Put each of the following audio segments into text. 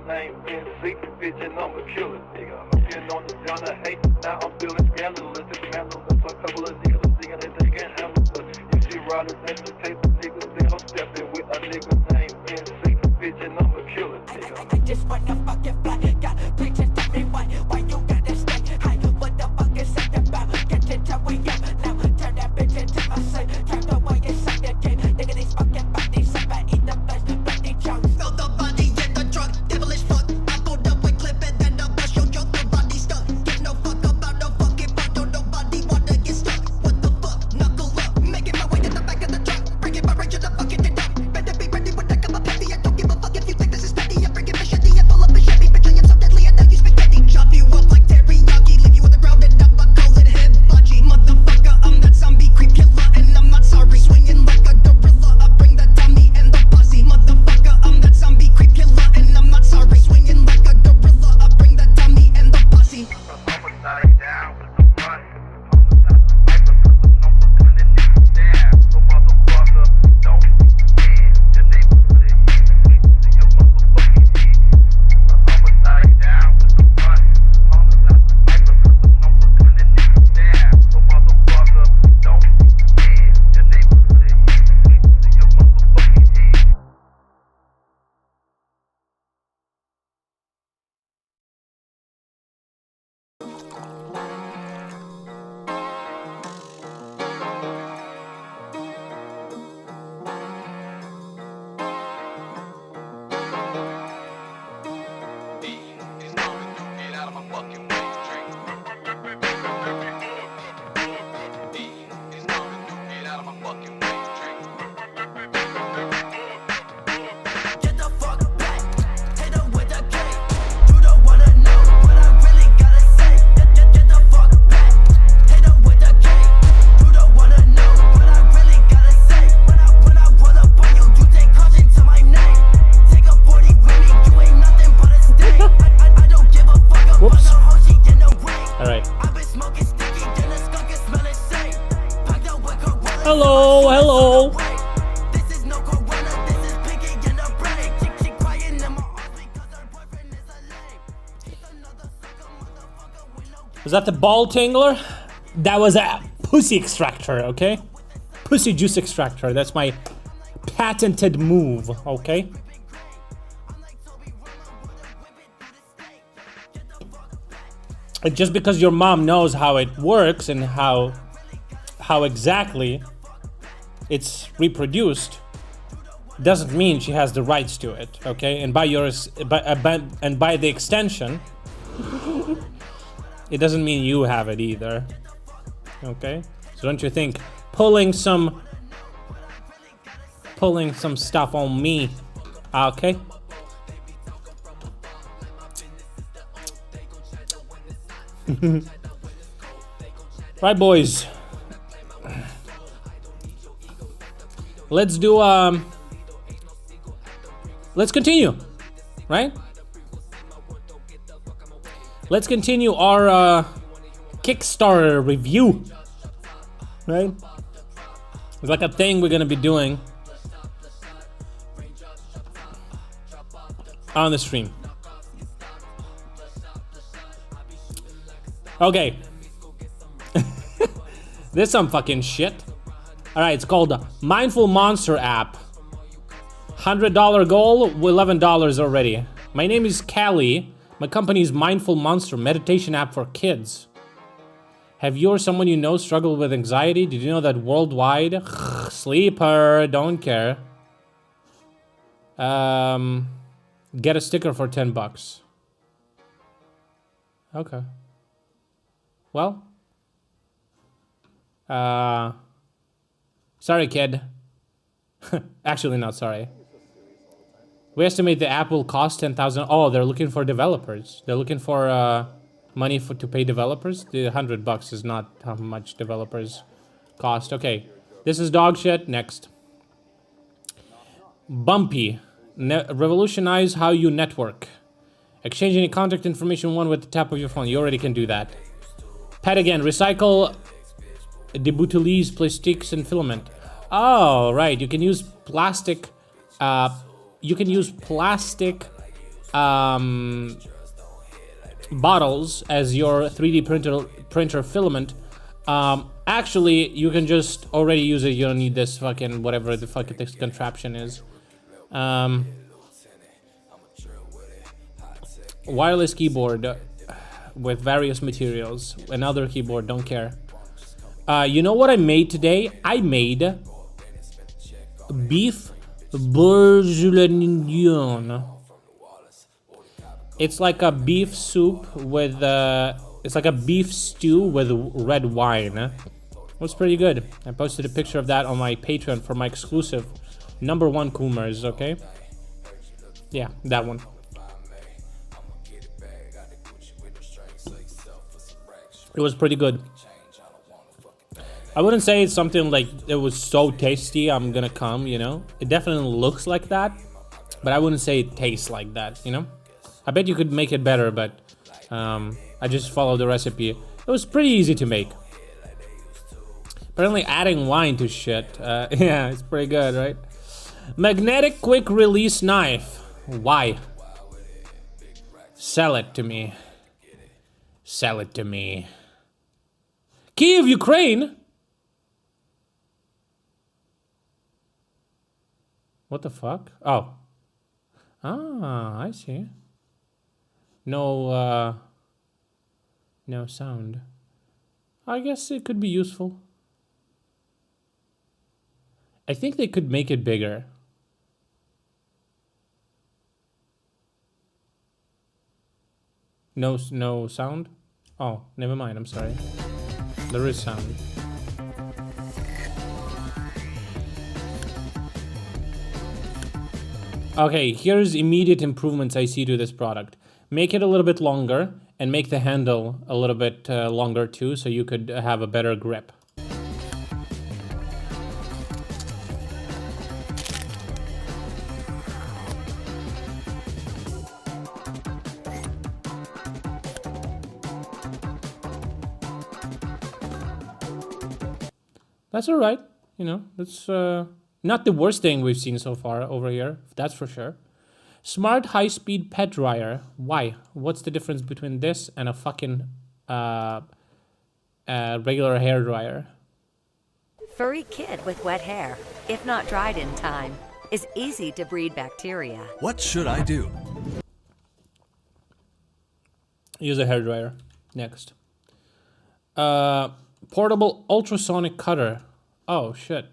name NC, bitch, and I'm a killer, nigga. I'm getting on the down to hate, now I'm feeling scandalous. It's scandalous, a couple of niggas are thinking that they can handle us. You see riders at the table, niggas, then I'm stepping with a nigga named NC, bitch, and I'm a killer, nigga. I just wanna fucking fly, got bitches tell me why you gotta stay high? What the fuck is that about? Get it till we up now, turn that bitch into my son. Turn the way inside the game, nigga, these fucking bodies, I eat the flesh, bloody chunks. Fill the body in the truck, devilish fuck. I pulled up with clip and then the bus, yo, the body stuck. Give no fuck about no fucking fuck, don't nobody wanna get stuck. What the fuck, knuckle up, making my way to the back of the truck. Bringing my range to the fucking thing up. Better be ready when I come up heavy, I don't give a fuck if you think this is steady. I'm bringing machete and pull up a Chevy, bitch, I am so deadly, and now you spaghetti. Chop you up like teriyaki, leave you on the ground and up, I call it hibachi. Motherfucker, I'm that zombie creep killer, and I'm not sorry. Swinging like a gorilla, I bring the Tommy and the posse. Motherfucker, I'm that zombie creep killer, and I'm not sorry. Swinging like a gorilla, I bring the Tommy and the posse. Homicide down with the run. Homicide sniper, cause I'm known for gunning niggas down. So motherfucker, don't forget your neighborhood heat to your motherfucking heat. Homicide down with the run. Homicide sniper, cause I'm known for gunning niggas down. So motherfucker, don't forget your neighborhood heat to your motherfucking heat. Get the fuck back, hit 'em with a K. You don't wanna know what I really gotta say. Get the fuck back, hit 'em with a K. You don't wanna know what I really gotta say. When I roll up on you, you take caution to my name. Take a 40 with me, you ain't nothing but a stain. I don't give a fuck up on the whole shit in the way. All right. I've been smoking sticky, then the skunk is smelling safe. Packed out with Corona. Hello, hello. This is no Corona, this is Piggy in the brain. She crying in my arms because her boyfriend is a lame. It's another sucker motherfucker with no game. Was that the ball tingler? That was a pussy extractor, okay? Pussy juice extractor. That's my patented move, okay? And just because your mom knows how it works and how exactly it's reproduced doesn't mean she has the rights to it, okay? And by the extension, it doesn't mean you have it either, okay? So don't you think pulling some stuff on me, okay? Right, boys. Let's do let's continue, right? Let's continue our Kickstarter review, right? It's like a thing we're gonna be doing on the stream. Okay. This is some fucking shit. Alright, it's called Mindful Monster app. $100 goal, $11 already. My name is Callie. My company is Mindful Monster, meditation app for kids. Have you or someone you know struggled with anxiety? Did you know that worldwide? Sleeper, don't care. Get a sticker for $10. Okay. Well. Sorry, kid. Actually, not sorry. We estimate the app will cost 10,000. Oh, they're looking for developers. They're looking for money to pay developers. The $100 is not how much developers cost. Okay, this is dog shit. Next. Bumpy. Revolutionize how you network. Exchange any contact information with the tap of your phone. You already can do that. Pet again. Recycle debutylese plastics and filament. Oh, right. You can use plastic. You can use plastic bottles as your 3D printer filament, actually you can just already use it. You don't need this fucking whatever the fuck this contraption is. Wireless keyboard with various materials. Another keyboard, don't care. You know what I made today? I made beef bourguignon. It's like a beef soup with it's like a beef stew with red wine. It was pretty good. I posted a picture of that on my Patreon for my exclusive #1 Coomers, okay? Yeah, that one. It was pretty good. I wouldn't say it's something like it was so tasty I'm gonna come, you know? It definitely looks like that, but I wouldn't say it tastes like that, you know? I bet you could make it better, but I just followed the recipe. It was pretty easy to make. Apparently adding wine to shit, yeah, it's pretty good, right? Magnetic quick release knife. Why? Sell it to me. Sell it to me. Kiev, Ukraine? What the fuck? Oh. Ah, I see. No, no sound. I guess it could be useful. I think they could make it bigger. No sound? Oh, never mind, I'm sorry. There is sound. Okay, here's immediate improvements I see to this product. Make it a little bit longer and make the handle a little bit longer too, so you could have a better grip. That's all right, you know, that's not the worst thing we've seen so far over here, that's for sure. Smart high-speed pet dryer. Why? What's the difference between this and a fucking regular hair dryer? Furry kid with wet hair, if not dried in time, is easy to breed bacteria. What should I do? Use a hair dryer. Next. Portable ultrasonic cutter. Oh, shit.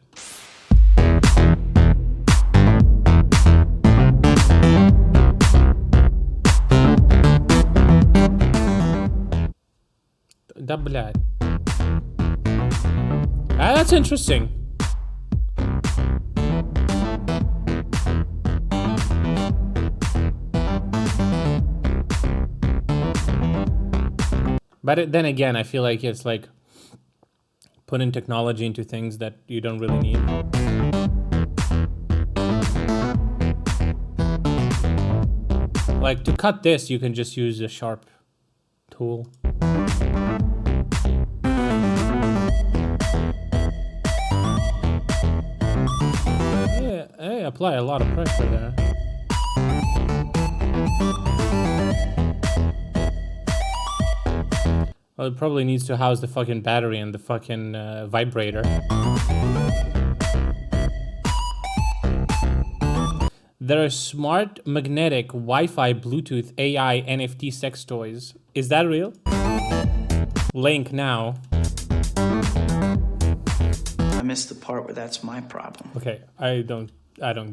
Да, блядь. Ah, that's interesting. But then again, I feel like it's like putting technology into things that you don't really need. Like to cut this, you can just use a sharp tool. Yeah, hey, apply a lot of pressure there. Well, it probably needs to house the fucking battery and the fucking vibrator. There are smart, magnetic, Wi-Fi, Bluetooth, AI, NFT sex toys. Is that real? Link now. I missed the part where that's my problem. Okay, I don't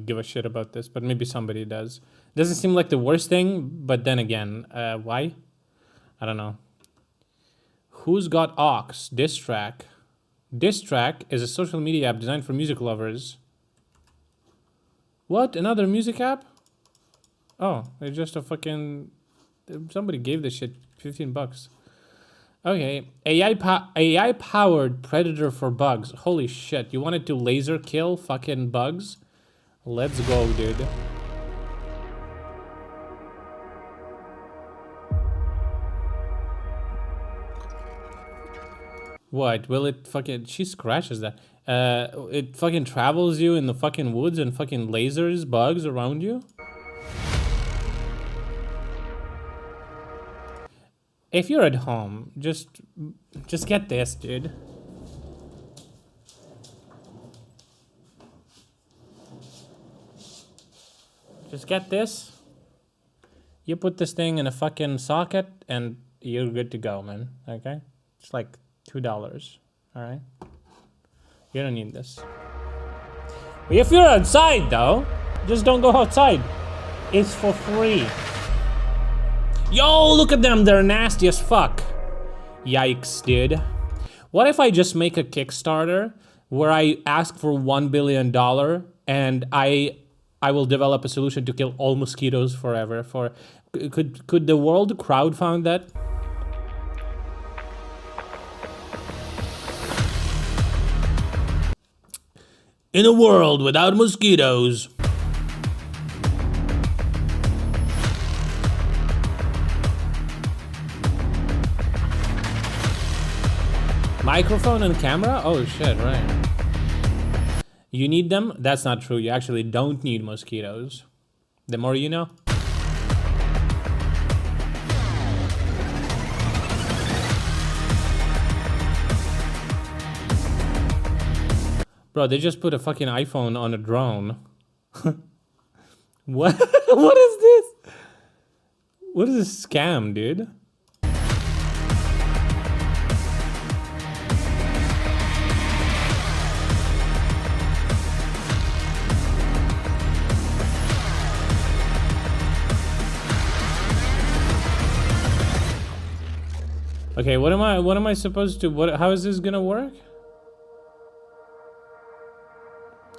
give a shit about this, but maybe somebody does. Doesn't seem like the worst thing, but then again, why? I don't know. Who's Got Aux? Diss Track. Diss Track is a social media app designed for music lovers. What? Another music app? Oh, it's just a fucking... Somebody gave this shit $15. Okay. AI-powered predator for bugs. Holy shit. You wanted to laser kill fucking bugs? Let's go, dude. What? Will it fucking... She scratches that. It fucking travels you in the fucking woods and fucking lasers bugs around you? If you're at home, just get this, dude. Just get this. You put this thing in a fucking socket and you're good to go, man. Okay? It's like $2. Alright? You don't need this. If you're outside though, just don't go outside. It's for free. Yo, look at them, they're nasty as fuck. Yikes, dude. What if I just make a Kickstarter where I ask for $1 billion and I will develop a solution to kill all mosquitoes forever? Could the world crowdfund that? In a world without mosquitoes. Microphone and camera? Oh shit, right. You need them? That's not true. You actually don't need mosquitoes. The more you know. Bro, they just put a fucking iPhone on a drone. What? What is this? What is this scam, dude? Okay, what am I supposed to, how is this gonna work?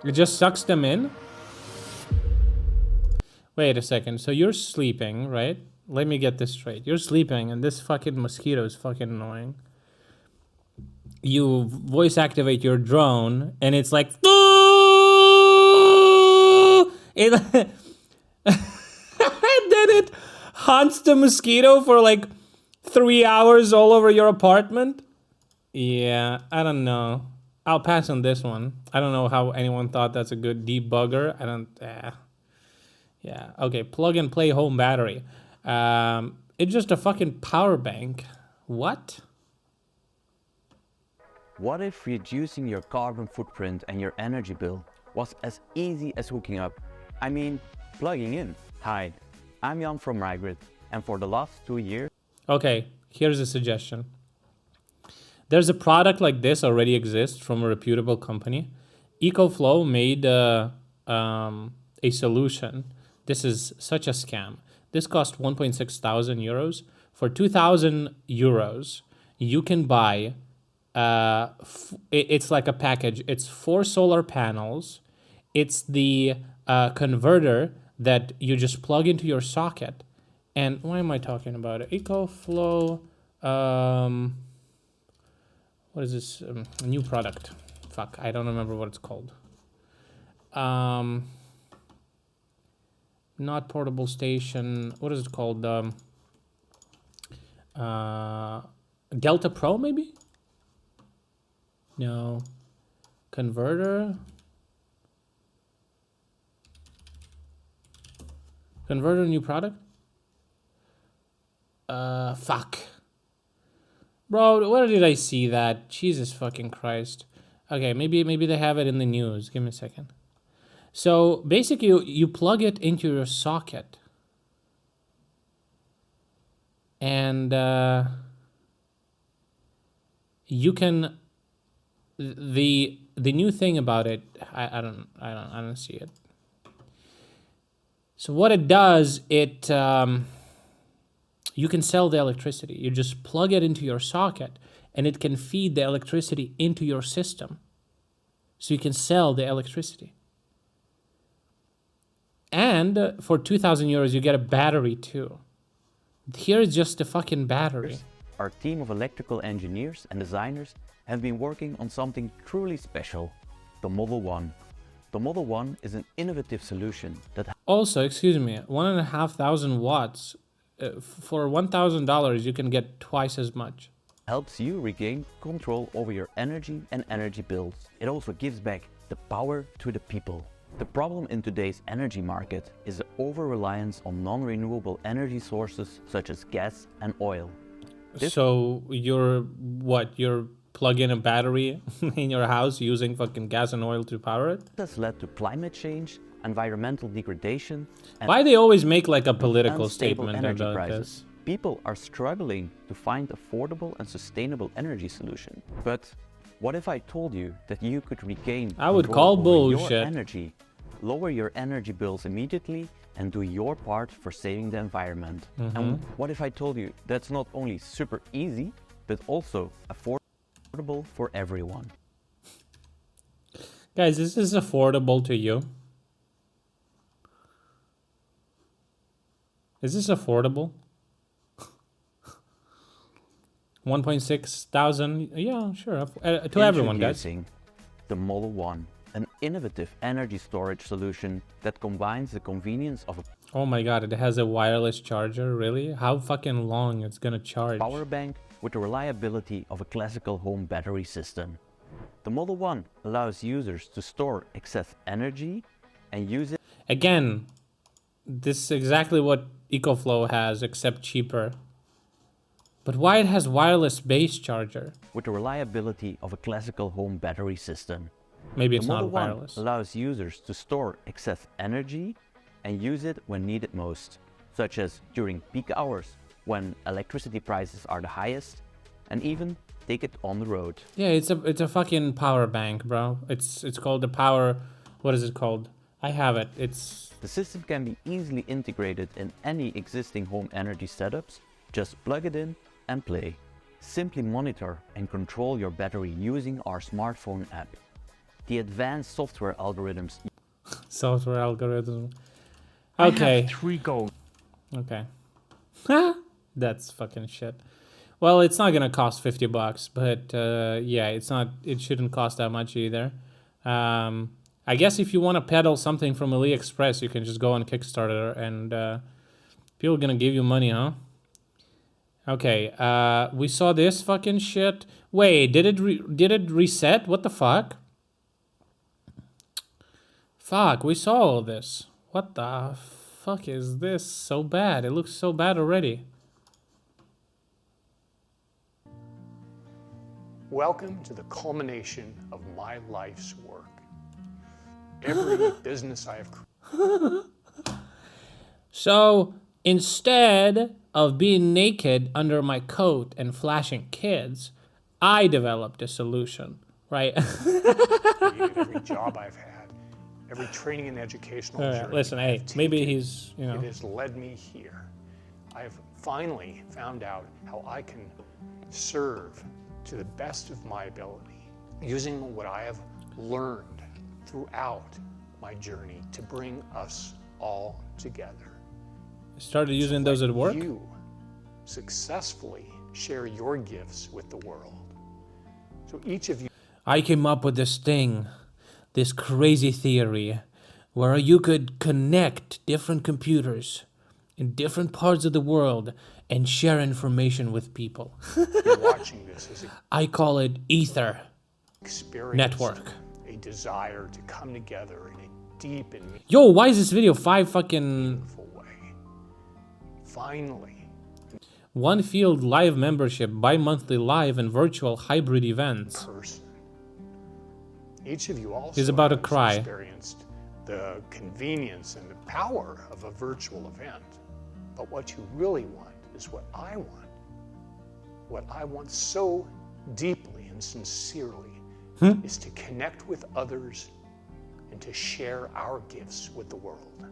It just sucks them in? Wait a second, so you're sleeping, right? Let me get this straight. You're sleeping and this fucking mosquito is fucking annoying. You voice activate your drone and it's like, it, and then it hunts the mosquito for like 3 hours all over your apartment? Yeah, I don't know. I'll pass on this one. I don't know how anyone thought that's a good debugger. I don't, yeah, okay, plug and play home battery. It's just a fucking power bank. What? What if reducing your carbon footprint and your energy bill was as easy as hooking up? I mean, plugging in. Hi, I'm Jan from Rygrid, and for the last 2 years... Okay, here's a suggestion. There's a product like this already exists from a reputable company. EcoFlow made a solution. This is such a scam. This cost 1.6 thousand euros. For 2,000 euros, you can buy, it's like a package. It's 4 solar panels. It's the converter that you just plug into your socket. And why am I talking about it? EcoFlow, what is this? A new product. Fuck, I don't remember what it's called. Not portable station. What is it called? Delta Pro, maybe? No. Converter. Converter, new product? Fuck. Bro, where did I see that? Jesus fucking Christ. Okay, maybe they have it in the news. Give me a second. So basically, you plug it into your socket, and you can. The new thing about it, I don't see it. So what it does, it you can sell the electricity. You just plug it into your socket and it can feed the electricity into your system. So you can sell the electricity. And for 2,000 euros, you get a battery too. Here is just a fucking battery. Our team of electrical engineers and designers have been working on something truly special, the Model 1. The Model 1 is an innovative solution that... Also, excuse me, 1,500 watts. For $1,000, you can get twice as much. Helps you regain control over your energy and energy bills. It also gives back the power to the people. The problem in today's energy market is the over-reliance on non-renewable energy sources such as gas and oil. So you're what? You're plug in a battery in your house using fucking gas and oil to power it? has led to climate change, environmental degradation, and Why they always make like a political unstable statement energy about prices. this? People are struggling to find affordable and sustainable energy solution. But what if I told you that you could regain I would control call over your bullshit. energy, lower your energy bills immediately, and do your part for saving the environment? And what if I told you that's not only super easy, but also affordable for everyone? Guys, is this affordable to you? Is this affordable? 1.6 thousand? Yeah, sure. To everyone, guys. Introducing the Model 1, an innovative energy storage solution that combines the convenience of a Oh my god, it has a wireless charger, really? How fucking long it's gonna charge? power bank with the reliability of a classical home battery system. The Model 1 allows users to store excess energy and use it Again, this is exactly what EcoFlow has, except cheaper. But why it has wireless base charger? with the reliability of a classical home battery system. Maybe The it's Model not 1 wireless. allows users to store excess energy and use it when needed most, such as during peak hours when electricity prices are the highest, and even take it on the road. Yeah, it's a fucking power bank, bro. It's called the power. What is it called? I have it. It's The system can be easily integrated in any existing home energy setups. Just plug it in and play. Simply monitor and control your battery using our smartphone app. The advanced software algorithms software algorithm. Okay. 3 goals. Okay. That's fucking shit. Well, it's not gonna cost $50, but yeah, it's not. It shouldn't cost that much either. I guess if you want to peddle something from AliExpress, you can just go on Kickstarter and people are gonna give you money, huh? Okay. We saw this fucking shit. Wait, did it reset? What the fuck? Fuck, we saw all this. What the fuck is this so bad? It looks so bad already. Welcome to the culmination of my life's work. Every business I have So instead of being naked under my coat and flashing kids, I developed a solution, right? created, every job I've had, every training and educational All right, journey listen, hey, I've maybe taken, he's, you know. it has led me here. I've finally found out how I can serve to the best of my ability, using what I have learned throughout my journey to bring us all together. Started using those at work? You successfully share your gifts with the world. So each of you I came up with this thing, this crazy theory, where you could connect different computers in different parts of the world and share information with people. you're watching this as an I call it Ether experience, Network. a desire to come together in a deep and Yo, why is this video 5 fucking meaningful way. Finally, one field live membership, bi-monthly live and virtual hybrid events? person. Each of you also He's about to has cry. experienced the convenience and the power of a virtual event. But what you really want is what I want. What I want so deeply and sincerely is to connect with others and to share our gifts with the world.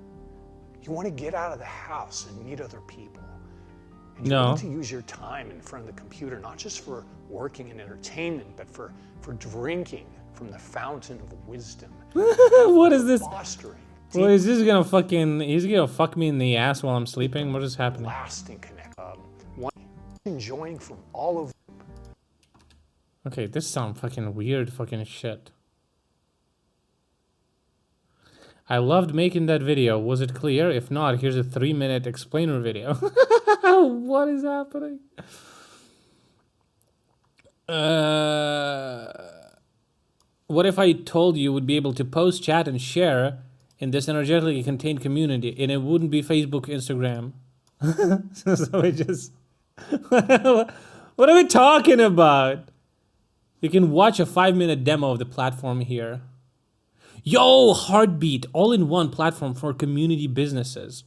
You want to get out of the house and meet other people. And you No. want to use your time in front of the computer, not just for working and entertainment, but for drinking from the fountain of wisdom, What is this? fostering What is this gonna fucking? He's gonna fuck me in the ass while I'm sleeping? What is happening? lasting connection. One enjoying from all over. Okay, this sounds fucking weird fucking shit. I loved making that video. Was it clear? If not, here's a 3-minute explainer video. What is happening? What if I told you would be able to post, chat, and share in this energetically contained community, and it wouldn't be Facebook, Instagram? So it just What are we talking about? You can watch a 5-minute demo of the platform here. Yo, Heartbeat, all-in-one platform for community businesses.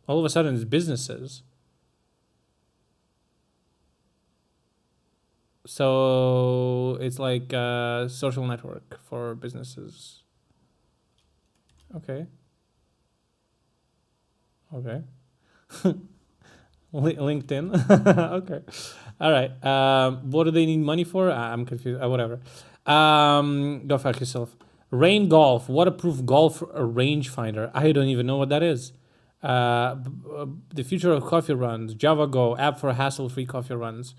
All of a sudden, it's businesses. So it's like a social network for businesses. Okay. Okay. LinkedIn. Okay. All right. What do they need money for? I'm confused. Whatever. Go fuck yourself. Rain Golf, waterproof golf rangefinder. I don't even know what that is. The future of coffee runs. Java Go, app for hassle-free coffee runs.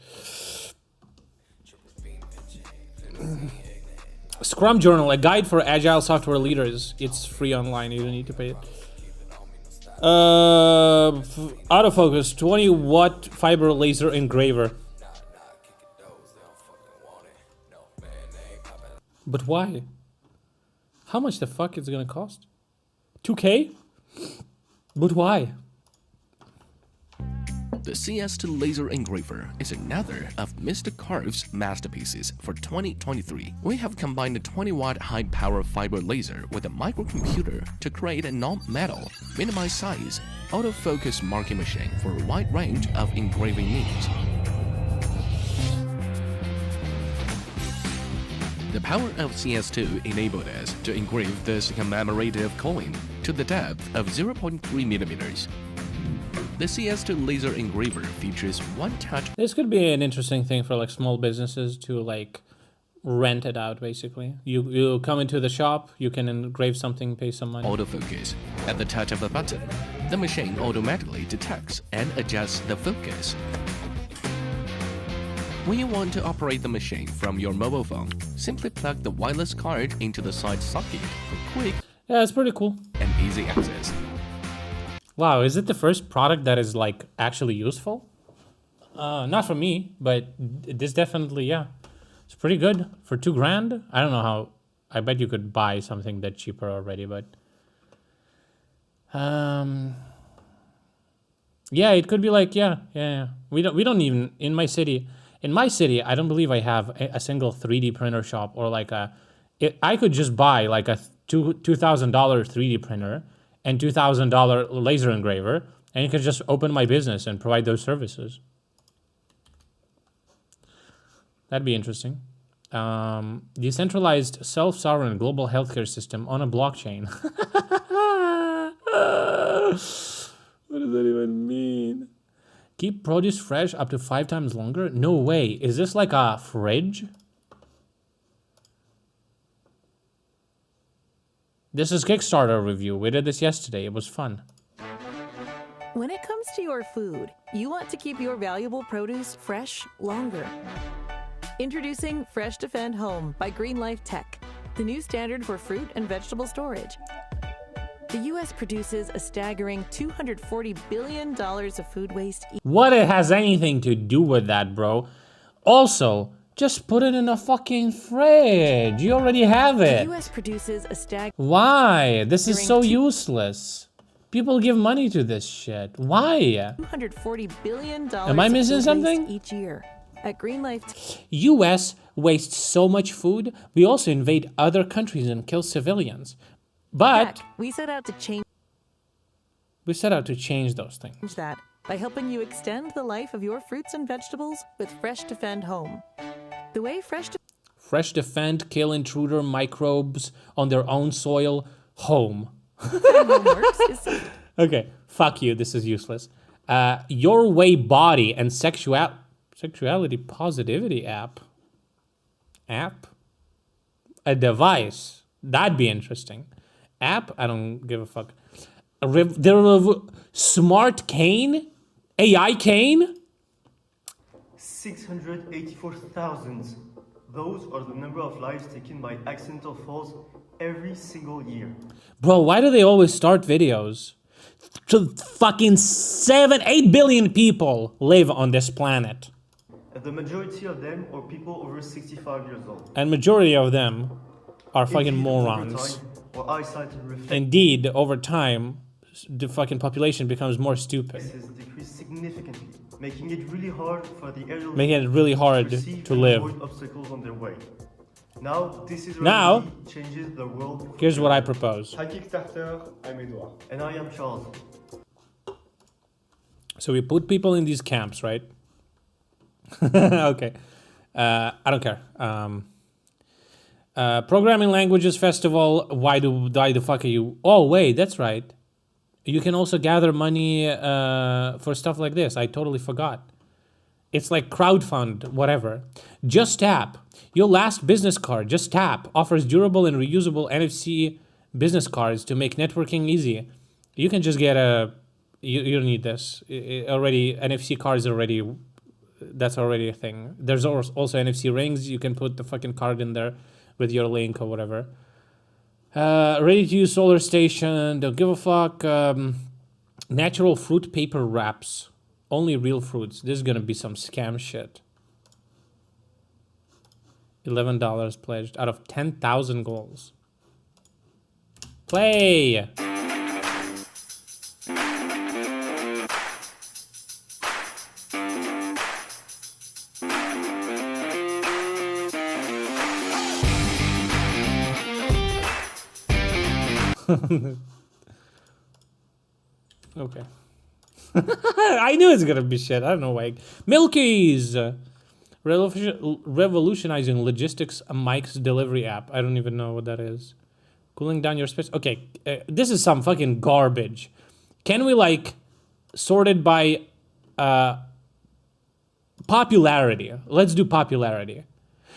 Scrum Journal, a guide for agile software leaders. It's free online. You don't need to pay it. Autofocus, 20-watt fiber laser engraver. But why? How much the fuck is it gonna cost? 2K? But why? The CS2 laser engraver is another of Mr. Carve's masterpieces for 2023. We have combined a 20-watt high-power fiber laser with a microcomputer to create a non-metal, minimized size, autofocus marking machine for a wide range of engraving needs. The power of CS2 enabled us to engrave this commemorative coin to the depth of 0.3 millimeters. The CS2 laser engraver features one-touch. This could be an interesting thing for like small businesses to like rent it out. Basically, you come into the shop, you can engrave something, pay some money. Autofocus. At the touch of a button, the machine automatically detects and adjusts the focus. When you want to operate the machine from your mobile phone, simply plug the wireless card into the side socket for quick. Yeah, it's pretty cool. And easy access. Wow, is it the first product that is like actually useful? Not for me, but this definitely, yeah. It's pretty good for $2,000. I don't know how, I bet you could buy something that cheaper already, but yeah, it could be like, yeah. We don't even, in my city, I don't believe I have a single 3D printer shop or like I could just buy like a $2,000 3D printer and $2,000 laser engraver, and you could just open my business and provide those services. That'd be interesting. Decentralized, self-sovereign global healthcare system on a blockchain. What does that even mean? Keep produce fresh up to 5 times longer? No way. Is this like a fridge? This is Kickstarter review. We did this yesterday. It was fun. When it comes to your food, you want to keep your valuable produce fresh longer. Introducing Fresh Defend Home by Green Life Tech, the new standard for fruit and vegetable storage. The U.S. produces a staggering $240 billion of food waste. What it has anything to do with that, bro? Also, just put it in a fucking fridge. You already have it. The U.S. produces a staggering... Why? This is so useless. People give money to this shit. Why? $240 billion. Am I missing something? Each year. At Green Life... U.S. wastes so much food, we also invade other countries and kill civilians. But we set out to change those things. That by helping you extend the life of your fruits and vegetables with Fresh Defend Home. The way Fresh Defend kill intruder microbes on their own soil. Home. Home works is okay, fuck you. This is useless. Your Way Body and Sexuality Positivity app. A device. That'd be interesting. App? I don't give a fuck. Smart cane? AI cane? 684,000. Those are the number of lives taken by accidental falls every single year. Bro, why do they always start videos? Fucking 8 billion people live on this planet. The majority of them are people over 65 years old. And majority of them are fucking morons. Indeed, over time, the fucking population becomes more stupid. Has decreased significantly, making it really hard for the elderly Making it really hard perceive to and live. avoid obstacles on their way. Now, this is Now, reality changes the world. Here's what I propose. Hi Kickstarter, I'm Edouard. And I am Charles. So we put people in these camps, right? Okay. I don't care. Programming Languages Festival. Why the fuck are you? Oh, wait, that's right. You can also gather money for stuff like this. I totally forgot. It's like crowdfund, whatever. Just Tap. Your last business card, Just Tap, offers durable and reusable NFC business cards to make networking easy. You can just get a... You don't need this. Already, NFC cards already... That's already a thing. There's also NFC rings. You can put the fucking card in there with your link or whatever. Ready to use solar station. Don't give a fuck. Natural fruit paper wraps. Only real fruits. This is gonna be some scam shit. $11 pledged out of 10,000 goals. Play! Okay. I knew it's gonna be shit. I don't know why. Milky's! Revolutionizing logistics Mike's delivery app. I don't even know what that is. Cooling down your space. Okay, this is some fucking garbage. Can we like sort it by popularity? Let's do popularity.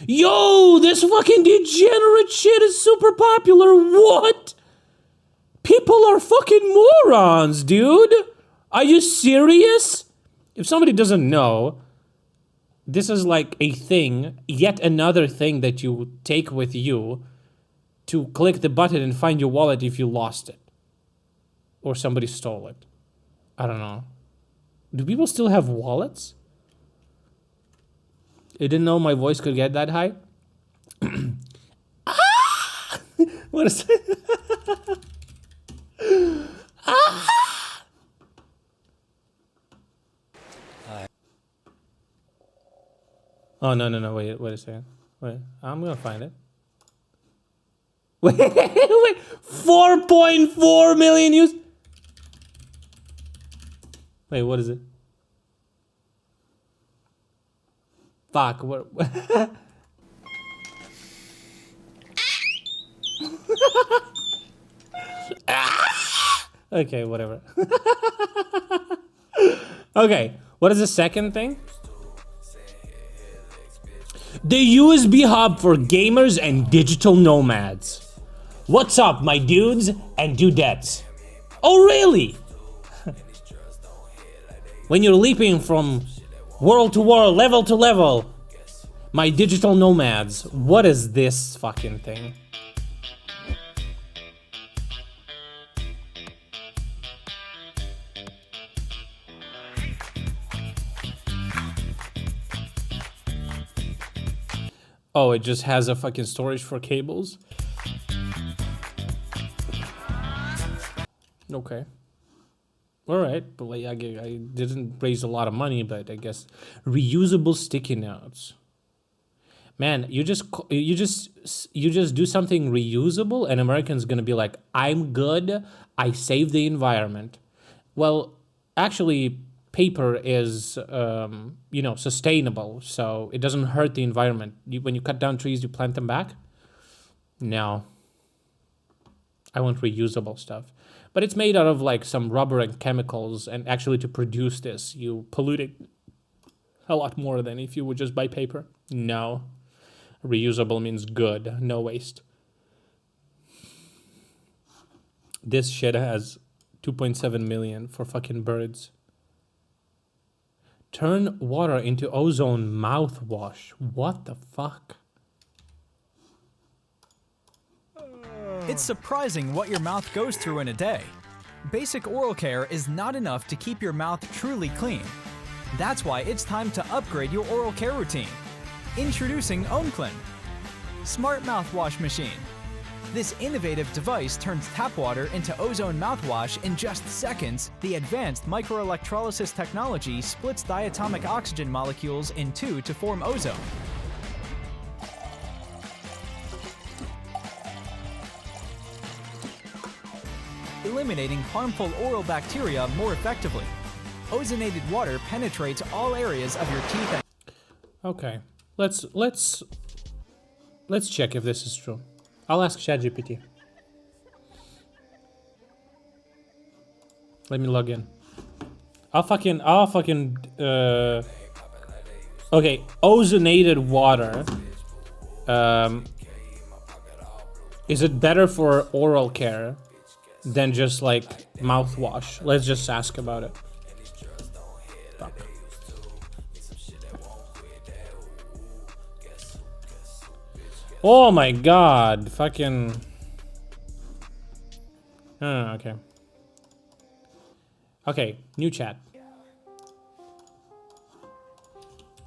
Yo, this fucking degenerate shit is super popular. What? People are fucking morons, dude. Are you serious? If somebody doesn't know, this is like a thing, yet another thing that you take with you to click the button and find your wallet if you lost it. Or somebody stole it. I don't know. Do people still have wallets? I didn't know my voice could get that high. Ah! What is that? Ah! Oh, no, wait a second. Wait, I'm gonna find it. Wait, 4.4 million views. Wait, what is it? Fuck, what? Okay, whatever. Okay, what is the second thing? The USB hub for gamers and digital nomads. What's up, my dudes and dudettes? Oh, really? When you're leaping from world to world, level to level, my digital nomads, what is this fucking thing? Oh, it just has a fucking storage for cables? Okay. Alright, but like, I didn't raise a lot of money, but I guess reusable sticky notes. Man, you just do something reusable and Americans gonna be like, I'm good, I saved the environment. Well, actually, paper is, sustainable, so it doesn't hurt the environment. When you cut down trees, you plant them back? No. I want reusable stuff. But it's made out of like some rubber and chemicals, and actually to produce this, you pollute it a lot more than if you would just buy paper. No. Reusable means good, no waste. This shit has 2.7 million for fucking birds. Turn water into ozone mouthwash. What the fuck? It's surprising what your mouth goes through in a day. Basic oral care is not enough to keep your mouth truly clean. That's why it's time to upgrade your oral care routine. Introducing OwnClean, Smart Mouthwash Machine. This innovative device turns tap water into ozone mouthwash in just seconds. The advanced microelectrolysis technology splits diatomic oxygen molecules in two to form ozone. Eliminating harmful oral bacteria more effectively. Ozonated water penetrates all areas of your teeth and Okay, let's check if this is true. I'll ask ChatGPT. Let me log in. Okay, ozonated water. Is it better for oral care than just like mouthwash? Let's just ask about it. Fuck. Oh my god, fucking. Okay. Okay, new chat.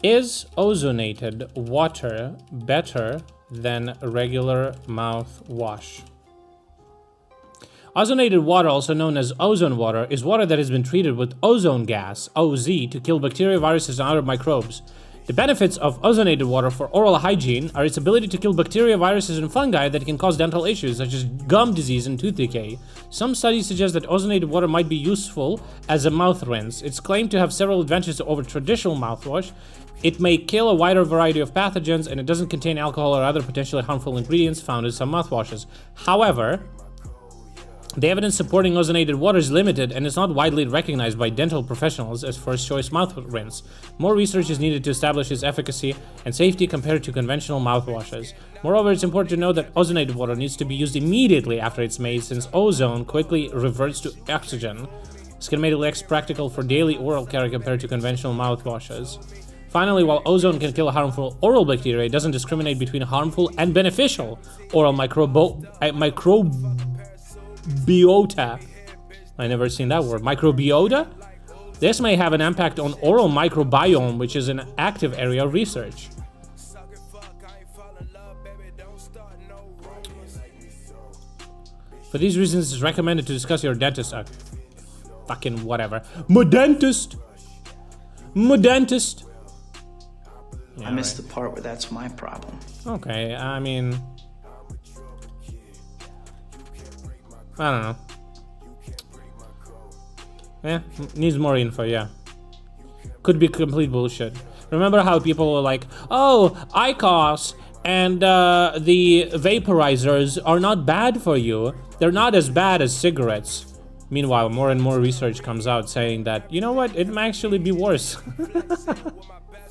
Is ozonated water better than regular mouthwash? Ozonated water, also known as ozone water, is water that has been treated with ozone gas, OZ, to kill bacteria, viruses, and other microbes. The benefits of ozonated water for oral hygiene are its ability to kill bacteria, viruses, and fungi that can cause dental issues such as gum disease and tooth decay. Some studies suggest that ozonated water might be useful as a mouth rinse. It's claimed to have several advantages over traditional mouthwash. It may kill a wider variety of pathogens, and it doesn't contain alcohol or other potentially harmful ingredients found in some mouthwashes. However, the evidence supporting ozonated water is limited and is not widely recognized by dental professionals as first-choice mouth rinse. More research is needed to establish its efficacy and safety compared to conventional mouthwashes. Moreover, it's important to know that ozonated water needs to be used immediately after it's made, since ozone quickly reverts to oxygen. This can make it less practical for daily oral care compared to conventional mouthwashes. Finally, while ozone can kill harmful oral bacteria, it doesn't discriminate between harmful and beneficial oral microbiota. I never seen that word. Microbiota? This may have an impact on oral microbiome, which is an active area of research. For these reasons, it's recommended to discuss your dentist. Fucking whatever. My dentist! My dentist! Yeah, I missed the part where that's my problem. Okay, I mean, I don't know. Yeah, needs more info, yeah. Could be complete bullshit. Remember how people were like, oh, IQOS and the vaporizers are not bad for you. They're not as bad as cigarettes. Meanwhile, more and more research comes out saying that, you know what, it might actually be worse.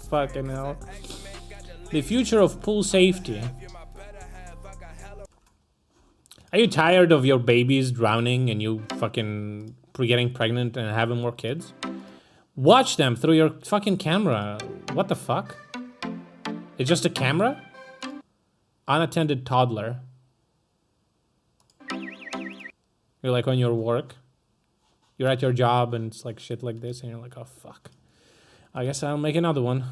Fucking hell. The future of pool safety. Are you tired of your babies drowning and you fucking getting pregnant and having more kids? Watch them through your fucking camera. What the fuck? It's just a camera? Unattended toddler. You're like on your work. You're at your job and it's like shit like this and you're like, oh fuck. I guess I'll make another one.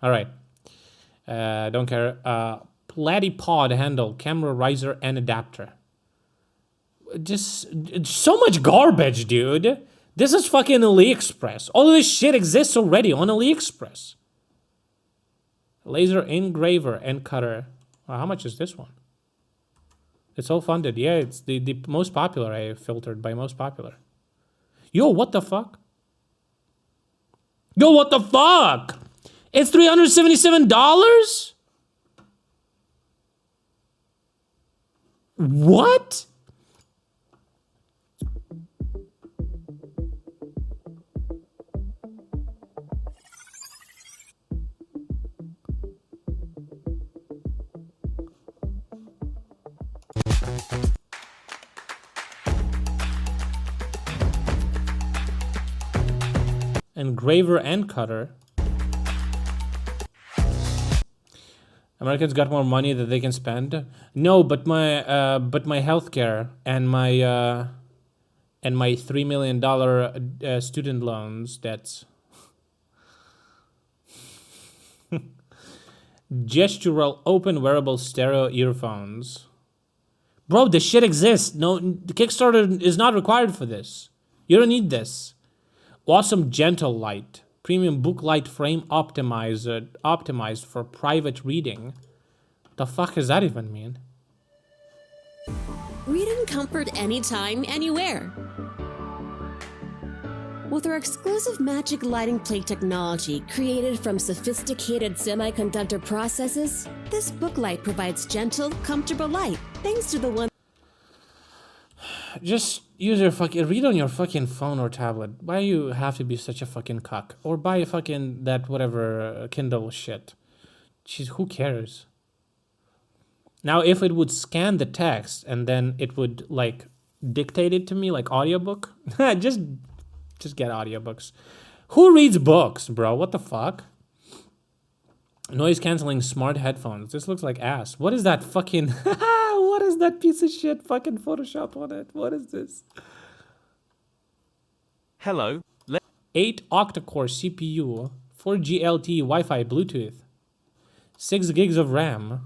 All right. Don't care. Platypod handle, camera riser and adapter. Just so much garbage, dude. This is fucking AliExpress. All of this shit exists already on AliExpress. Laser engraver and cutter. Wow, how much is this one? It's all funded. Yeah, it's the most popular. I filtered by most popular. Yo, what the fuck? Yo, what the fuck? It's $377? What? Engraver and cutter. Americans got more money that they can spend. No, but my healthcare and my $3 million student loans debts. Gestural open wearable stereo earphones. Bro, this shit exists. No, the Kickstarter is not required for this. You don't need this. Awesome gentle light. Premium book light frame optimized for private reading. The fuck does that even mean? Reading comfort anytime, anywhere. With our exclusive magic lighting plate technology created from sophisticated semiconductor processes, this book light provides gentle, comfortable light thanks to the one. Just use your read on your fucking phone or tablet. Why you have to be such a fucking cuck? Or buy a fucking that whatever Kindle shit. Jeez, who cares? Now, if it would scan the text and then it would like dictate it to me like audiobook, just get audiobooks. Who reads books, bro? What the fuck? Noise canceling smart headphones. This looks like ass. What is that fucking... What is that piece of shit fucking Photoshop on it? What is this? Hello. 8 octa-core CPU, 4G LTE Wi-Fi Bluetooth, 6 gigs of RAM.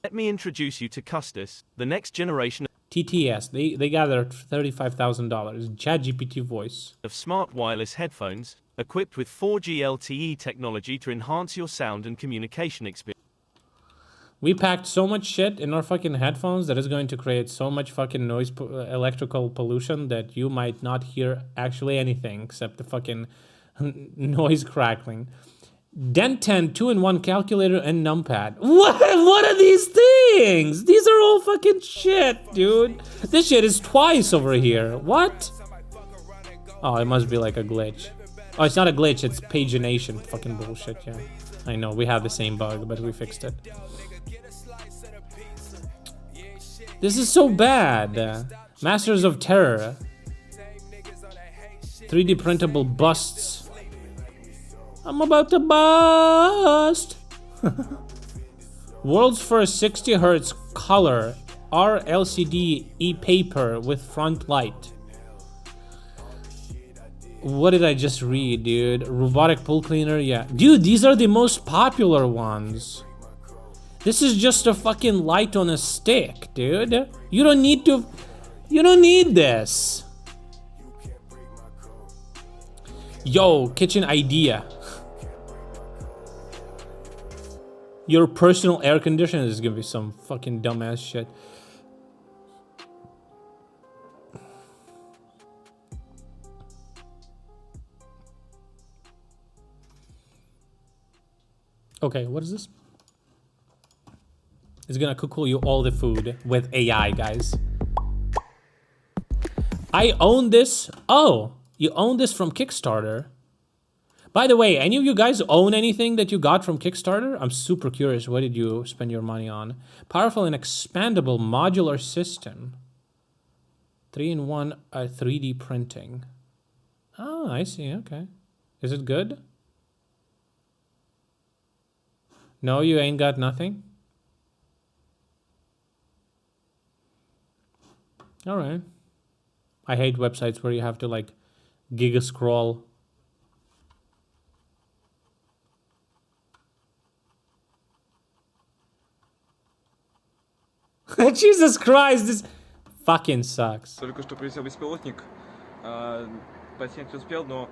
Let me introduce you to Custis, the next generation TTS. They gathered $35,000. ChatGPT voice. of smart wireless headphones, equipped with 4G LTE technology to enhance your sound and communication experience. We packed so much shit in our fucking headphones that is going to create so much fucking noise, electrical pollution that you might not hear actually anything except the fucking noise crackling. Dent 10 2-in-1 calculator and numpad. What are these things? These are all fucking shit, dude. This shit is twice over here. What? Oh, it must be like a glitch. Oh, it's not a glitch, it's pagination. Fucking bullshit, yeah. I know, we have the same bug, but we fixed it. This is so bad. Masters of Terror. 3D printable busts. I'm about to bust. World's first 60 Hz color RLCD e-paper with front light. What did I just read, dude? Robotic pool cleaner, yeah. Dude, these are the most popular ones. This is just a fucking light on a stick, dude. You don't need this. Yo, kitchen idea. Your personal air conditioner is gonna be some fucking dumbass shit. Okay, what is this? It's gonna cook you all the food with AI, guys. I own this. Oh, you own this from Kickstarter. By the way, any of you guys own anything that you got from Kickstarter? I'm super curious. What did you spend your money on? Powerful and expandable modular system. 3-in-1 3D printing. Oh, I see. Okay. Is it good? No, you ain't got nothing? All right. I hate websites where you have to like giga scroll. Jesus Christ, this fucking sucks. Только что прилетел беспилотник. Пассиант успел, но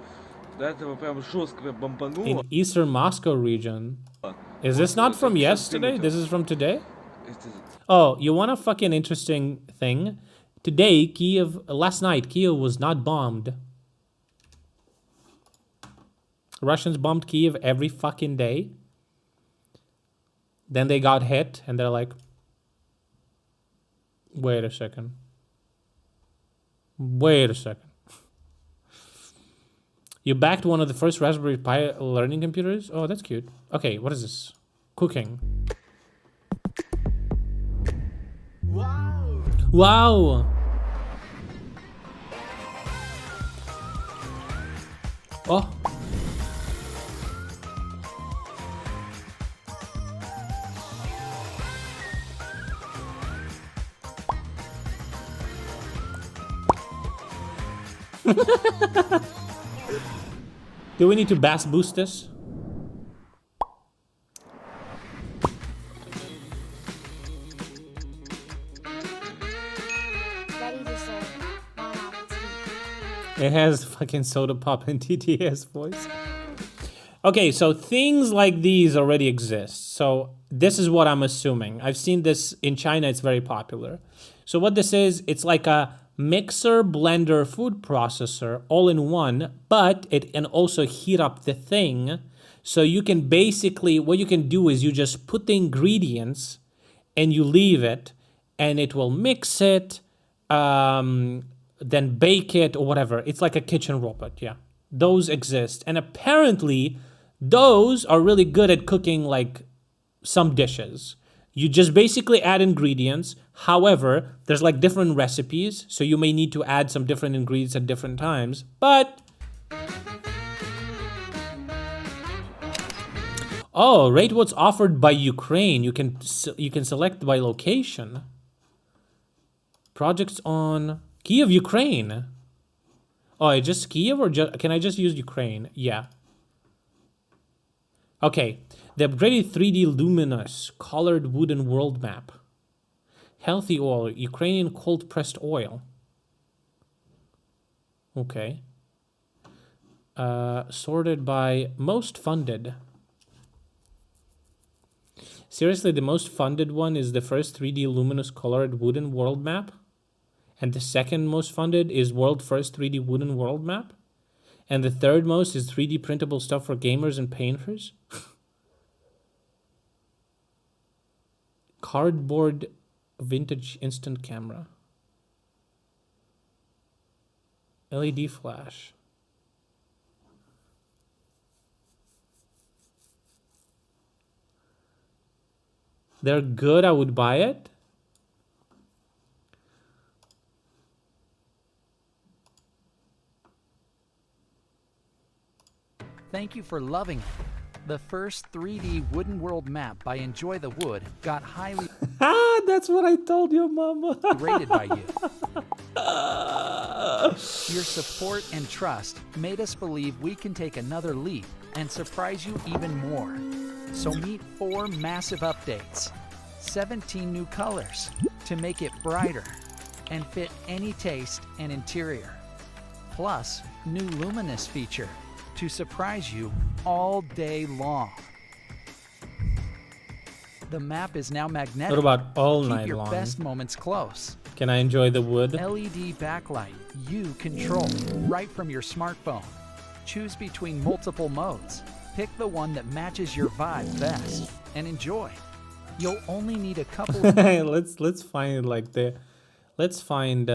до этого прям жестко бомбануло. In eastern Moscow region. Is this not from yesterday? This is from today? Oh, you want a fucking interesting thing? Today, last night, Kiev was not bombed. Russians bombed Kiev every fucking day. Then they got hit and they're like, wait a second. Wait a second. You backed one of the first Raspberry Pi learning computers? Oh, that's cute. Okay, what is this? Cooking. Wow. Oh. Do we need to bass boost this? It has fucking Soda Pop and TTS voice. Okay, so things like these already exist. So this is what I'm assuming. I've seen this in China. It's very popular. So what this is, it's like a mixer, blender, food processor all in one, but it can also heat up the thing. So you can basically, what you can do is you just put the ingredients and you leave it and it will mix it, then bake it or whatever. It's like a kitchen robot, yeah. Those exist. And apparently those are really good at cooking like some dishes. You just basically add ingredients. However, there's like different recipes, so you may need to add some different ingredients at different times. But oh, rate what's offered by Ukraine. You can select by location. Projects on Kiev, Ukraine. Oh, just Kiev or can I just use Ukraine? Yeah. Okay. The upgraded 3D luminous colored wooden world map. Healthy oil, Ukrainian cold pressed oil. Okay. Sorted by most funded. Seriously, the most funded one is the first 3D luminous colored wooden world map? And the second most funded is world first 3D wooden world map? And the third most is 3D printable stuff for gamers and painters? Cardboard vintage instant camera. LED flash. They're good, I would buy it. Thank you for loving it. The first 3D wooden world map by Enjoy the Wood got highly that's what I told your mama. rated by you. Your support and trust made us believe we can take another leap and surprise you even more. So meet 4 massive updates, 17 new colors to make it brighter and fit any taste and interior. Plus, new luminous feature to surprise you all day long. The map is now magnetic. What about all Keep night your long? best moments close. Can I enjoy the wood? LED backlight you control right from your smartphone. Choose between multiple modes. Pick the one that matches your vibe best and enjoy. You'll only need a couple of let's find like the let's find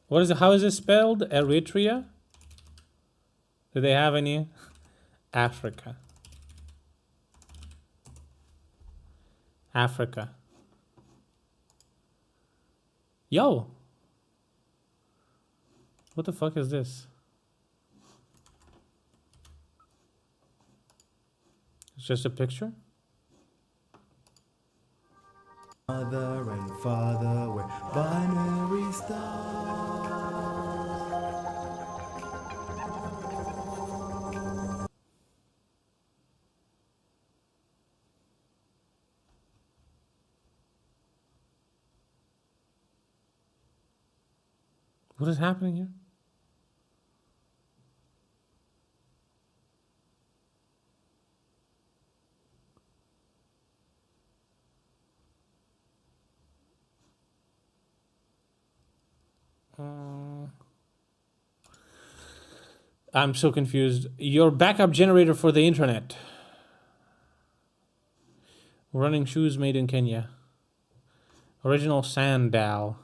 what is it? How is it spelled? Eritrea? Do they have any? Africa. Africa. Yo. What the fuck is this? It's just a picture? Mother and father were binary stars. What is happening here? I'm so confused. Your backup generator for the internet. Running shoes made in Kenya. Original sandal.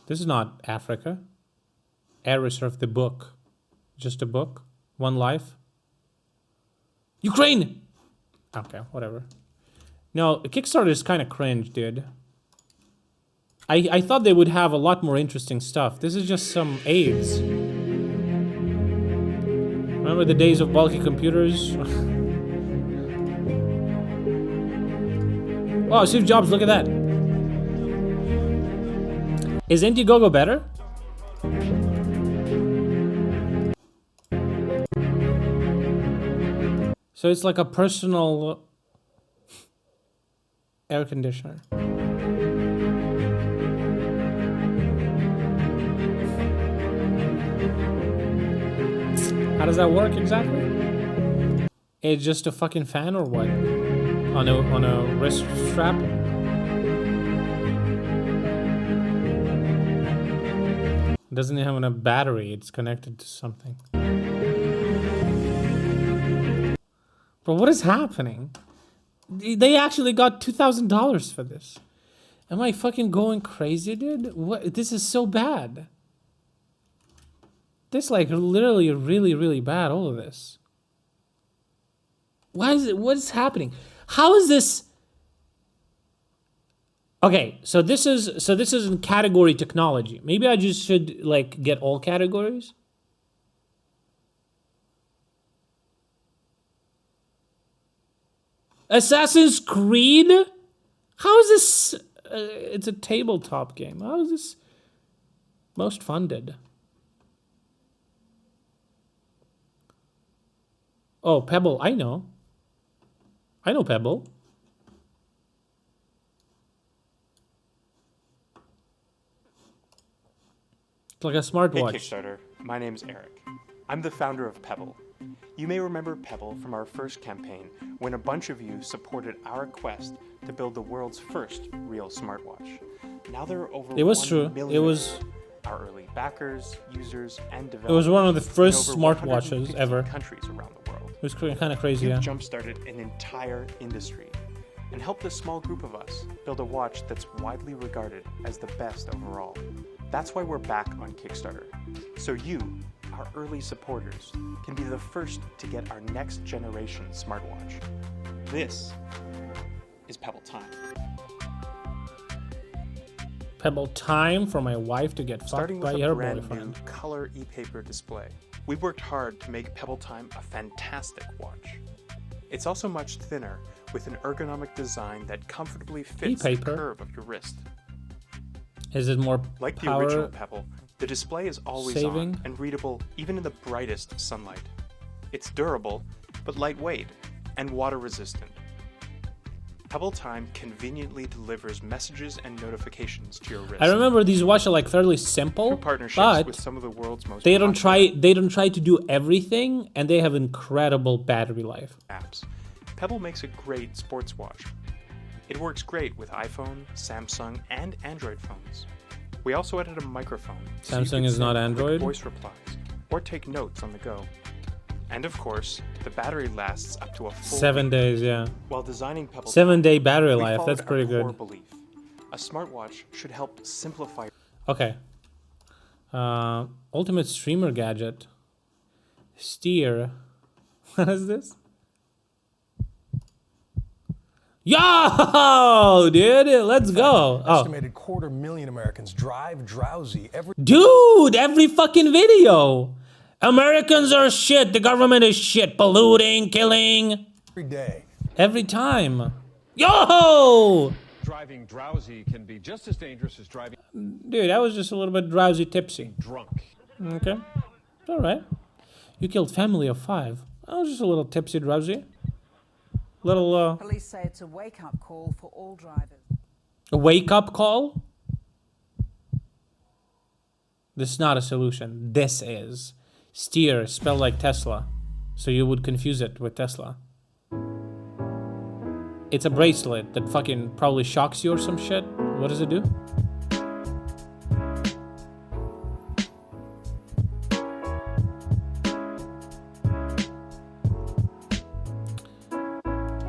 This is not Africa. Air Reserve, the book. Just a book. One life. Ukraine! Okay, whatever. No, Kickstarter is kind of cringe, dude. I thought they would have a lot more interesting stuff. This is just some AIDS. Remember the days of bulky computers? Oh, Steve Jobs, look at that. Is Indiegogo better? So it's like a personal... air conditioner. How does that work exactly? It's just a fucking fan or what? On a wrist strap? Doesn't have a battery, it's connected to something. Bro, what is happening? They actually got $2,000 for this. Am I fucking going crazy, dude? What? This is so bad. This like literally really, really bad, all of this. Why is it? What is happening? How is this? Okay, so this is in category technology. Maybe I just should like get all categories. Assassin's Creed? How is this? It's a tabletop game. How is this most funded? Oh, Pebble. I know Pebble. It's like a smartwatch. Hey Kickstarter, my name's Eric. I'm the founder of Pebble. You may remember Pebble from our first campaign when a bunch of you supported our quest to build the world's first real smartwatch. Now there are over It was 1 true. million It was our early backers, users, and developers. It was one of the first in over smartwatches 150 ever. countries around the world. It was kind of crazy, You've yeah. jump-started an entire industry and helped a small group of us build a watch that's widely regarded as the best overall. That's why we're back on Kickstarter. So you, our early supporters, can be the first to get our next generation smartwatch. This is Pebble Time. Pebble time for my wife to get Starting fucked with by a her brand boyfriend. new color e-paper display, we worked hard to make Pebble Time a fantastic watch. It's also much thinner, with an ergonomic design that comfortably fits the E-paper? curve of your wrist. Is it more Like the power original Pebble, the display is always saving? on and readable even in the brightest sunlight. It's durable, but lightweight and water resistant. Pebble Time conveniently delivers messages and notifications to your wrist. I remember these watches are like fairly simple, Through partnerships but with some of the world's most they don't popular try to do everything, and they have incredible battery life. apps. Pebble makes a great sports watch. It works great with iPhone, Samsung, and Android phones. We also added a microphone. so you Samsung can is not send quick Android? voice replies or take notes on the go. And of course, the battery lasts up to a full 7 days, yeah. While designing Pebble 7-day battery we life. That's followed pretty our core good. belief. A smartwatch should help simplify. Okay. Ultimate streamer gadget. Steer. What is this? Yo, dude, let's go. Oh, Estimated 250,000 Americans drive drowsy every dude, every fucking video. Americans are shit. The government is shit. Polluting, killing. day. Every time. Yo! Driving drowsy can be just as dangerous as driving Dude, I was just a little bit drowsy tipsy. drunk. Okay. It's alright. You killed family of 5. I was just a little tipsy drowsy. Little, Police say it's a wake-up call for all drivers. a wake-up call? This is not a solution. This is. Steer, spelled like Tesla. So you would confuse it with Tesla. It's a bracelet that fucking probably shocks you or some shit. What does it do?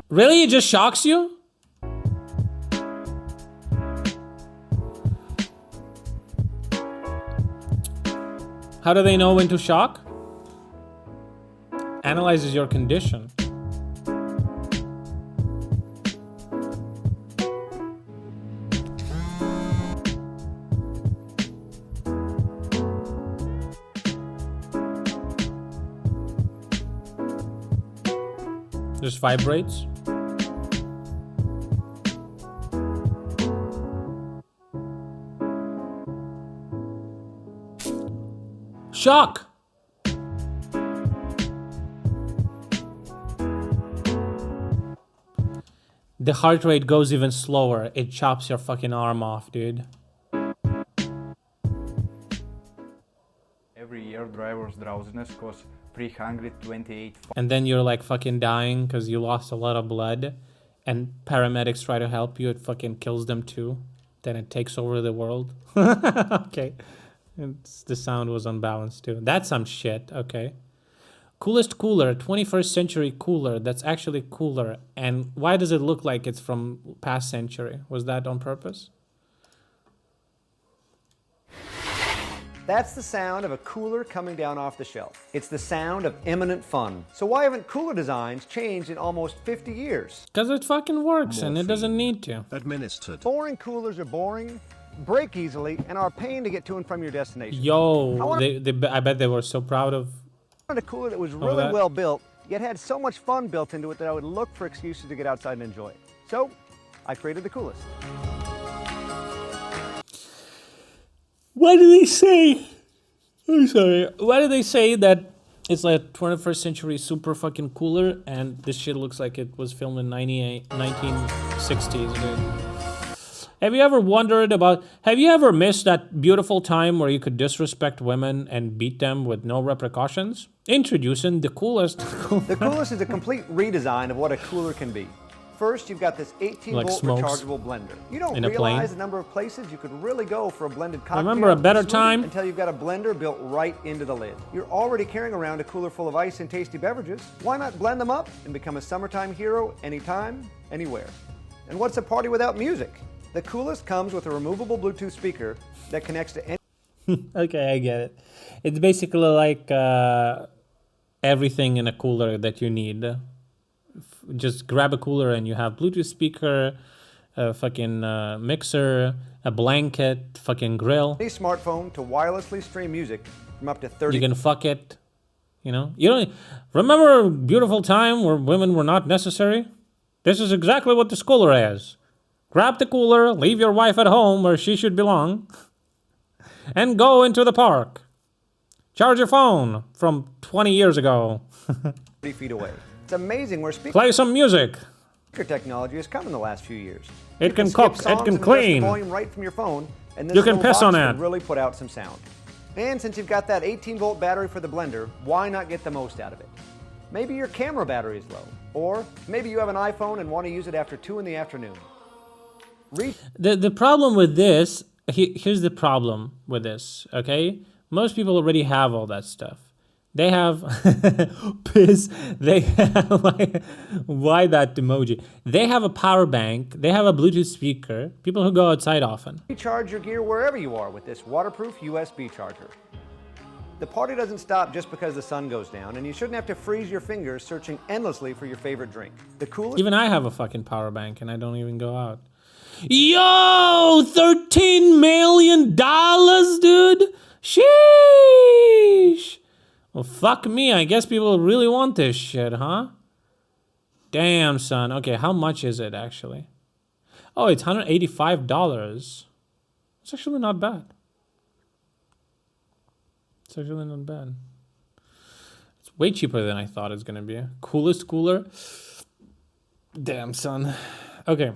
Really? It just shocks you? How do they know when to shock? Analyzes your condition. Just vibrates. Shock! The heart rate goes even slower. It chops your fucking arm off, dude. Every year, drivers' drowsiness costs 328. And then you're like fucking dying because you lost a lot of blood. And paramedics try to help you. It fucking kills them too. Then it takes over the world. Okay. The sound was unbalanced too. That's some shit. Okay. Coolest cooler. 21st century cooler. That's actually cooler. And why does it look like it's from past century? Was that on purpose? That's the sound of a cooler coming down off the shelf. It's the sound of imminent fun. So why haven't cooler designs changed in almost 50 years? Because it fucking works and it doesn't need to. Administered. Boring coolers are boring, break easily, and are a pain to get to and from your destination. Yo, I bet they were so proud of. I wanted a cooler that was really well built, yet had so much fun built into it that I would look for excuses to get outside and enjoy it. So I created the coolest. Why do they say? I'm sorry. Why do they say that it's like 21st century super fucking cooler and this shit looks like it was filmed in 1960s, dude? Have you ever wondered about? Have you ever missed that beautiful time where you could disrespect women and beat them with no repercussions? Introducing the coolest. The coolest is a complete redesign of what a cooler can be. First, you've got this 18-volt rechargeable blender. You don't realize the number of places you could really go for a blended cocktail. Remember a better time? Until you've got a blender built right into the lid. You're already carrying around a cooler full of ice and tasty beverages. Why not blend them up and become a summertime hero anytime, anywhere? And what's a party without music? The coolest comes with a removable Bluetooth speaker that connects to any... Okay, I get it. It's basically like everything in a cooler that you need. Just grab a cooler and you have Bluetooth speaker, a fucking mixer, a blanket, fucking grill. Any smartphone to wirelessly stream music from up to 30... You can fuck it, you know? You don't remember a beautiful time where women were not necessary? This is exactly what this cooler is. Grab the cooler, leave your wife at home where she should belong, and go into the park. Charge your phone from 20 years ago. 30 feet away. It's amazing where Play some music. Speaker technology has come in the last few years. It can cook, it can clean. The volume right from your phone, and this you can piss on can it. really put out some sound. And since you've got that 18-volt battery for the blender, why not get the most out of it? Maybe your camera battery is low, or maybe you have an iPhone and want to use it after 2 in the afternoon. The problem with this, here's the problem with this, okay? Most people already have all that stuff. They have piss. They have like, why that emoji? They have a power bank. They have a Bluetooth speaker. People who go outside often. Recharge your gear wherever you are with this waterproof USB charger. The party doesn't stop just because the sun goes down, and you shouldn't have to freeze your fingers searching endlessly for your favorite drink. The coolest. Even I have a fucking power bank, and I don't even go out. Yo, $13 million, dude. Sheesh. Well, fuck me. I guess people really want this shit, huh? Damn, son. Okay, how much is it, actually? Oh, it's $185. It's actually not bad. It's actually not bad. It's way cheaper than I thought it's going to be. Coolest cooler? Damn, son. Okay.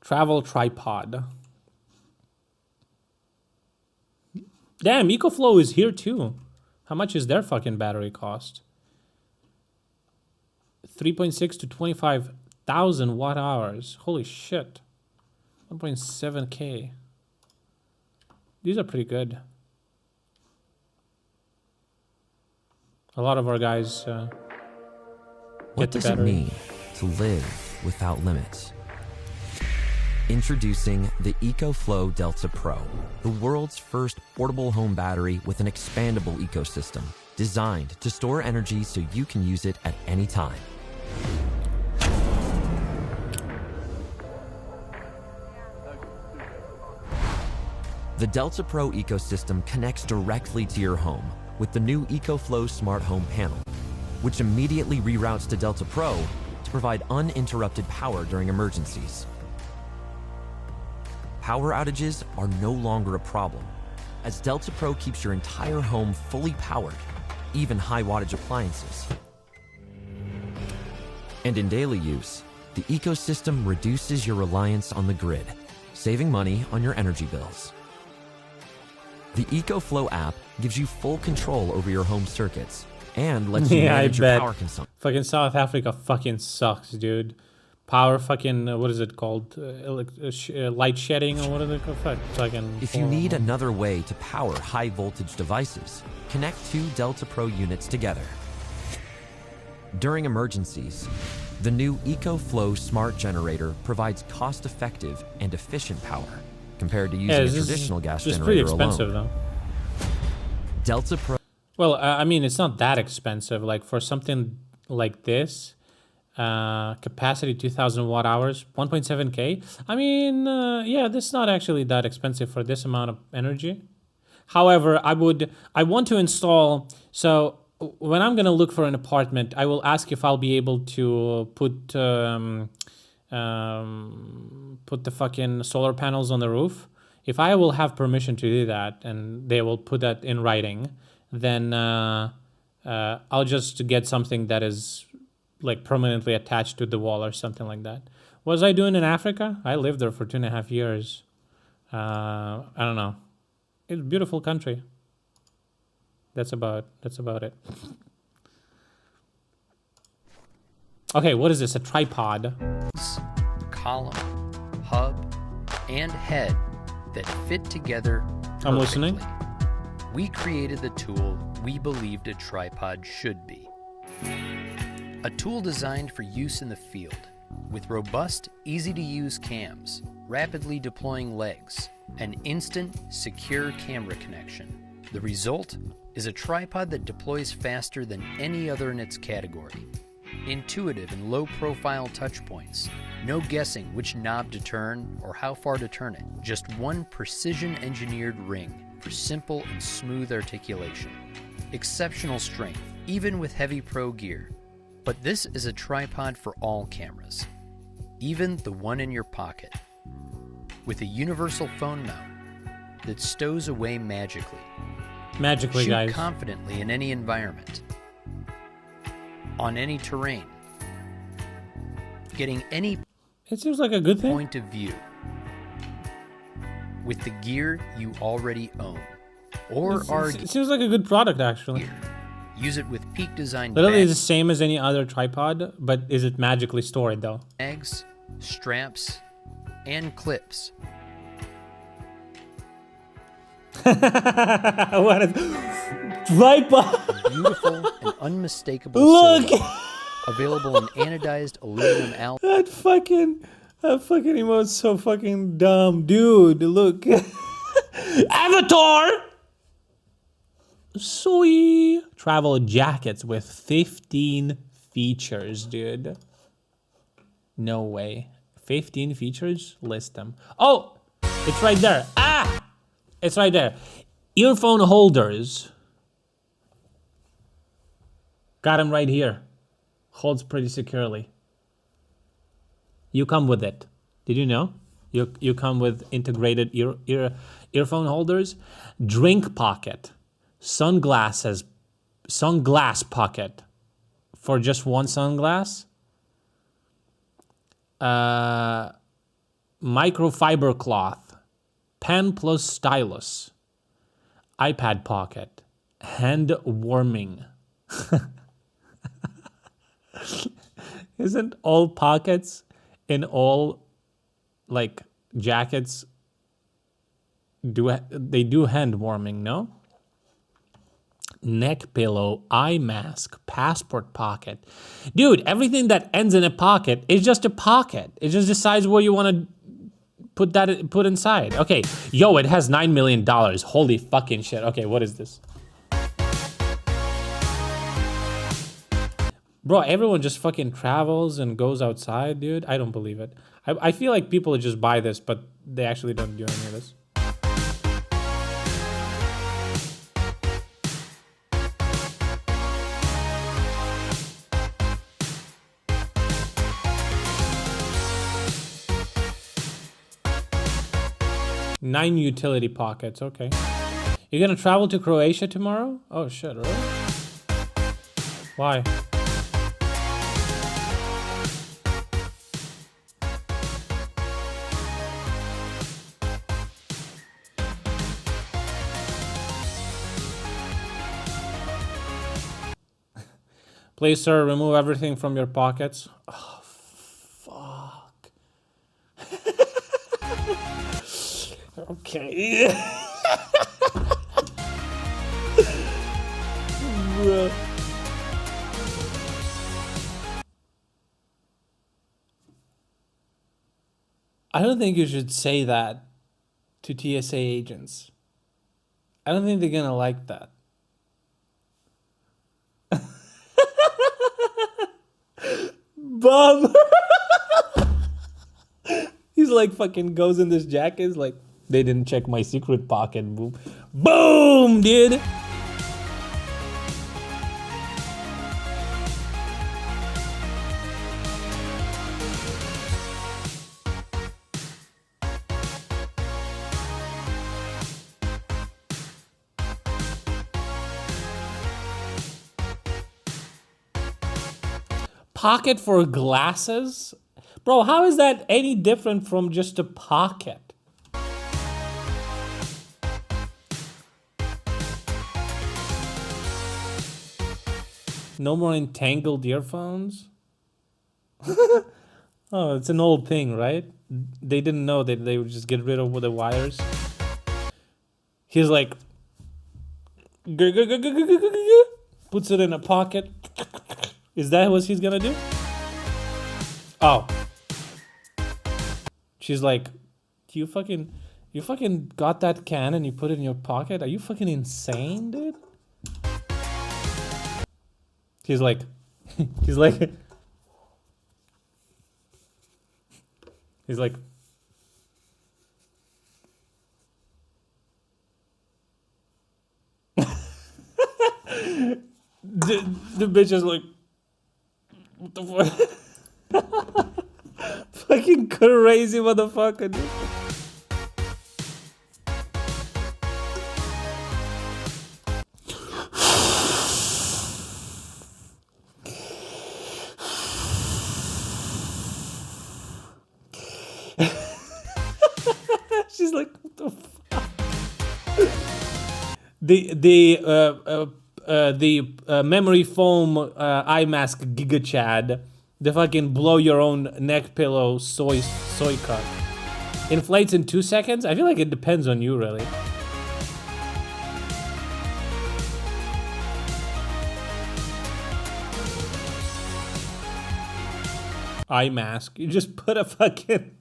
Travel tripod. Damn, EcoFlow is here too. How much is their fucking battery cost? 3.6 to 25,000 watt hours. Holy shit. 1.7K. These are pretty good. A lot of our guys What does it mean to live without limits? Introducing the EcoFlow Delta Pro, the world's first portable home battery with an expandable ecosystem, designed to store energy so you can use it at any time. The Delta Pro ecosystem connects directly to your home with the new EcoFlow Smart Home Panel, which immediately reroutes to Delta Pro to provide uninterrupted power during emergencies. Power outages are no longer a problem, as Delta Pro keeps your entire home fully powered, even high wattage appliances. And in daily use, the ecosystem reduces your reliance on the grid, saving money on your energy bills. The EcoFlow app gives you full control over your home circuits and lets you manage your power consumption. Fucking South Africa fucking sucks, dude. Power fucking, what is it called? Light shedding or what is it called? Fucking. If you need another way to power high voltage devices, connect 2 Delta Pro units together. During emergencies, the new EcoFlow Smart Generator provides cost-effective and efficient power compared to using a traditional gas generator pretty expensive alone. though. Delta Pro. Well, I mean, it's not that expensive. Like for something like this, capacity 2,000 watt hours, 1.7K. I mean, yeah, this is not actually that expensive for this amount of energy. However, I want to install. So when I'm gonna look for an apartment, I will ask if I'll be able to put the fucking solar panels on the roof. If I will have permission to do that, and they will put that in writing, then I'll just get something that is like permanently attached to the wall or something like that. What was I doing in Africa? I lived there for 2.5 years. I don't know. It's a beautiful country. That's about it. Okay, what is this? A tripod? Column, hub, and head that fit together perfectly. I'm listening. We created the tool we believed a tripod should be. A tool designed for use in the field, with robust, easy-to-use cams, rapidly deploying legs, and instant, secure camera connection. The result is a tripod that deploys faster than any other in its category. Intuitive and low-profile touchpoints. No guessing which knob to turn or how far to turn it. Just one precision-engineered ring for simple and smooth articulation. Exceptional strength, even with heavy pro gear. But this is a tripod for all cameras, even the one in your pocket. With a universal phone mount that stows away magically. Magically, Shoot guys. confidently in any environment. On any terrain. Getting any It seems like a good thing. point of view. With the gear you already own. Or It seems like a good product, actually. use it with peak design Literally the same as any other tripod, but is it magically stored though? bags, straps, and clips. What a tripod! Beautiful and unmistakable Look! silhouette. Available in anodized aluminum alloy. That fucking emote's so fucking dumb. Dude, look. Avatar! Soy! Travel jackets with 15 features, dude. No way. 15 features? List them. Oh! It's right there. Ah! It's right there. Earphone holders. Got them right here. Holds pretty securely. You come with it. Did you know? You come with integrated earphone holders. Drink pocket. Sunglass pocket. For just one sunglass. Microfiber cloth. Pen plus stylus. iPad pocket. Hand warming. Isn't all pockets in all like jackets they do hand warming, no? Neck pillow, eye mask, passport pocket. Dude, everything that ends in a pocket is just a pocket. It just decides where you want to put inside. Okay, yo, it has $9 million. Holy fucking shit. Okay, what is this? Bro, everyone just fucking travels and goes outside, dude. I don't believe it. I feel like people just buy this, but they actually don't do any of this. Nine utility pockets, okay. You're gonna travel to Croatia tomorrow? Oh shit, really? Why? Please, sir, remove everything from your pockets. Oh, fuck. Okay. Bro. I don't think you should say that to TSA agents. I don't think they're gonna like that. Bum. He's like fucking goes in this jacket. He's like, they didn't check my secret pocket. Boom. Boom, dude. Pocket for glasses? Bro, how is that any different from just a pocket? No more entangled earphones? Oh, it's an old thing, right? They didn't know that they would just get rid of the wires. He's like, puts it in a pocket. Is that what he's gonna do? Oh. She's like, you fucking got that can and you put it in your pocket? Are you fucking insane, dude? He's like, he's like, the bitch is like, what the fuck? Fucking crazy motherfucker, dude. She's like, what the fuck? The memory foam eye mask Giga Chad. The fucking blow your own neck pillow soy cut. Inflates in 2 seconds? I feel like it depends on you, really. Eye mask. You just put a fucking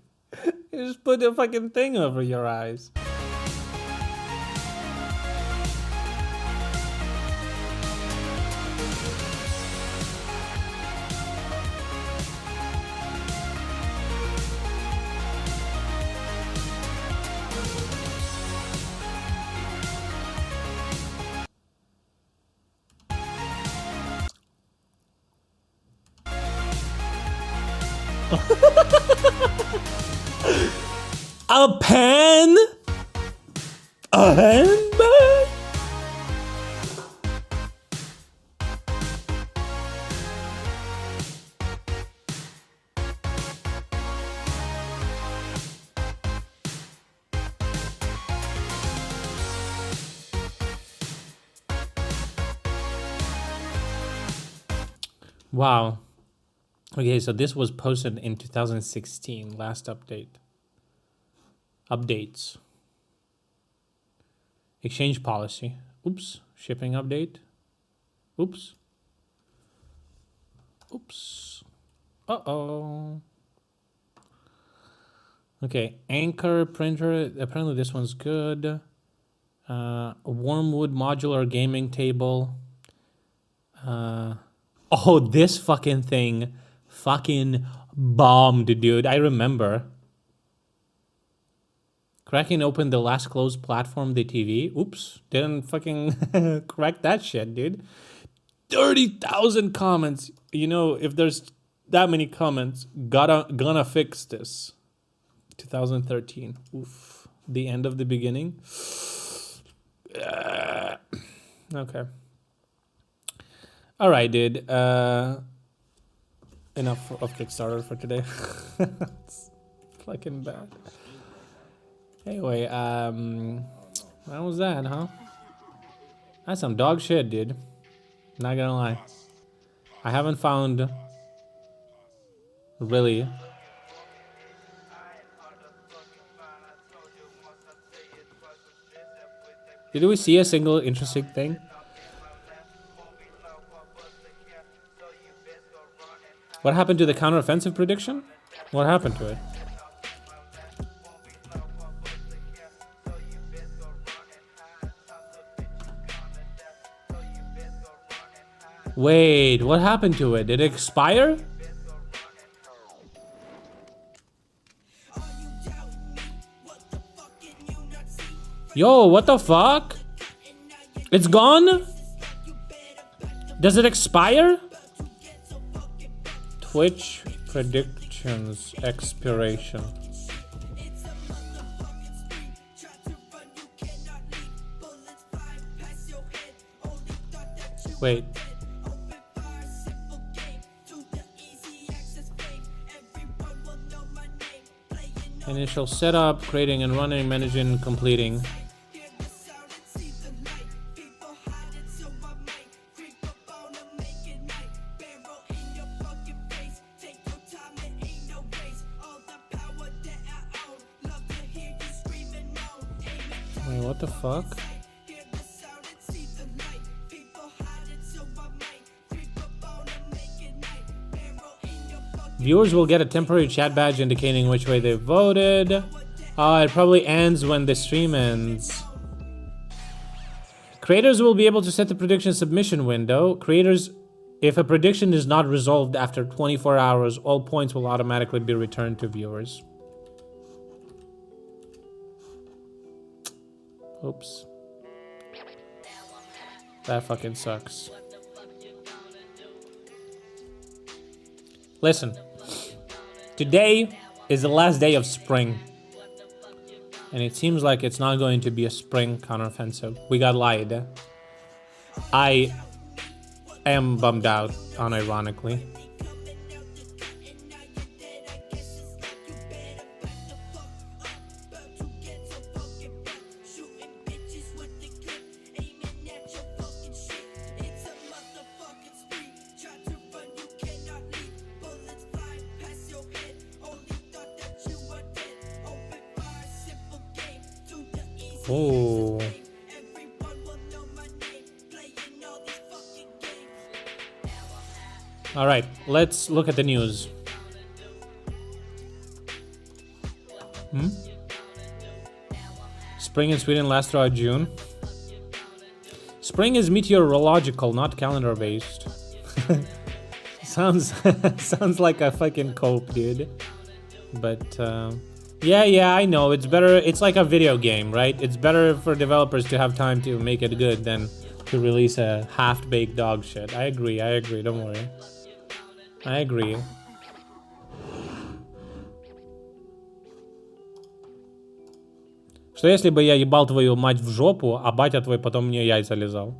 thing over your eyes. A pen? A handbag? Wow. Okay, so this was posted in 2016, last update. Updates. Exchange policy. Oops. Shipping update. Oops. Oops. Uh-oh. Okay, Anchor printer. Apparently this one's good. Wormwood modular gaming table. Oh, this fucking thing fucking bombed, dude. I remember. Cracking open the last closed platform, the TV. Oops, didn't fucking crack that shit, dude. 30,000 comments. You know, if there's that many comments, gonna fix this. 2013. Oof. The end of the beginning. Okay. All right, dude. Enough of Kickstarter for today. It's fucking bad. Anyway, what was that, huh? That's some dog shit, dude. Not gonna lie. I haven't found really. Did we see a single interesting thing? What happened to the counteroffensive prediction? What happened to it? Wait, what happened to it? Did it expire? Yo, what the fuck? It's gone? Does it expire? Twitch predictions expiration. Wait. Initial setup, creating and running, managing, completing. Wait, what the fuck? Viewers will get a temporary chat badge indicating which way they voted. It probably ends when the stream ends. Creators will be able to set the prediction submission window. Creators, if a prediction is not resolved after 24 hours, all points will automatically be returned to viewers. Oops. That fucking sucks. Listen. Today is the last day of spring. And it seems like it's not going to be a spring counteroffensive. We got lied. I am bummed out, unironically. Oh. All right, let's look at the news. Spring in Sweden lasts throughout June. Spring is meteorological, not calendar based. sounds like a fucking cope, dude. But yeah, I know. It's better. It's like a video game, right? It's better for developers to have time to make it good than to release a half-baked dog shit. I agree. Don't worry. I agree. Что если бы я ебал твою мать в жопу, а батя твой потом мне яйца лизал?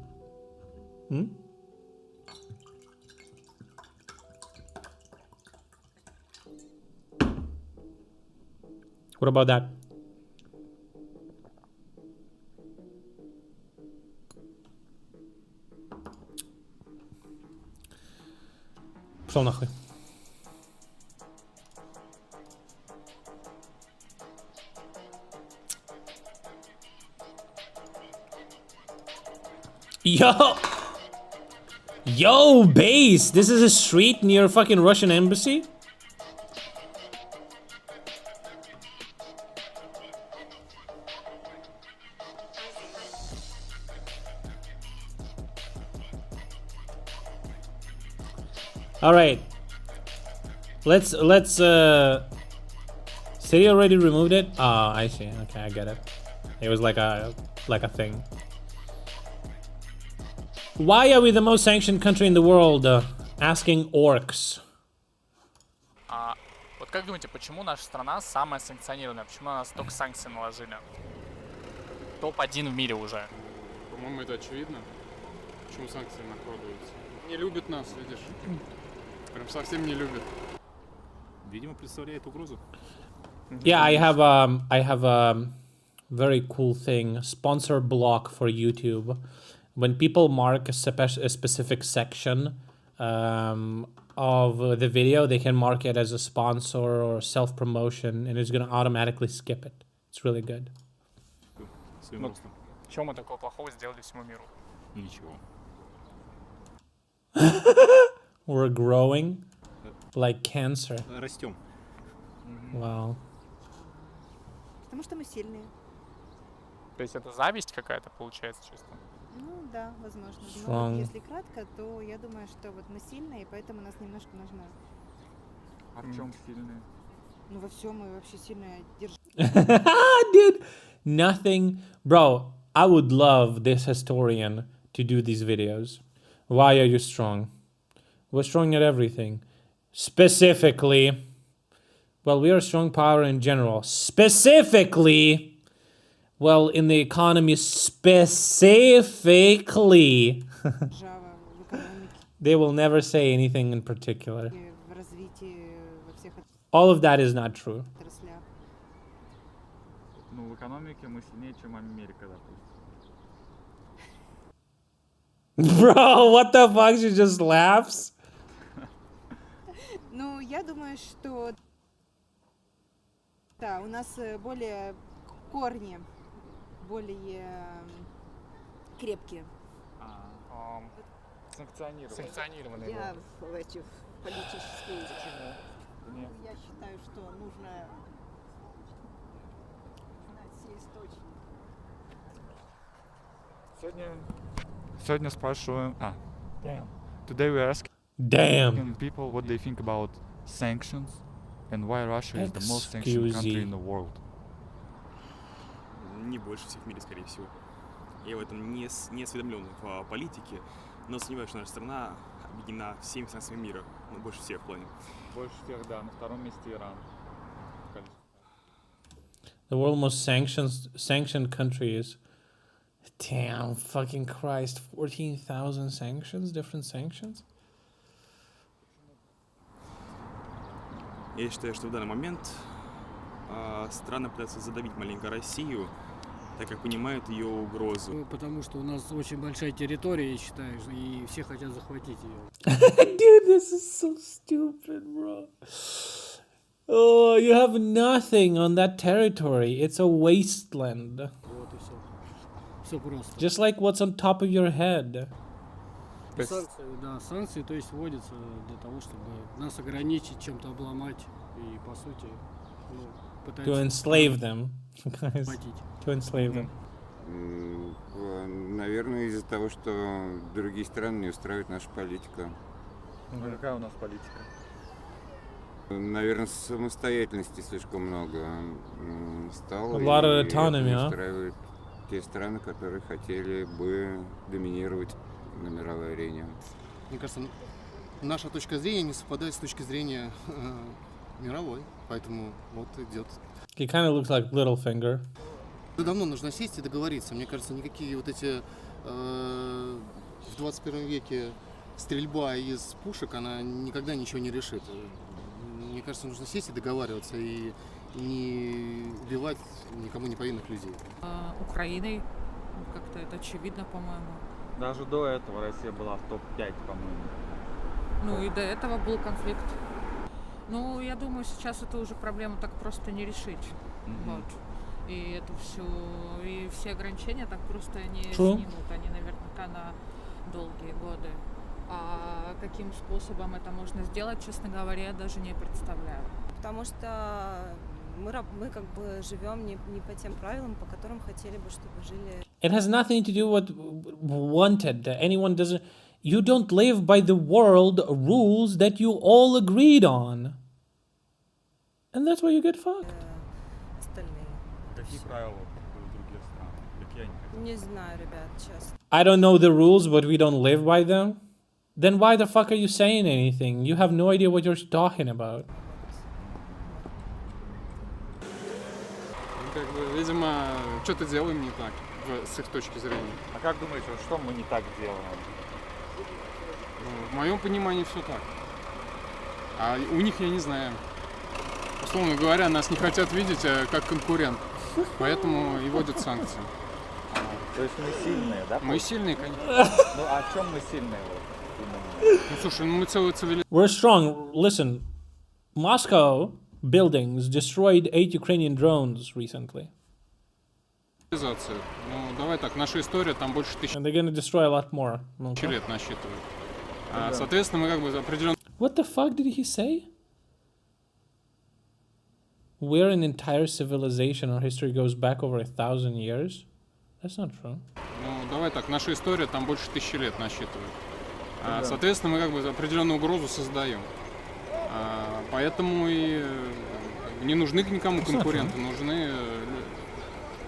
What about that? Пошел нахуй. Yo, base! This is a street near fucking Russian embassy? All right. Let's City already removed it? Oh, I see. Okay, I get it. It was like a thing. Why are we the most sanctioned country in the world? Asking orcs. Вот как думаете, почему наша страна самая санкционированная? Почему на нас столько санкций наложили? Топ-1 в мире уже. По-моему, это очевидно. Почему санкции накладываются? Не любят нас, видишь? Прям совсем не любят. Видимо, представляет угрозу. Yeah, I have a very cool thing. Sponsor block for YouTube. When people mark a specific section of the video, they can mark it as a sponsor or self-promotion, and it's gonna automatically skip it. It's really good. Ну, что мы такого плохого сделали всему миру? Ничего. We're growing like cancer. Растем. Wow. Потому что мы сильные. То есть это зависть какая-то получается чисто? Ну да, возможно. Strong. Но вот если кратко, то я думаю, что вот мы сильные, и поэтому нас немножко нужно... А в чем сильные? Ну во всем мы вообще сильные. Dude, nothing. Bro, I would love this historian to do these videos. Why are you strong? We're strong at everything. Specifically, well, we are a strong power in general. Specifically, well, in the economy specifically. They will never say anything in particular. All of that is not true. Ну, в экономике мы сильнее, чем Америка, допустим. Bro, what the fuck? She just laughs. Ну, я думаю, что... Да, у нас более корни, более крепкие. Санкционированные. Я в эти политические... Я считаю, что нужно знать все источники. Сегодня спрашиваем... Today we ask people what they think about sanctions and why Russia is the most sanctioned country in the world. Не больше всех в мире, скорее всего. Я в этом не осведомлен в политике, но сомневаюсь, что наша страна объединена всеми санкциями мира, но больше всех в плане. Больше всех, да. На втором месте Иран. The world most sanctioned country is... Damn, fucking Christ. 14,000 sanctions? Different sanctions? Я считаю, что в данный момент страны пытаются задавить маленько Россию, так как понимают ее угрозу. Потому что у нас очень большая территория, я считаю, и все хотят захватить ее. Dude, this is so stupid, bro. Oh, you have nothing on that territory. It's a wasteland. Вот и все. Все просто. Just like what's on top of your head. Санкции, да, санкции, то есть вводятся для того, чтобы нас ограничить, чем-то обломать и, по сути, ну, пытаться... To enslave them, guys. To enslave them. Наверное, из-за того, что другие страны не устраивает наша политика. Какая у нас политика? Наверное, самостоятельности слишком много стало. A lot of и autonomy, это устраивает те страны, которые хотели бы доминировать на мировой арене. Мне кажется, наша точка зрения не совпадает с точки зрения мировой, поэтому вот идет. He kind of looks like Littlefinger. Давно нужно сесть и договориться. Мне кажется, никакие вот эти в 21 веке стрельба из пушек, она никогда ничего не решит. Мне кажется, нужно сесть и договариваться и не убивать никому не повинных людей. Украиной, как-то это очевидно, по-моему. Даже до этого Россия была в топ-5, по-моему. Ну и до этого был конфликт. Ну, я думаю, сейчас эту уже проблему так просто не решить. Вот. И это все, и все ограничения так просто не снимут. Они наверняка на долгие годы. А каким способом это можно сделать, честно говоря, я даже не представляю. Потому что мы как бы живем не по тем правилам, по которым хотели бы, чтобы жили. It has nothing to do with wanted. Anyone doesn't. You don't live by the world rules that you all agreed on, and that's why you get fucked. Остальные. Какие правила у других стран? Какие они? Не знаю, ребят, честно. I don't know the rules, but we don't live by them. Then why the fuck are you saying anything? You have no idea what you're talking about. Как бы, видимо, что-то делаем не так, с их точки зрения. А как думаете, вот что мы не так делаем? В моем понимании все так. А у них я не знаю. Условно говоря, нас не хотят видеть как конкурент. Поэтому и вводят санкции. То есть мы сильные, да? Мы сильные, конечно. Ну а в чем мы сильные? Ну, слушай, ну мы целую цивилизацию. We're strong. Listen, Moscow buildings destroyed 8 Ukrainian drones recently. Ну, давай так, наша история там больше тысячи And they're gonna destroy a lot more. Okay. лет насчитывает. Соответственно, мы как бы определенно... What the fuck did he say? We're an entire civilization. Our history goes back over 1,000 years. That's not true. Ну, давай так, наша история там больше 1000 лет насчитывает. Соответственно, мы как бы определенную угрозу создаем. Поэтому и не нужны никому конкуренты, нужны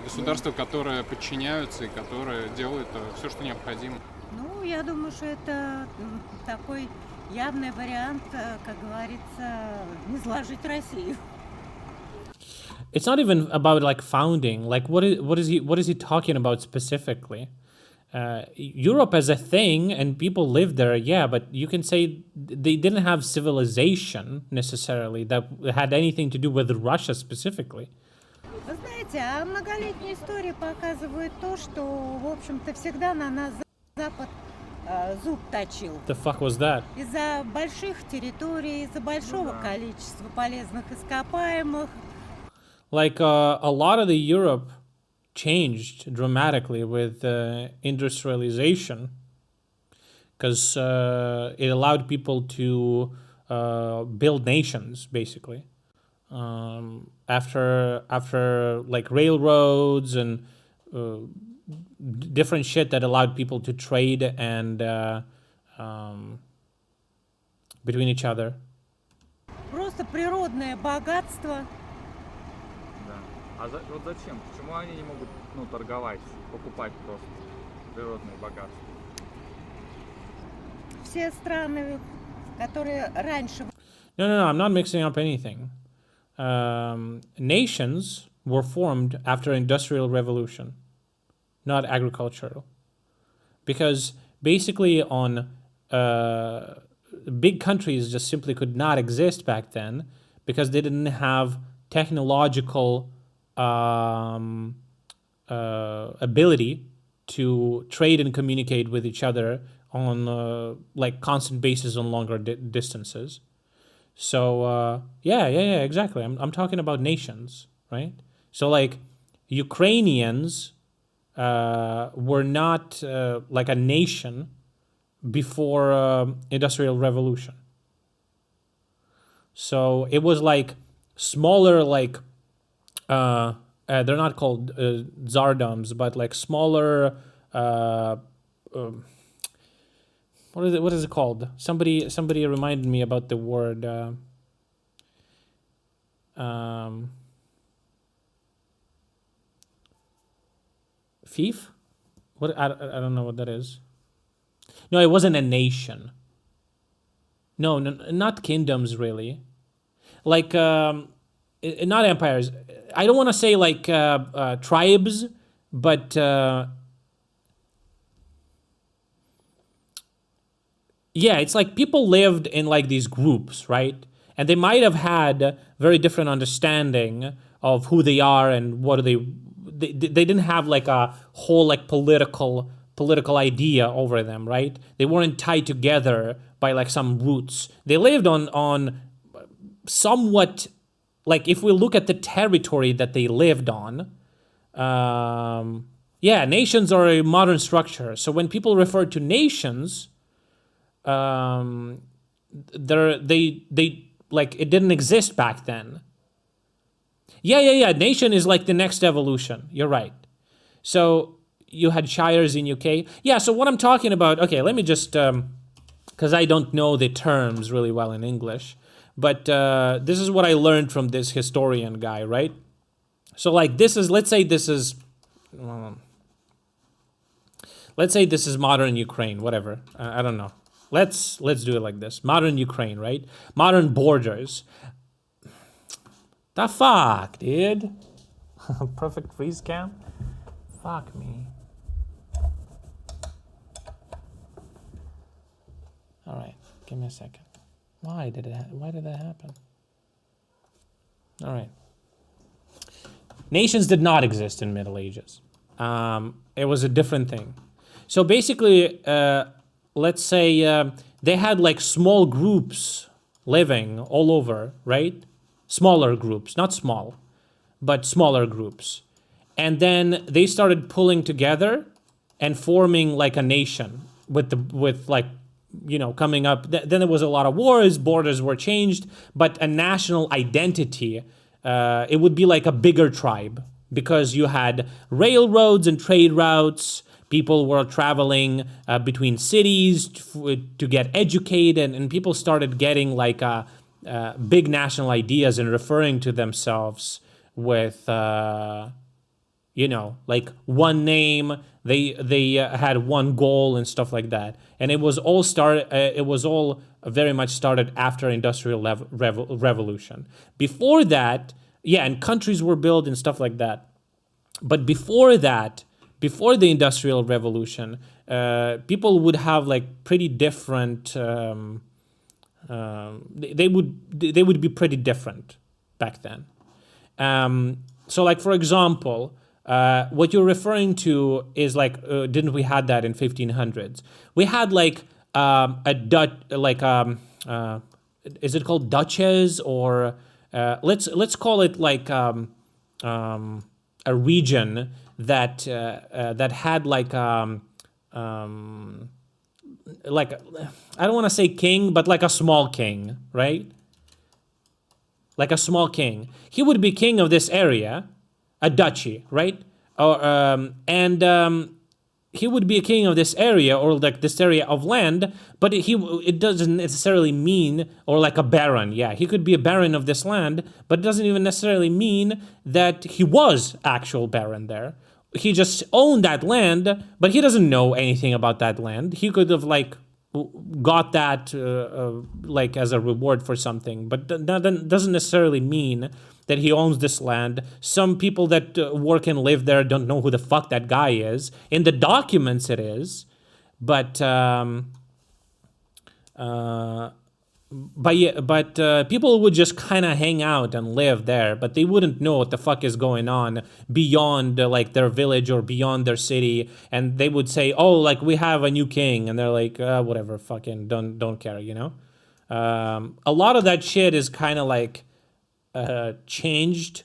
государства, которые подчиняются и которые делают все, что необходимо. Ну, я думаю, что это такой явный вариант, как говорится, не сложить Россию. It's not even about like founding. Like what is he talking about specifically? Europe as a thing and people lived there, yeah, but you can say they didn't have civilization necessarily that had anything to do with Russia specifically. Вы знаете, а многолетняя история показывает то, что, в общем-то, всегда на нас Запад зуб точил. The fuck was that? Из-за больших территорий, из-за большого количества полезных ископаемых. Like a lot of the Europe changed dramatically with industrialization because it allowed people to build nations basically. After like railroads and different shit that allowed people to trade and between each other. Просто природное богатство. А вот зачем? Почему они не могут, торговать, покупать просто природные богатства? Все страны, которые раньше... No, I'm not mixing up anything. Nations were formed after industrial revolution, not agricultural. Because basically on big countries just simply could not exist back then because they didn't have technological ability to trade and communicate with each other on like constant basis on longer distances. So yeah, exactly. I'm talking about nations, right? So like Ukrainians were not like a nation before industrial revolution. So it was like smaller, like they're not called tsardoms, but like smaller. What is it called? Somebody reminded me about the word. Fief? What I don't know what that is. No, it wasn't a nation. No, not kingdoms really. Like not empires. I don't want to say like tribes, but yeah, it's like people lived in like these groups, right? And they might have had very different understanding of who they are and what they didn't have like a whole like political idea over them, right? They weren't tied together by like some roots. They lived on somewhat, like if we look at the territory that they lived on, yeah, nations are a modern structure. So when people refer to nations, they like it didn't exist back then. Yeah. Nation is like the next evolution. You're right. So you had shires in UK. Yeah. So what I'm talking about. Okay, let me just because I don't know the terms really well in English, but this is what I learned from this historian guy, right? So like this is, let's say this is modern Ukraine, whatever. I don't know. Let's do it like this. Modern Ukraine, right? Modern borders. The fuck, dude? Perfect freeze cam? Fuck me. All right, give me a second. Why did that happen? All right. Nations did not exist in Middle Ages. It was a different thing. So basically, let's say they had like small groups living all over, right? Smaller groups, not small, but smaller groups. And then they started pulling together and forming like a nation with like, you know, coming up. Then there was a lot of wars, borders were changed, but a national identity, it would be like a bigger tribe because you had railroads and trade routes. People were traveling between cities to get educated, and people started getting like big national ideas and referring to themselves with, you know, like one name. They had one goal and stuff like that, and it was all very much started after Industrial Revolution. Before that, yeah, and countries were built and stuff like that. But before that, before the Industrial Revolution, people would have like pretty different. They would be pretty different back then. So, like for example, what you're referring to is like, didn't we had that in 1500s? We had like a Dutch, like is it called duches, or let's call it like a region that that had like I don't want to say king, but like a small king, right? Like a small king. He would be king of this area, a duchy, right? Or he would be a king of this area, or like this area of land, but it doesn't necessarily mean, or like a baron. Yeah, he could be a baron of this land, but it doesn't even necessarily mean that he was actual baron there. He just owned that land, but he doesn't know anything about that land. He could have like got that like as a reward for something, but that doesn't necessarily mean that he owns this land. Some people that work and live there don't know who the fuck that guy is. In the documents it is, but people would just kind of hang out and live there, but they wouldn't know what the fuck is going on beyond like their village or beyond their city. And they would say, oh, like we have a new king, and they're like, whatever, fucking don't care, you know. A lot of that shit is kind of like changed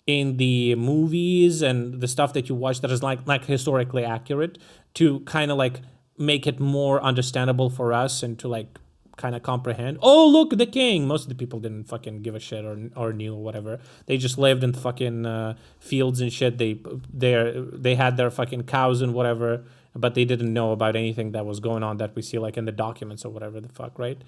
in the movies and the stuff that you watch that is like historically accurate, to kind of like make it more understandable for us and to like kind of comprehend. Oh, look, the king. Most of the people didn't fucking give a shit or knew or whatever. They just lived in fucking fields and shit. They had their fucking cows and whatever, but they didn't know about anything that was going on that we see like in the documents or whatever the fuck, right?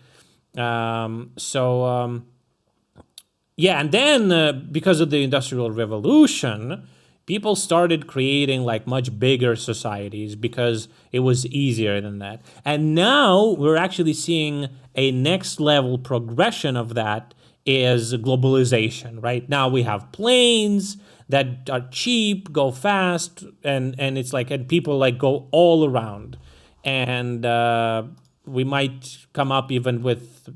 Yeah, and then because of the Industrial Revolution, people started creating like much bigger societies because it was easier than that. And now we're actually seeing a next level progression of that is globalization, right? Now we have planes that are cheap, go fast, and it's like, and people like go all around. And we might come up even with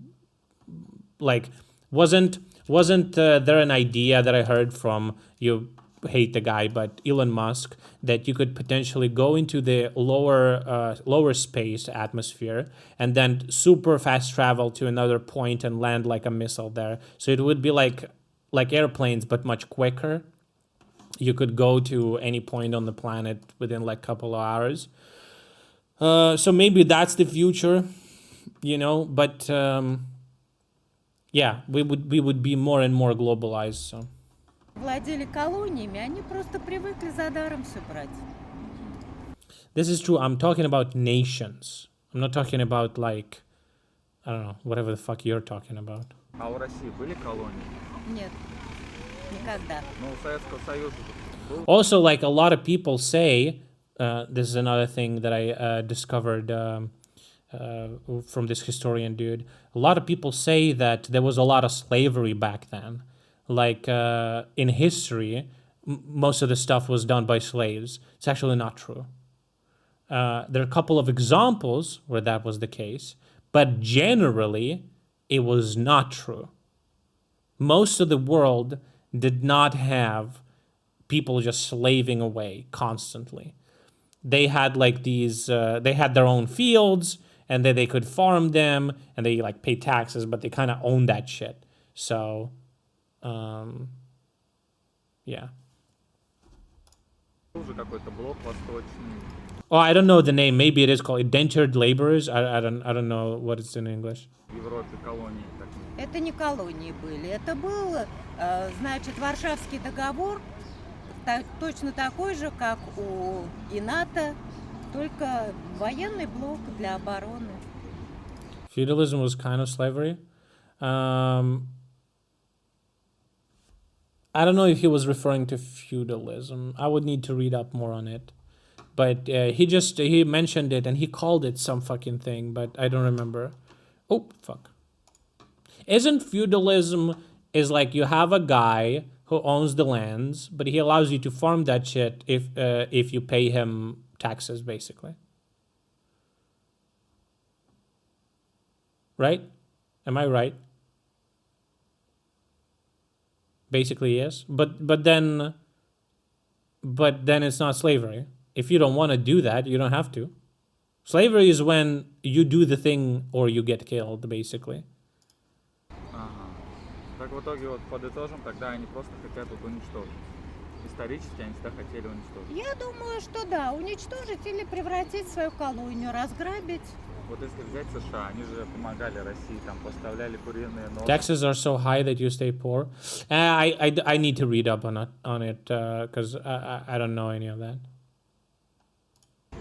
like, wasn't there an idea that I heard from, you hate the guy, but Elon Musk, that you could potentially go into the lower space atmosphere and then super fast travel to another point and land like a missile there. So it would be like airplanes, but much quicker. You could go to any point on the planet within like a couple of hours. So maybe that's the future, you know, but yeah, we would be more and more globalized, so. Владели колониями, они просто привыкли за даром все брать. This is true. I'm talking about nations. I'm not talking about like, I don't know, whatever the fuck you're talking about. А у России были колонии? Нет, никогда. Ну, у Советского Союза был. Also, like a lot of people say, this is another thing that I discovered from this historian dude. A lot of people say that there was a lot of slavery back then. Like in history, most of the stuff was done by slaves. It's actually not true. There are a couple of examples where that was the case, but generally, it was not true. Most of the world did not have people just slaving away constantly. They had like these, they had their own fields, and then they could farm them, and they like pay taxes, but they kind of own that shit. So, yeah. Oh, I don't know the name. Maybe it is called indentured laborers. I don't know what it's in English. Это не колонии были. Это был, значит, Варшавский договор, точно такой же, как у и НАТО, только военный блок для обороны. Feudalism was kind of slavery. I don't know if he was referring to feudalism. I would need to read up more on it. But he mentioned it and he called it some fucking thing, but I don't remember. Oh, fuck. Isn't feudalism is like you have a guy who owns the lands, but he allows you to farm that shit if you pay him taxes, basically. Right? Am I right? Basically, yes. But then it's not slavery. If you don't want to do that, you don't have to. Slavery is when you do the thing or you get killed, basically. Так в итоге вот подытожим, тогда они просто хотят вот уничтожить. Исторически они всегда хотели уничтожить. Я думаю, что да, уничтожить или превратить в свою колонию, разграбить. Вот если взять США, они же помогали России, там поставляли куриные ножи. Taxes are so high that you stay poor. I need to read up on it because I don't know any of that.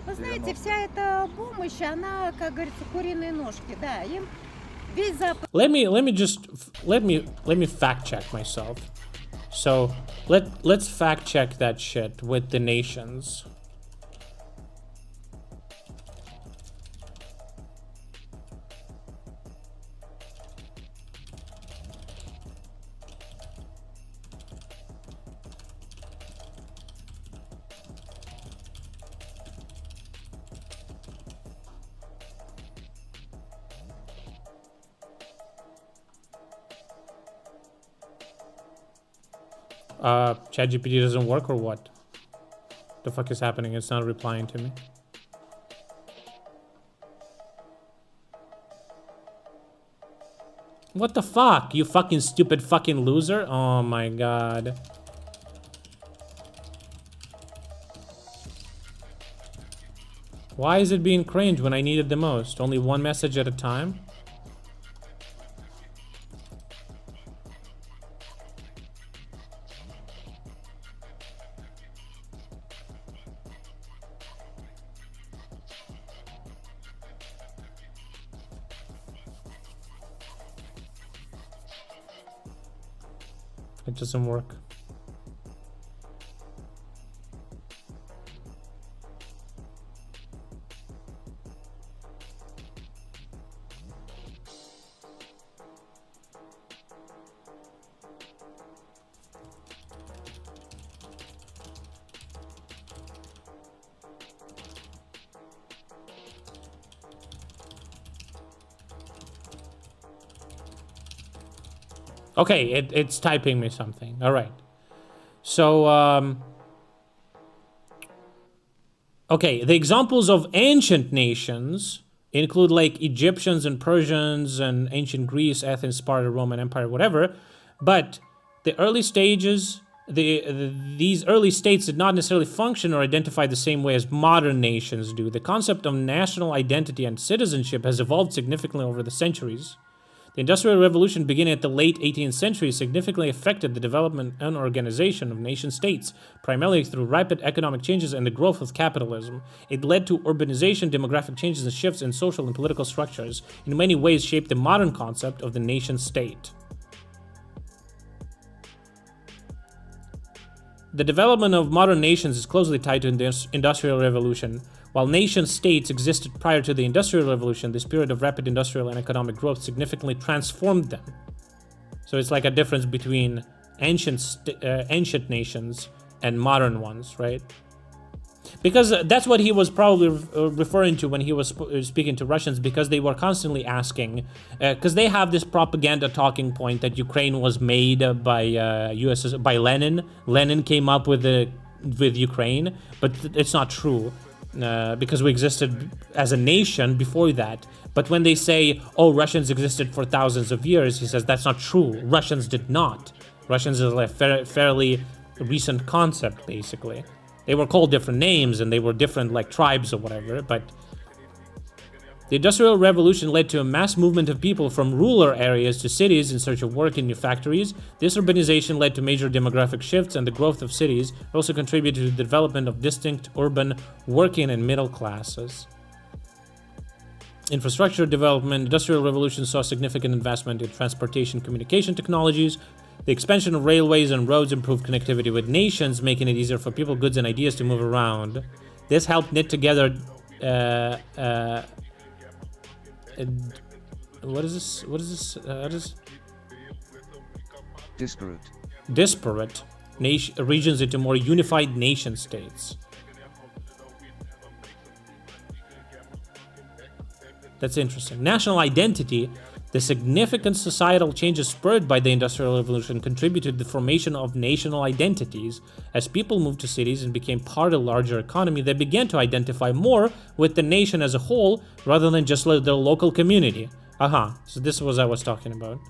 Вы знаете, вся эта помощь, она, как говорится, куриные ножки, да, им весь Запад. Let me fact check myself. So let's fact check that shit with the nations. ChatGPT doesn't work or what? The fuck is happening? It's not replying to me. What the fuck? You fucking stupid fucking loser? Oh my god. Why is it being cringe when I need it the most? Only one message at a time? It doesn't work. Okay, it's typing me something. All right. So, okay, the examples of ancient nations include like Egyptians and Persians and ancient Greece, Athens, Sparta, Roman Empire, whatever. But the early stages, these early states did not necessarily function or identify the same way as modern nations do. The concept of national identity and citizenship has evolved significantly over the centuries. The Industrial Revolution beginning at the late 18th century significantly affected the development and organization of nation-states, primarily through rapid economic changes and the growth of capitalism. It led to urbanization, demographic changes, and shifts in social and political structures, in many ways shaped the modern concept of the nation-state. The development of modern nations is closely tied to the Industrial Revolution. While nation-states existed prior to the Industrial Revolution, this period of rapid industrial and economic growth significantly transformed them. So it's like a difference between ancient nations and modern ones, right? Because that's what he was probably referring to when he was speaking to Russians, because they were constantly asking, because they have this propaganda talking point that Ukraine was made by by Lenin. Lenin came up with Ukraine, but it's not true. because we existed as a nation before that. But when they say, oh, Russians existed for thousands of years, he says that's not true. Russians did not. Russians is a fairly recent concept, basically. They were called different names and they were different like tribes or whatever, but the Industrial Revolution led to a mass movement of people from rural areas to cities in search of work in new factories. This urbanization led to major demographic shifts, and the growth of cities also contributed to the development of distinct urban working and middle classes. Infrastructure development. Industrial Revolution saw significant investment in transportation communication technologies. The expansion of railways and roads improved connectivity with nations, making it easier for people, goods, and ideas to move around. This helped knit together what is this? Disparate regions into more unified nation states. That's interesting. National identity. The significant societal changes spurred by the Industrial Revolution contributed to the formation of national identities. As people moved to cities and became part of a larger economy, they began to identify more with the nation as a whole rather than just their local community. So this was what I was talking about.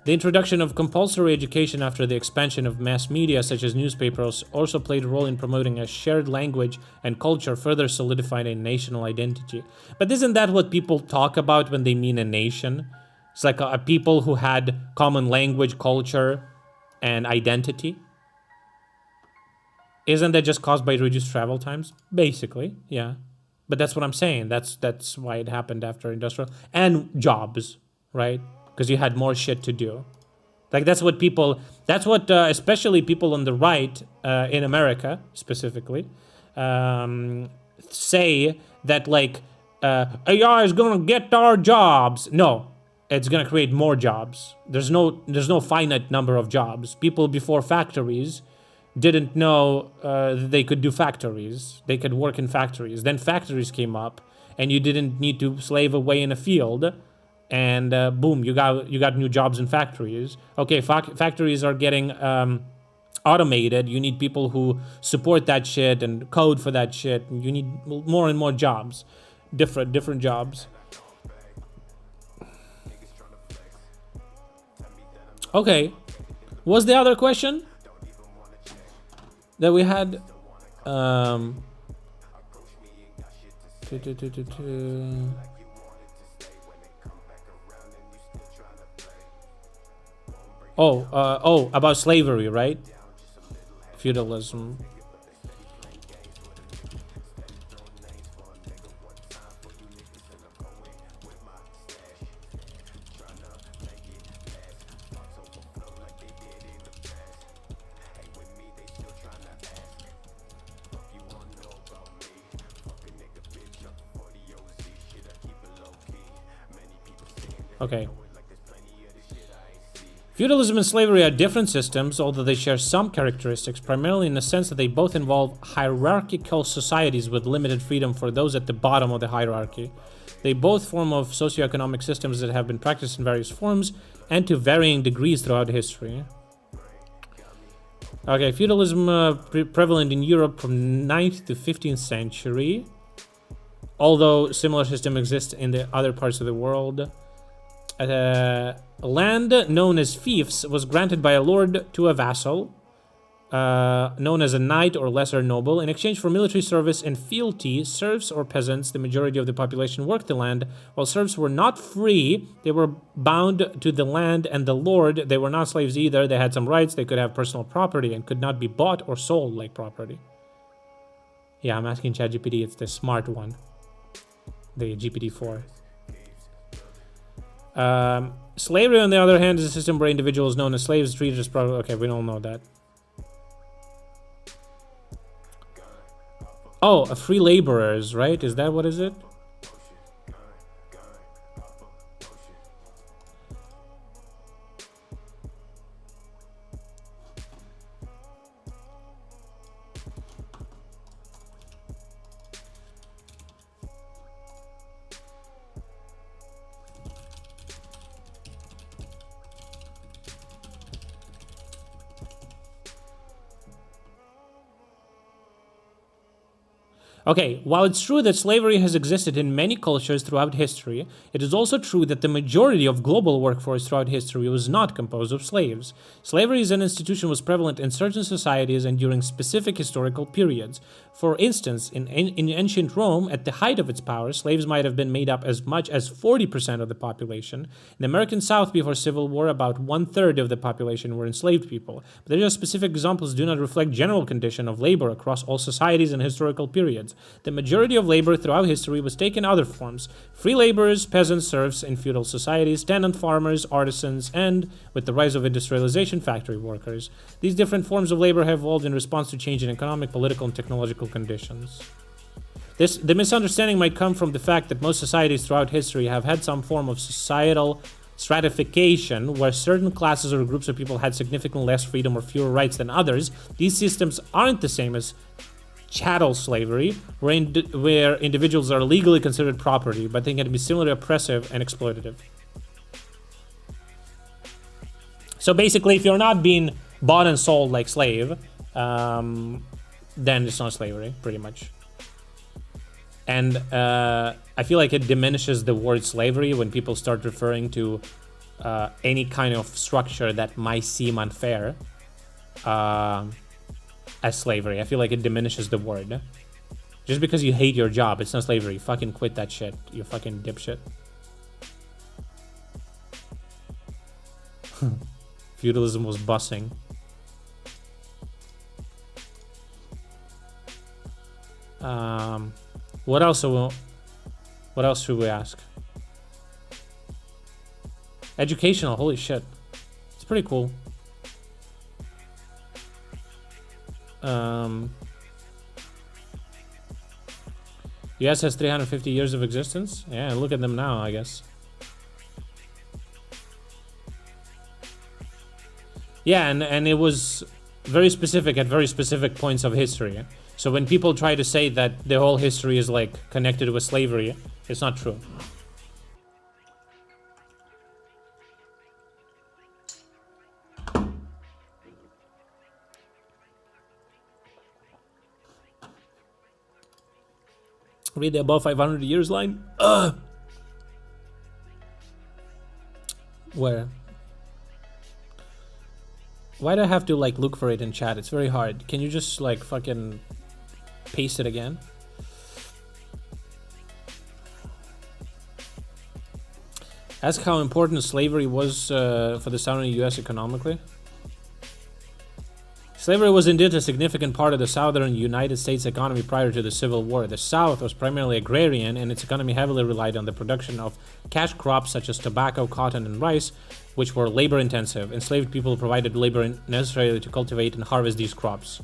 The introduction of compulsory education after the expansion of mass media such as newspapers also played a role in promoting a shared language and culture, further solidifying a national identity. But isn't that what people talk about when they mean a nation? It's like a people who had common language, culture, and identity. Isn't that just caused by reduced travel times? Basically, yeah. But that's what I'm saying. That's why it happened after industrial and jobs, right? Because you had more shit to do. Like that's what especially people on the right in America specifically say that like AI is gonna get our jobs. No, it's gonna create more jobs. There's no finite number of jobs. People before factories didn't know that they could do factories. They could work in factories. Then factories came up, and you didn't need to slave away in a field. And boom, you got new jobs in factories. Okay, factories are getting automated. You need people who support that shit and code for that shit. You need more and more jobs, different jobs. Okay, what's the other question that we had? About slavery, right? Feudalism. Okay. Feudalism and slavery are different systems, although they share some characteristics, primarily in the sense that they both involve hierarchical societies with limited freedom for those at the bottom of the hierarchy. They both form of socioeconomic systems that have been practiced in various forms and to varying degrees throughout history. Okay, feudalism prevalent in Europe from 9th to 15th century, although similar system exists in the other parts of the world. Land known as fiefs was granted by a lord to a vassal, known as a knight or lesser noble. In exchange for military service and fealty, serfs or peasants, the majority of the population, worked the land. While serfs were not free, they were bound to the land and the lord. They were not slaves either. They had some rights. They could have personal property and could not be bought or sold like property. Yeah, I'm asking ChatGPT. It's the smart one. The GPT-4. Slavery, on the other hand, is a system where individuals known as slaves treated as property. Okay, we don't know that. Oh, free laborers, right? Is that what is it? Okay, while it's true that slavery has existed in many cultures throughout history, it is also true that the majority of global workforce throughout history was not composed of slaves. Slavery as an institution was prevalent in certain societies and during specific historical periods. For instance, in ancient Rome, at the height of its power, slaves might have been made up as much as 40% of the population. In the American South before Civil War, about 1/3 of the population were enslaved people. But these specific examples do not reflect general condition of labor across all societies and historical periods. The majority of labor throughout history was taken in other forms: free laborers, peasants, serfs in feudal societies, tenant farmers, artisans, and, with the rise of industrialization, factory workers. These different forms of labor have evolved in response to changing economic, political, and technological conditions. The misunderstanding might come from the fact that most societies throughout history have had some form of societal stratification where certain classes or groups of people had significantly less freedom or fewer rights than others. These systems aren't the same as chattel slavery, where individuals are legally considered property, but they can be similarly oppressive and exploitative. So basically, if you're not being bought and sold like slave, then it's not slavery, pretty much. And I feel like it diminishes the word slavery when people start referring to any kind of structure that might seem unfair as slavery. I feel like it diminishes the word. Just because you hate your job, it's not slavery. Fucking quit that shit, you fucking dipshit. Feudalism was bussing. What else should we ask? Educational, holy shit. It's pretty cool. US has 350 years of existence. Yeah, look at them now, I guess. Yeah, and it was very specific at very specific points of history. So when people try to say that the whole history is like connected with slavery, it's not true. Read the above 500 years line. Ugh. Where? Why do I have to like look for it in chat? It's very hard. Can you just like fucking paste it again? Ask how important slavery was for the Southern US economically. Slavery was indeed a significant part of the Southern United States economy prior to the Civil War. The South was primarily agrarian, and its economy heavily relied on the production of cash crops such as tobacco, cotton, and rice, which were labor-intensive. Enslaved people provided labor necessary to cultivate and harvest these crops.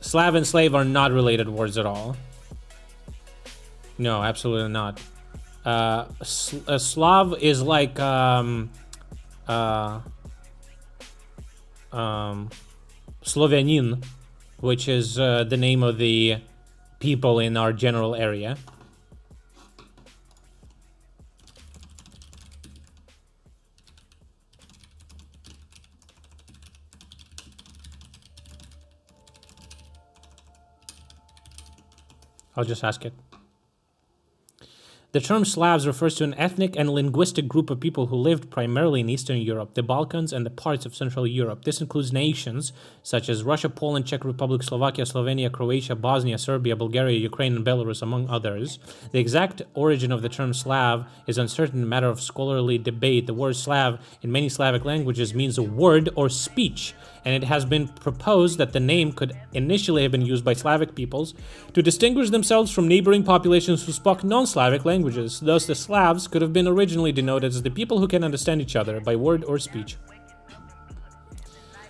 Slav and slave are not related words at all. No, absolutely not. Slav is like Slovenian, which is the name of the people in our general area. I'll just ask it. The term Slavs refers to an ethnic and linguistic group of people who lived primarily in Eastern Europe, the Balkans, and the parts of Central Europe. This includes nations such as Russia, Poland, Czech Republic, Slovakia, Slovenia, Croatia, Bosnia, Serbia, Bulgaria, Ukraine, and Belarus, among others. The exact origin of the term Slav is uncertain, matter of scholarly debate. The word Slav in many Slavic languages means a word or speech, and it has been proposed that the name could initially have been used by Slavic peoples to distinguish themselves from neighboring populations who spoke non-Slavic languages. Thus, the Slavs could have been originally denoted as the people who can understand each other by word or speech.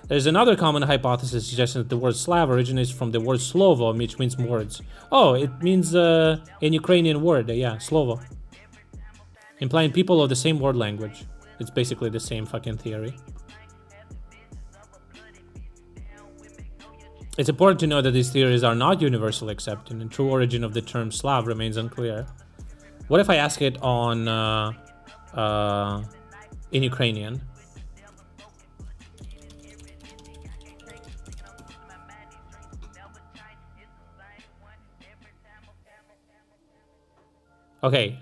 There's another common hypothesis suggesting that the word Slav originates from the word Slovo, which means words. Oh, it means an Ukrainian word, yeah, Slovo. Implying people of the same word language. It's basically the same fucking theory. It's important to know that these theories are not universally accepted, and the true origin of the term Slav remains unclear. What if I ask it on in Ukrainian? Okay.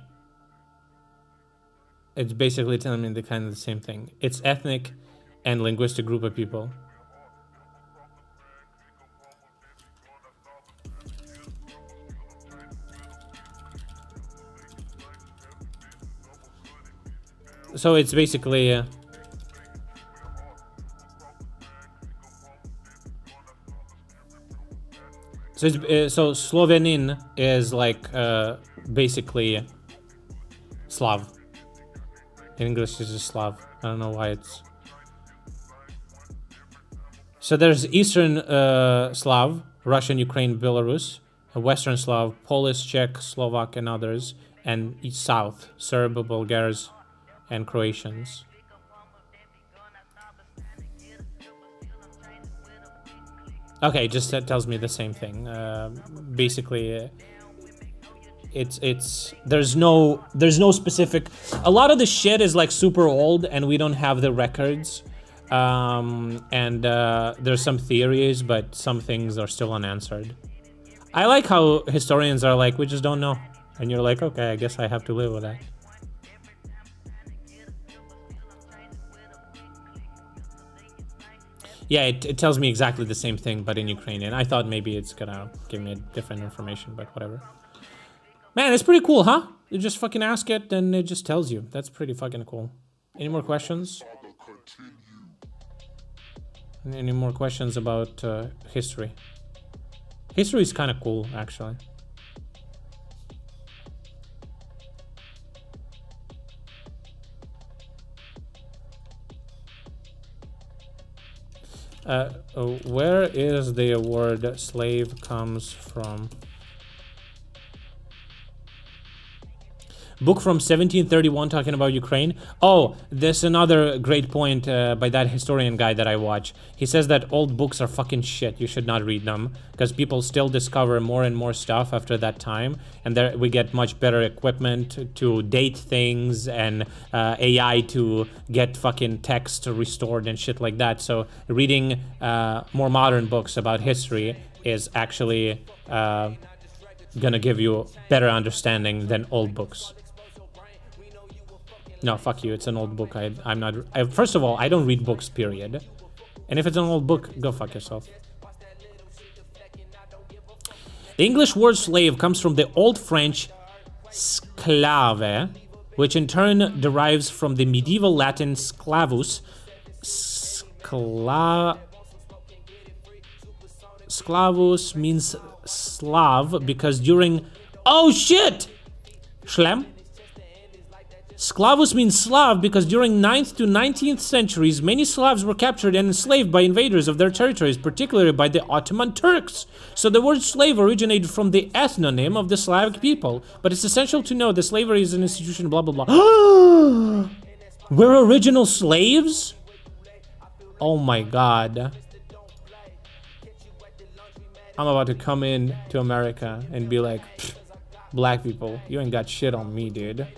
It's basically telling me the kind of the same thing. It's ethnic and linguistic group of people. So it's basically so it's so Slovenin is like basically Slav. In English is just Slav. I don't know why it's. So there's Eastern Slav, Russian, Ukraine, Belarus, Western Slav, Polish, Czech, Slovak, and others, and South, Serb, Bulgarians, and Croatians. Okay, just that tells me the same thing. Basically, it's there's no specific. A lot of the shit is like super old, and we don't have the records. And there's some theories, but some things are still unanswered. I like how historians are like, we just don't know, and you're like, okay, I guess I have to live with that. Yeah, it tells me exactly the same thing, but in Ukrainian. I thought maybe it's gonna give me different information, but whatever. Man, it's pretty cool, huh? You just fucking ask it, and it just tells you. That's pretty fucking cool. Any more questions? Any more questions about history? History is kind of cool, actually. Where is the word slave comes from? Book from 1731 talking about Ukraine. Oh, there's another great point by that historian guy that I watch. He says that old books are fucking shit. You should not read them because people still discover more and more stuff after that time, and there we get much better equipment to date things and AI to get fucking text restored and shit like that. So reading more modern books about history is actually gonna give you better understanding than old books. No, fuck you. It's an old book. I'm not. First of all, I don't read books, period. And if it's an old book, go fuck yourself. The English word slave comes from the Old French sclave, which in turn derives from the medieval Latin sclavus. Sclavus means Slav because during... Oh shit! Schlem? Sclavus means Slav because during 9th to 19th centuries, many Slavs were captured and enslaved by invaders of their territories, particularly by the Ottoman Turks. So the word slave originated from the ethnonym of the Slavic people. But it's essential to know that slavery is an institution, blah, blah, blah. We're original slaves? Oh my god. I'm about to come in to America and be like, black people, you ain't got shit on me, dude.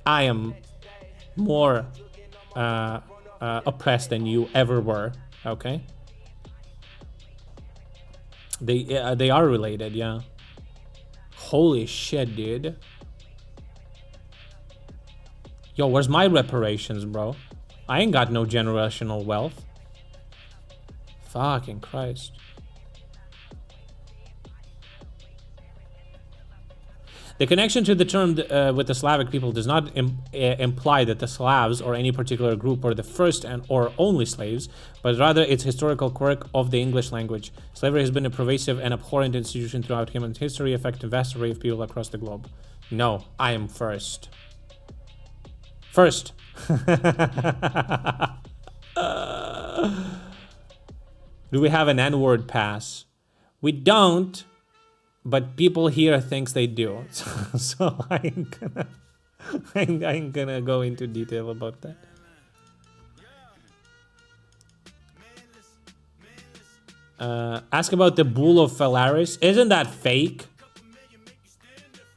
I am more oppressed than you ever were, okay? They are related, yeah. Holy shit, dude. Yo, where's my reparations, bro? I ain't got no generational wealth. Fucking Christ. The connection to the term with the Slavic people does not imply that the Slavs or any particular group were the first and or only slaves, but rather its historical quirk of the English language. Slavery has been a pervasive and abhorrent institution throughout human history, affecting a vast array of people across the globe. No, I am first. First. Do we have an N-word pass? We don't. But people here thinks they do, so I ain't gonna go into detail about that. Ask about the Bull of Phalaris. Isn't that fake?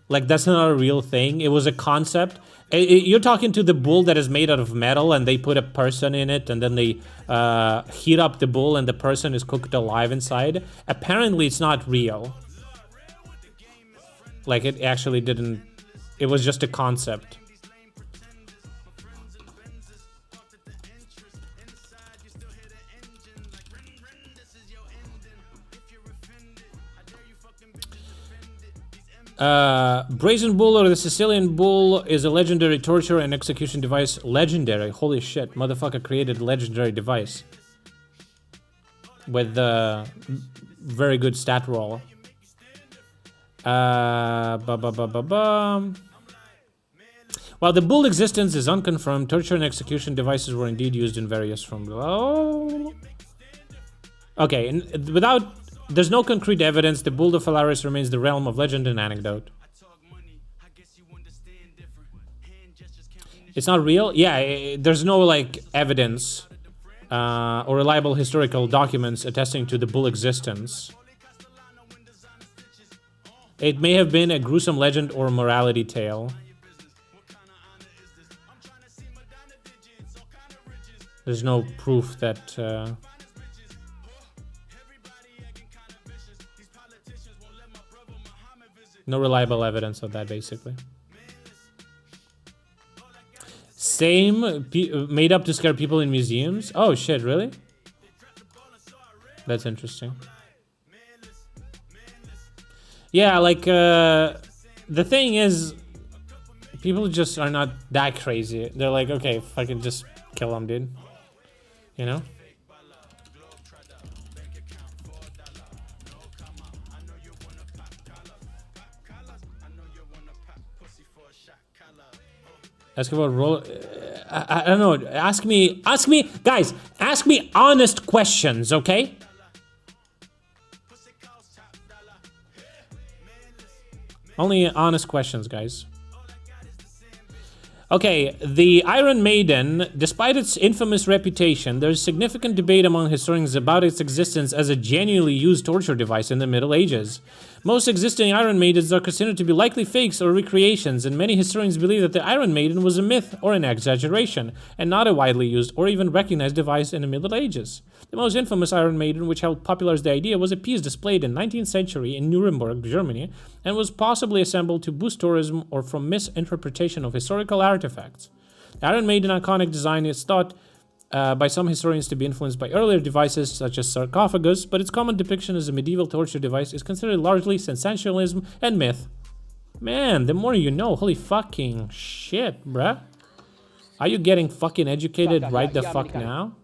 Like, that's not a real thing. It was a concept. You're talking to the bull that is made out of metal and they put a person in it and then they heat up the bull and the person is cooked alive inside. Apparently, it's not real. Like, it actually didn't... It was just a concept. Brazen Bull or the Sicilian Bull is a legendary torture and execution device. Legendary. Holy shit. Motherfucker created a legendary device. With very good stat roll. While the bull existence is unconfirmed, torture and execution devices were indeed used in various forms. Oh. Okay, and without... There's no concrete evidence. The Bull of Phalaris remains the realm of legend and anecdote. It's not real? Yeah, there's no, like, evidence or reliable historical documents attesting to the bull existence. It may have been a gruesome legend or morality tale. There's no proof that... No reliable evidence of that, basically. Same, made up to scare people in museums? Oh shit, really? That's interesting. Yeah, like, the thing is, people just are not that crazy. They're like, okay, fucking just kill them, dude. You know? Ask about roll. I don't know. Ask me, guys. Ask me honest questions, okay? Only honest questions, guys. Okay, the Iron Maiden, despite its infamous reputation, there's significant debate among historians about its existence as a genuinely used torture device in the Middle Ages. Most existing Iron Maidens are considered to be likely fakes or recreations, and many historians believe that the Iron Maiden was a myth or an exaggeration, and not a widely used or even recognized device in the Middle Ages. The most infamous Iron Maiden, which helped popularize the idea, was a piece displayed in 19th century in Nuremberg, Germany, and was possibly assembled to boost tourism or from misinterpretation of historical artifacts. The Iron Maiden iconic design is thought by some historians to be influenced by earlier devices such as sarcophagus, but its common depiction as a medieval torture device is considered largely sensationalism and myth. Man, the more you know. Holy fucking shit, bruh. Are you getting fucking educated right the fuck now?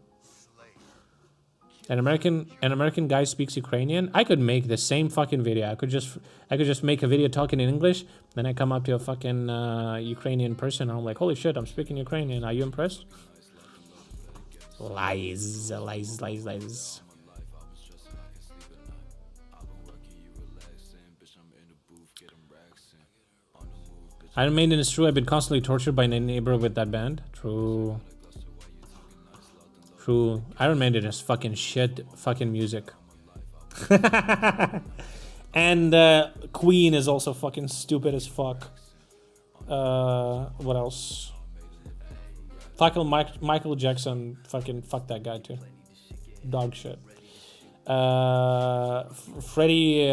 An American guy speaks Ukrainian. I could make the same fucking video. I could just make a video talking in English. Then I come up to a fucking Ukrainian person. And I'm like, holy shit, I'm speaking Ukrainian. Are you impressed? Lies, lies, lies, lies. Iron Maiden is true. I've been constantly tortured by my neighbor with that band. True. True. Iron Maiden is fucking shit fucking music. And Queen is also fucking stupid as fuck. What else? Michael Jackson, fucking fuck that guy too. Dog shit. Freddie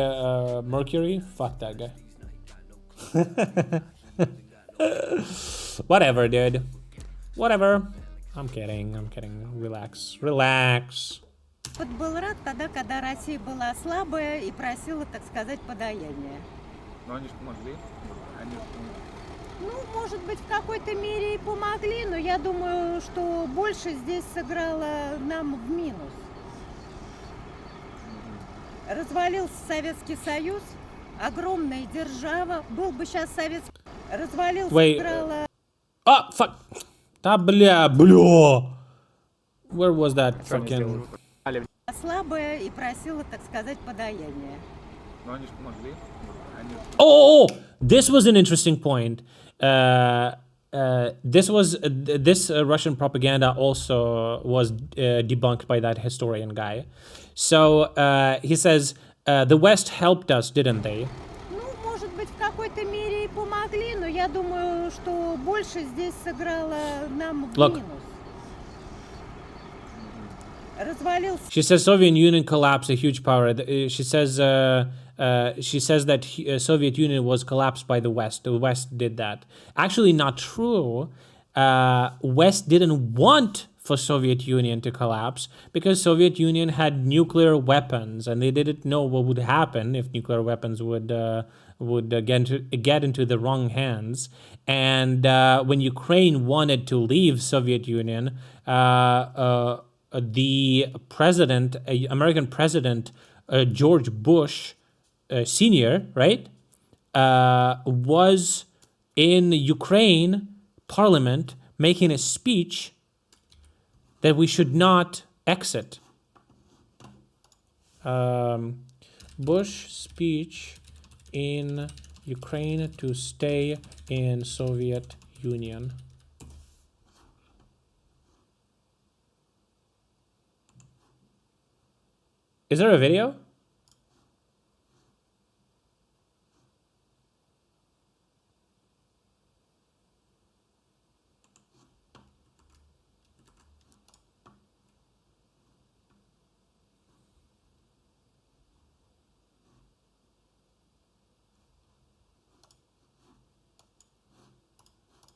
Mercury, fuck that guy. Whatever, dude. Whatever. I'm kidding. Relax. Relax. Вот был рад тогда, когда Россия была слабая и просила, так сказать, подаяние. Но они же помогли. Ну, может быть, в какой-то мере и помогли, но я думаю, что больше здесь сыграло нам в минус. Развалился Советский Союз, огромная держава, был бы сейчас Советский... Развалился, сыграло... Ah, fuck. Да, бля. Where was that fucking... Слабая и просила, так сказать, подаяние. Но они же помогли. Oh, this was an interesting point. this Russian propaganda also was debunked by that historian guy. So he says the West helped us, didn't they? Ну, может быть, в какой-то мере и помогли, но я думаю, что больше здесь сыграло нам в Look. минус. Развалился. She says Soviet Union collapsed, a huge power. She says that Soviet Union was collapsed by the West. The West did that. Actually, not true. West didn't want for Soviet Union to collapse because Soviet Union had nuclear weapons, and they didn't know what would happen if nuclear weapons would get into the wrong hands. And when Ukraine wanted to leave Soviet Union, the president, American president George Bush Sr., right, was in Ukraine parliament making a speech that we should not exit. Bush speech in Ukraine to stay in Soviet Union. Is there a video?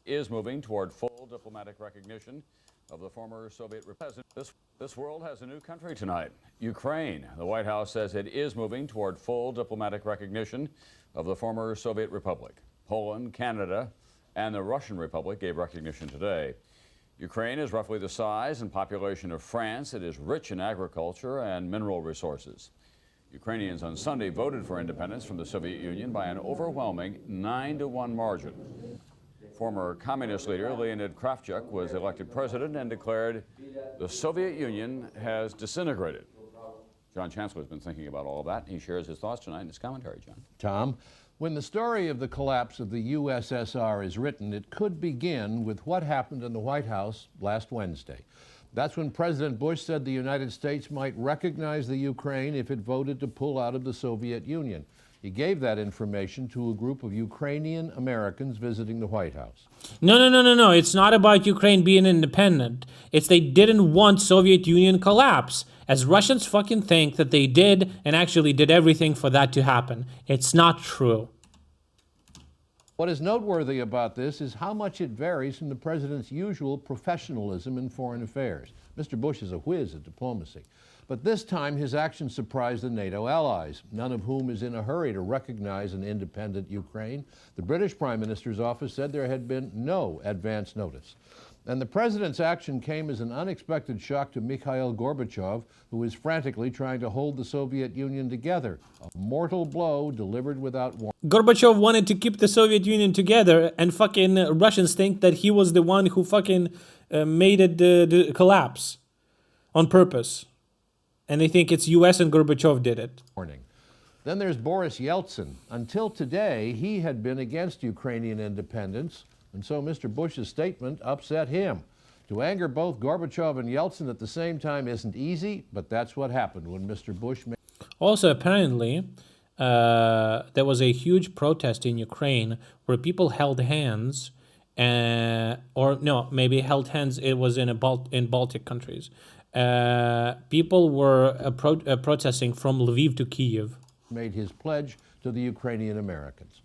Is moving toward full diplomatic recognition of the former Soviet Republic. This world has a new country tonight, Ukraine. The White House says it is moving toward full diplomatic recognition of the former Soviet Republic. Poland, Canada, and the Russian Republic gave recognition today. Ukraine is roughly the size and population of France. It is rich in agriculture and mineral resources. Ukrainians on Sunday voted for independence from the Soviet Union by an overwhelming 9-1 margin. Former communist leader Leonid Kravchuk was elected president and declared the Soviet Union has disintegrated. John Chancellor has been thinking about all of that. He shares his thoughts tonight in his commentary, John. Tom, when the story of the collapse of the USSR is written, it could begin with what happened in the White House last Wednesday. That's when President Bush said the United States might recognize the Ukraine if it voted to pull out of the Soviet Union. He gave that information to a group of Ukrainian Americans visiting the White House. No. It's not about Ukraine being independent. It's they didn't want Soviet Union collapse. As Russians fucking think that they did and actually did everything for that to happen. It's not true. What is noteworthy about this is how much it varies from the president's usual professionalism in foreign affairs. Mr. Bush is a whiz at diplomacy. But this time, his actions surprised the NATO allies, none of whom is in a hurry to recognize an independent Ukraine. The British Prime Minister's office said there had been no advance notice. And the president's action came as an unexpected shock to Mikhail Gorbachev, who is frantically trying to hold the Soviet Union together. A mortal blow delivered without warning. Gorbachev wanted to keep the Soviet Union together, and fucking Russians think that he was the one who fucking made it collapse on purpose. And they think it's US and Gorbachev did it. Then there's Boris Yeltsin. Until today, he had been against Ukrainian independence, and so Mr. Bush's statement upset him. To anger both Gorbachev and Yeltsin at the same time isn't easy, but that's what happened when Mr. Bush made... Also, apparently, there was a huge protest in Ukraine where people held hands, or no, maybe held hands, it was in Baltic countries. People were protesting from Lviv to Kiev. Made his pledge to the Ukrainian Americans.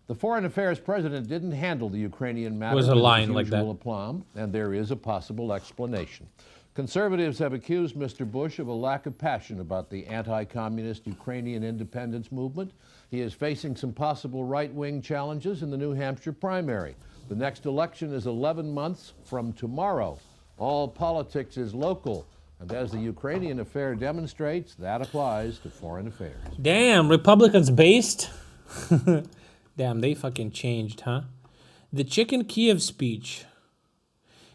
The foreign affairs president didn't handle the Ukrainian matter with a line like that. Aplomb, and there is a possible explanation. Conservatives have accused Mr. Bush of a lack of passion about the anti-communist Ukrainian independence movement. He is facing some possible right-wing challenges in the New Hampshire primary. The next election is 11 months from tomorrow. All politics is local, and as the Ukrainian affair demonstrates, that applies to foreign affairs. Damn, Republicans based? Damn, they fucking changed, huh? The Chicken Kiev speech.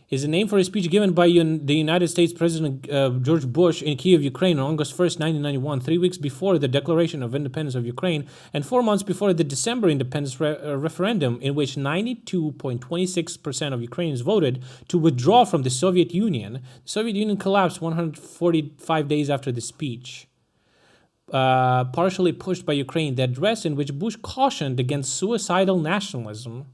is a name for a speech given by the United States President George Bush in Kiev, Ukraine on August 1st, 1991, 3 weeks before the declaration of independence of Ukraine and 4 months before the December independence referendum, in which 92.26% of Ukrainians voted to withdraw from the Soviet Union. The Soviet Union collapsed 145 days after the speech. Partially pushed by Ukraine, the address in which Bush cautioned against suicidal nationalism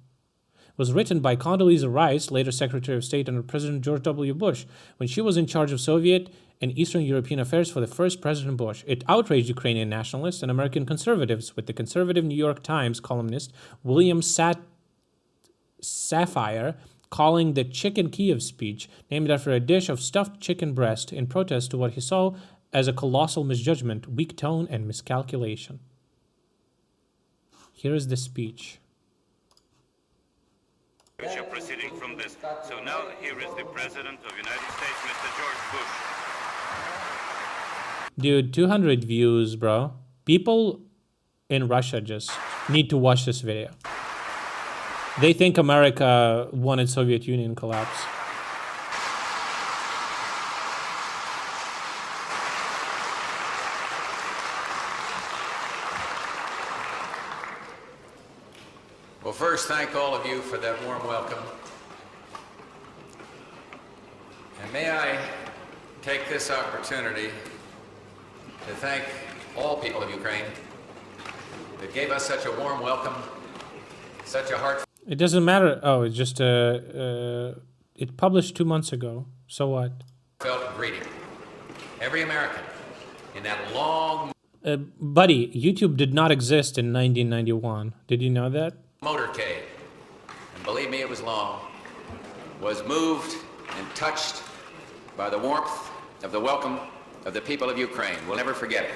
was written by Condoleezza Rice, later Secretary of State under President George W. Bush, when she was in charge of Soviet and Eastern European affairs for the first President Bush. It outraged Ukrainian nationalists and American conservatives, with the conservative New York Times columnist William Safire calling the Chicken Kiev speech, named after a dish of stuffed chicken breast, in protest to what he saw as a colossal misjudgment, weak tone, and miscalculation. Here is the speech. Which are proceeding from this. So now here is the President of the United States, Mr. George Bush. Dude, 200 views, bro. People in Russia just need to watch this video. They think America wanted Soviet Union collapse. Well, first, thank all of you for that warm welcome. And may I take this opportunity to thank all people of Ukraine that gave us such a warm welcome, such a heartfelt. It doesn't matter. Oh, it's just it published 2 months ago. So what? Greeting. Every American in that long buddy, YouTube did not exist in 1991. Did you know that? motorcade, and believe me, it was long, was moved and touched by the warmth of the welcome of the people of Ukraine. We'll never forget it.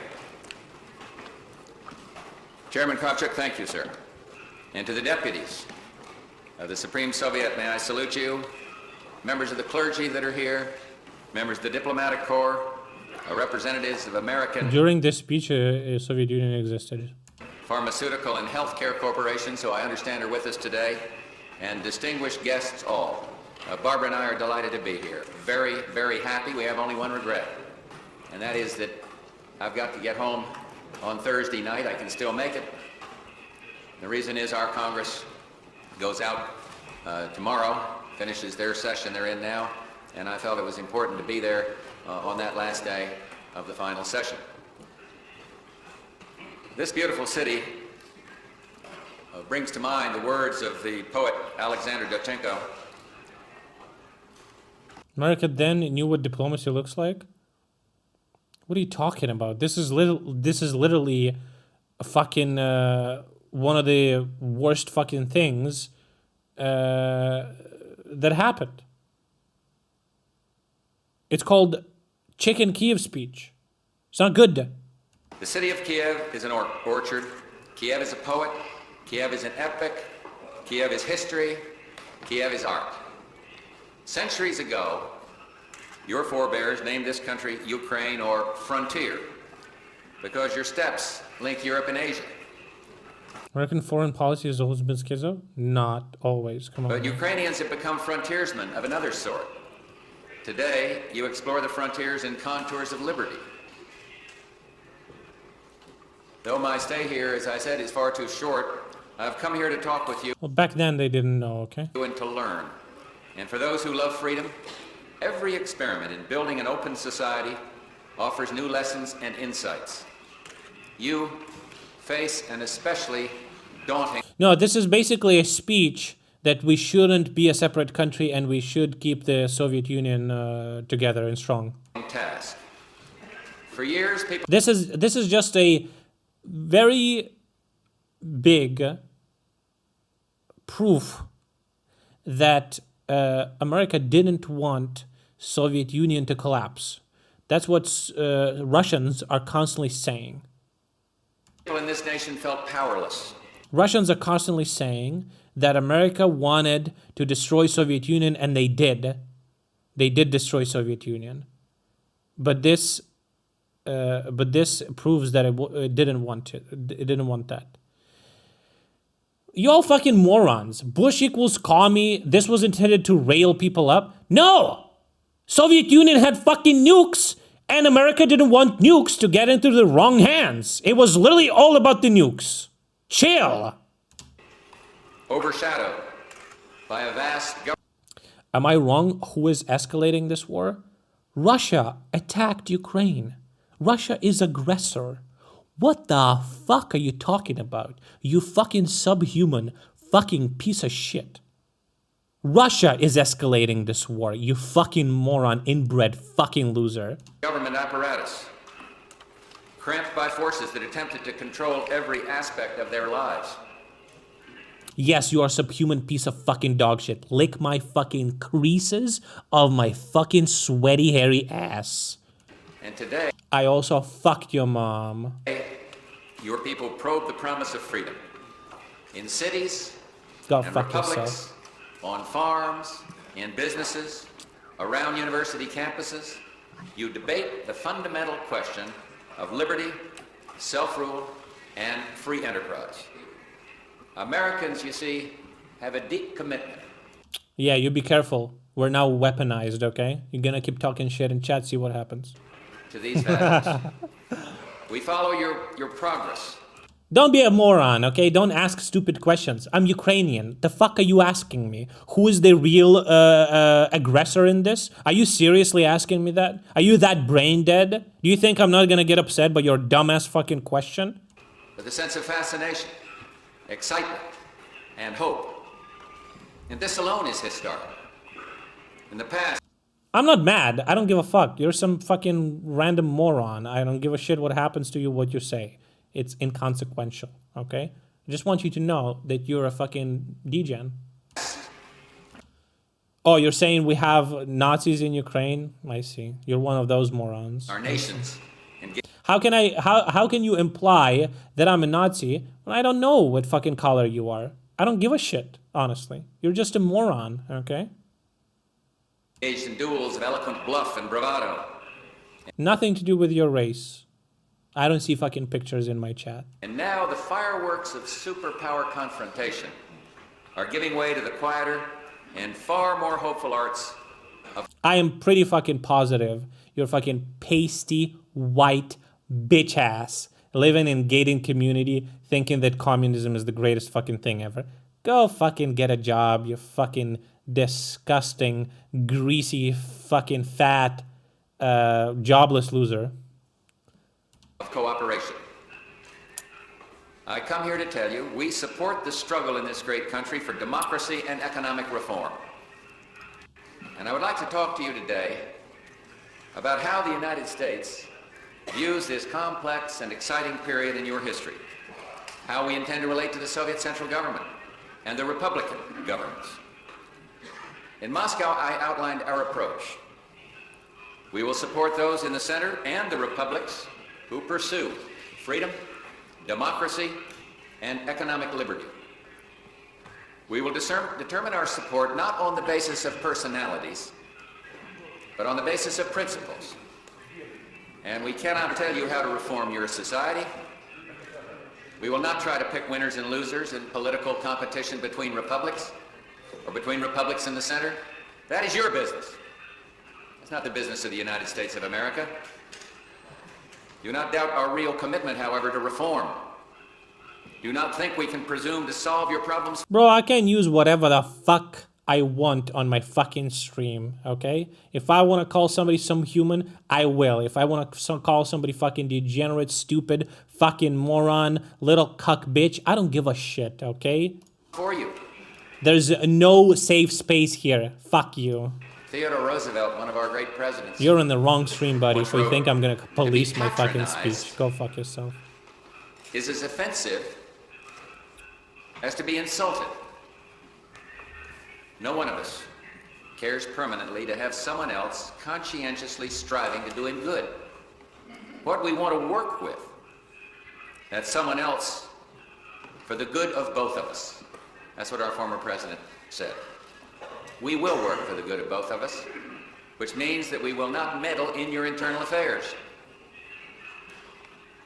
Chairman Kravchuk, thank you, sir. And to the deputies of the Supreme Soviet, may I salute you, members of the clergy that are here, members of the diplomatic corps, representatives of American... During this speech, Soviet Union existed. Pharmaceutical and healthcare corporations, who I understand are with us today, and distinguished guests all. Barbara and I are delighted to be here. Very, very happy. We have only one regret, and that is that I've got to get home on Thursday night. I can still make it. The reason is our Congress goes out tomorrow, finishes their session they're in now, and I felt it was important to be there on that last day of the final session. This beautiful city brings to mind the words of the poet Alexander Dovchenko. America then knew what diplomacy looks like? What are you talking about? This is literally a fucking one of the worst fucking things that happened. It's called Chicken Kiev speech. It's not good. The city of Kiev is an orchard. Kiev is a poet. Kiev is an epic. Kiev is history. Kiev is art. Centuries ago, your forebears named this country Ukraine, or frontier, because your steppes link Europe and Asia. American foreign policy has always been schizo? Not always. Come on. But Ukrainians have become frontiersmen of another sort. Today, you explore the frontiers and contours of liberty. Though my stay here, as I said, is far too short, I've come here to talk with you. Well, back then they didn't know, okay? And to learn. And for those who love freedom, every experiment in building an open society offers new lessons and insights. You face an especially daunting... No, this is basically a speech that we shouldn't be a separate country and we should keep the Soviet Union together and strong. ...task. For years, people... This is just a very big proof that America didn't want Soviet Union to collapse. That's what Russians are constantly saying. People in this nation felt powerless. Russians are constantly saying that America wanted to destroy Soviet Union, and they did. They did destroy Soviet Union. But this proves that it didn't want it. It didn't want that. You all fucking morons. Bush equals commie. This was intended to rail people up. No! Soviet Union had fucking nukes, and America didn't want nukes to get into the wrong hands. It was literally all about the nukes. Chill. Overshadowed by a vast government. Am I wrong? Who is escalating this war? Russia attacked Ukraine. Russia is aggressor. What the fuck are you talking about? You fucking subhuman fucking piece of shit. Russia is escalating this war, you fucking moron, inbred fucking loser. Government apparatus, cramped by forces that attempted to control every aspect of their lives. Yes, you are a subhuman piece of fucking dog shit. Lick my fucking creases of my fucking sweaty, hairy ass. And today, I also fucked your mom. your people probe the promise of freedom. In cities Go and fuck republics, yourself. on farms, in businesses, around university campuses, you debate the fundamental question of liberty, self-rule, and free enterprise. Americans, you see, have a deep commitment. Yeah, you be careful. We're now weaponized, okay? You're gonna keep talking shit in chat, see what happens. To these values. We follow your progress. Don't be a moron, okay? Don't ask stupid questions. I'm Ukrainian. The fuck are you asking me? Who is the real aggressor in this? Are you seriously asking me that? Are you that brain dead? Do you think I'm not gonna get upset by your dumbass fucking question? With a sense of fascination, excitement, and hope. And this alone is historic. In the past, I'm not mad. I don't give a fuck. You're some fucking random moron. I don't give a shit what happens to you, what you say. It's inconsequential, okay? I just want you to know that you're a fucking degen. Oh, you're saying we have Nazis in Ukraine? I see. You're one of those morons. our nations. How can you imply that I'm a Nazi when I don't know what fucking color you are? I don't give a shit, honestly. You're just a moron, okay? Engaged in duels of eloquent bluff and bravado. Nothing to do with your race. I don't see fucking pictures in my chat. And now the fireworks of superpower confrontation are giving way to the quieter and far more hopeful arts of... I am pretty fucking positive you're fucking pasty, white, bitch ass living in gated community thinking that communism is the greatest fucking thing ever. Go fucking get a job, you fucking disgusting, greasy, fucking fat, jobless loser. Of cooperation. I come here to tell you we support the struggle in this great country for democracy and economic reform. And I would like to talk to you today about how the United States views this complex and exciting period in your history, how we intend to relate to the Soviet Central Government and the Republican governments. In Moscow, I outlined our approach. We will support those in the center and the republics who pursue freedom, democracy, and economic liberty. We will determine our support not on the basis of personalities, but on the basis of principles. And we cannot tell you how to reform your society. We will not try to pick winners and losers in political competition between republics or between republics in the center. That is your business. It's not the business of the United States of America. Do not doubt our real commitment, however, to reform. Do not think we can presume to solve your problems. Bro, I can use whatever the fuck I want on my fucking stream, okay? If I want to call somebody some human, I will. If I want to call somebody fucking degenerate, stupid, fucking moron, little cuck bitch, I don't give a shit, okay? For you. There's no safe space here. Fuck you. Theodore Roosevelt, one of our great presidents. You're in the wrong stream, buddy, so you think I'm gonna police my fucking speech. Go fuck yourself. Is as offensive as to be insulted. No one of us cares permanently to have someone else conscientiously striving to do him good. What we want to work with, that someone else for the good of both of us. That's what our former president said. We will work for the good of both of us, which means that we will not meddle in your internal affairs.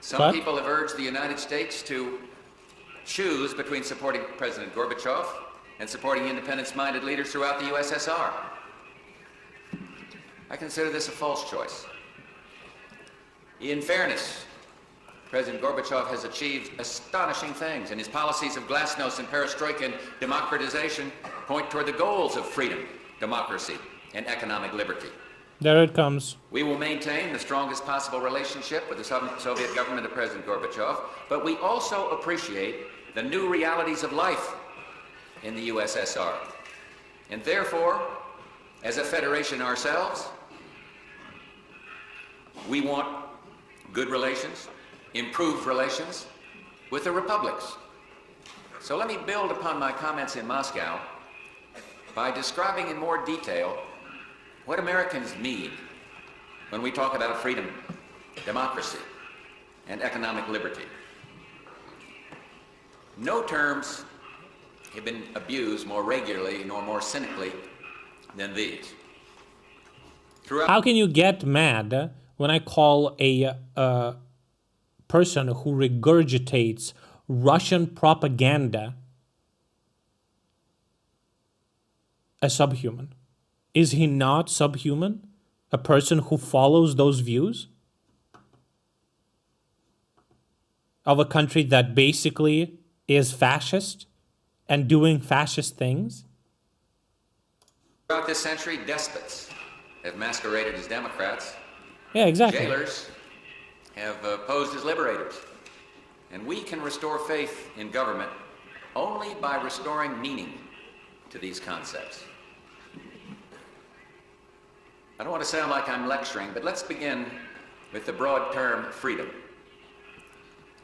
Some people have urged the United States to choose between supporting President Gorbachev and supporting independence-minded leaders throughout the USSR. I consider this a false choice. In fairness, President Gorbachev has achieved astonishing things, and his policies of glasnost and perestroika and democratization point toward the goals of freedom, democracy, and economic liberty. There it comes. We will maintain the strongest possible relationship with the Soviet government of President Gorbachev, but we also appreciate the new realities of life in the USSR. And therefore, as a federation ourselves, we want good relations, improved relations with the republics. So let me build upon my comments in Moscow by describing in more detail what Americans mean when we talk about freedom, democracy, and economic liberty. No terms have been abused more regularly nor more cynically than these. How can you get mad when I call a person who regurgitates Russian propaganda a subhuman? Is he not subhuman? A person who follows those views of a country that basically is fascist and doing fascist things? Throughout this century, despots have masqueraded as Democrats. Yeah, exactly. Jailers have posed as liberators. And we can restore faith in government only by restoring meaning to these concepts. I don't want to sound like I'm lecturing, but let's begin with the broad term freedom.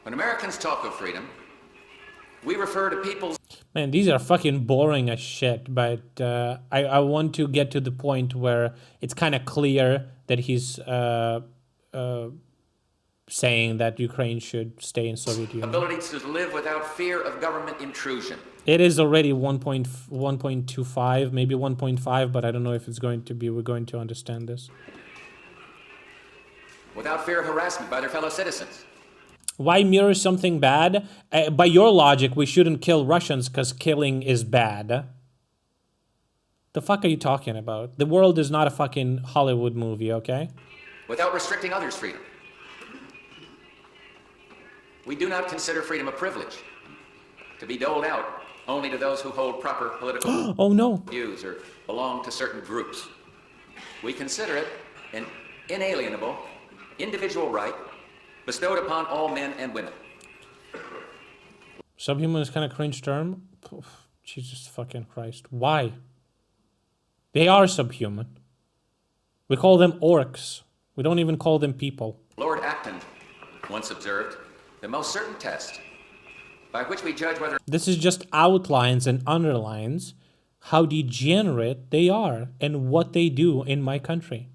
When Americans talk of freedom, we refer to people's... Man, these are fucking boring as shit, but I want to get to the point where it's kind of clear that he's saying that Ukraine should stay in Soviet Union. ability to live without fear of government intrusion. It is already 1.25, maybe 1.5, but I don't know if it's going to be, we're going to understand this. Without fear of harassment by their fellow citizens. Why mirror something bad? By your logic, we shouldn't kill Russians because killing is bad. The fuck are you talking about? The world is not a fucking Hollywood movie, okay? Without restricting others' freedom. We do not consider freedom a privilege to be doled out only to those who hold proper political Oh no. views or belong to certain groups. We consider it an inalienable individual right bestowed upon all men and women. Subhuman is kind of cringe term. Jesus fucking Christ. Why? They are subhuman. We call them orcs. We don't even call them people. Lord Acton once observed, the most certain test by which we judge whether... This is just outlines and underlines how degenerate they are and what they do in my country.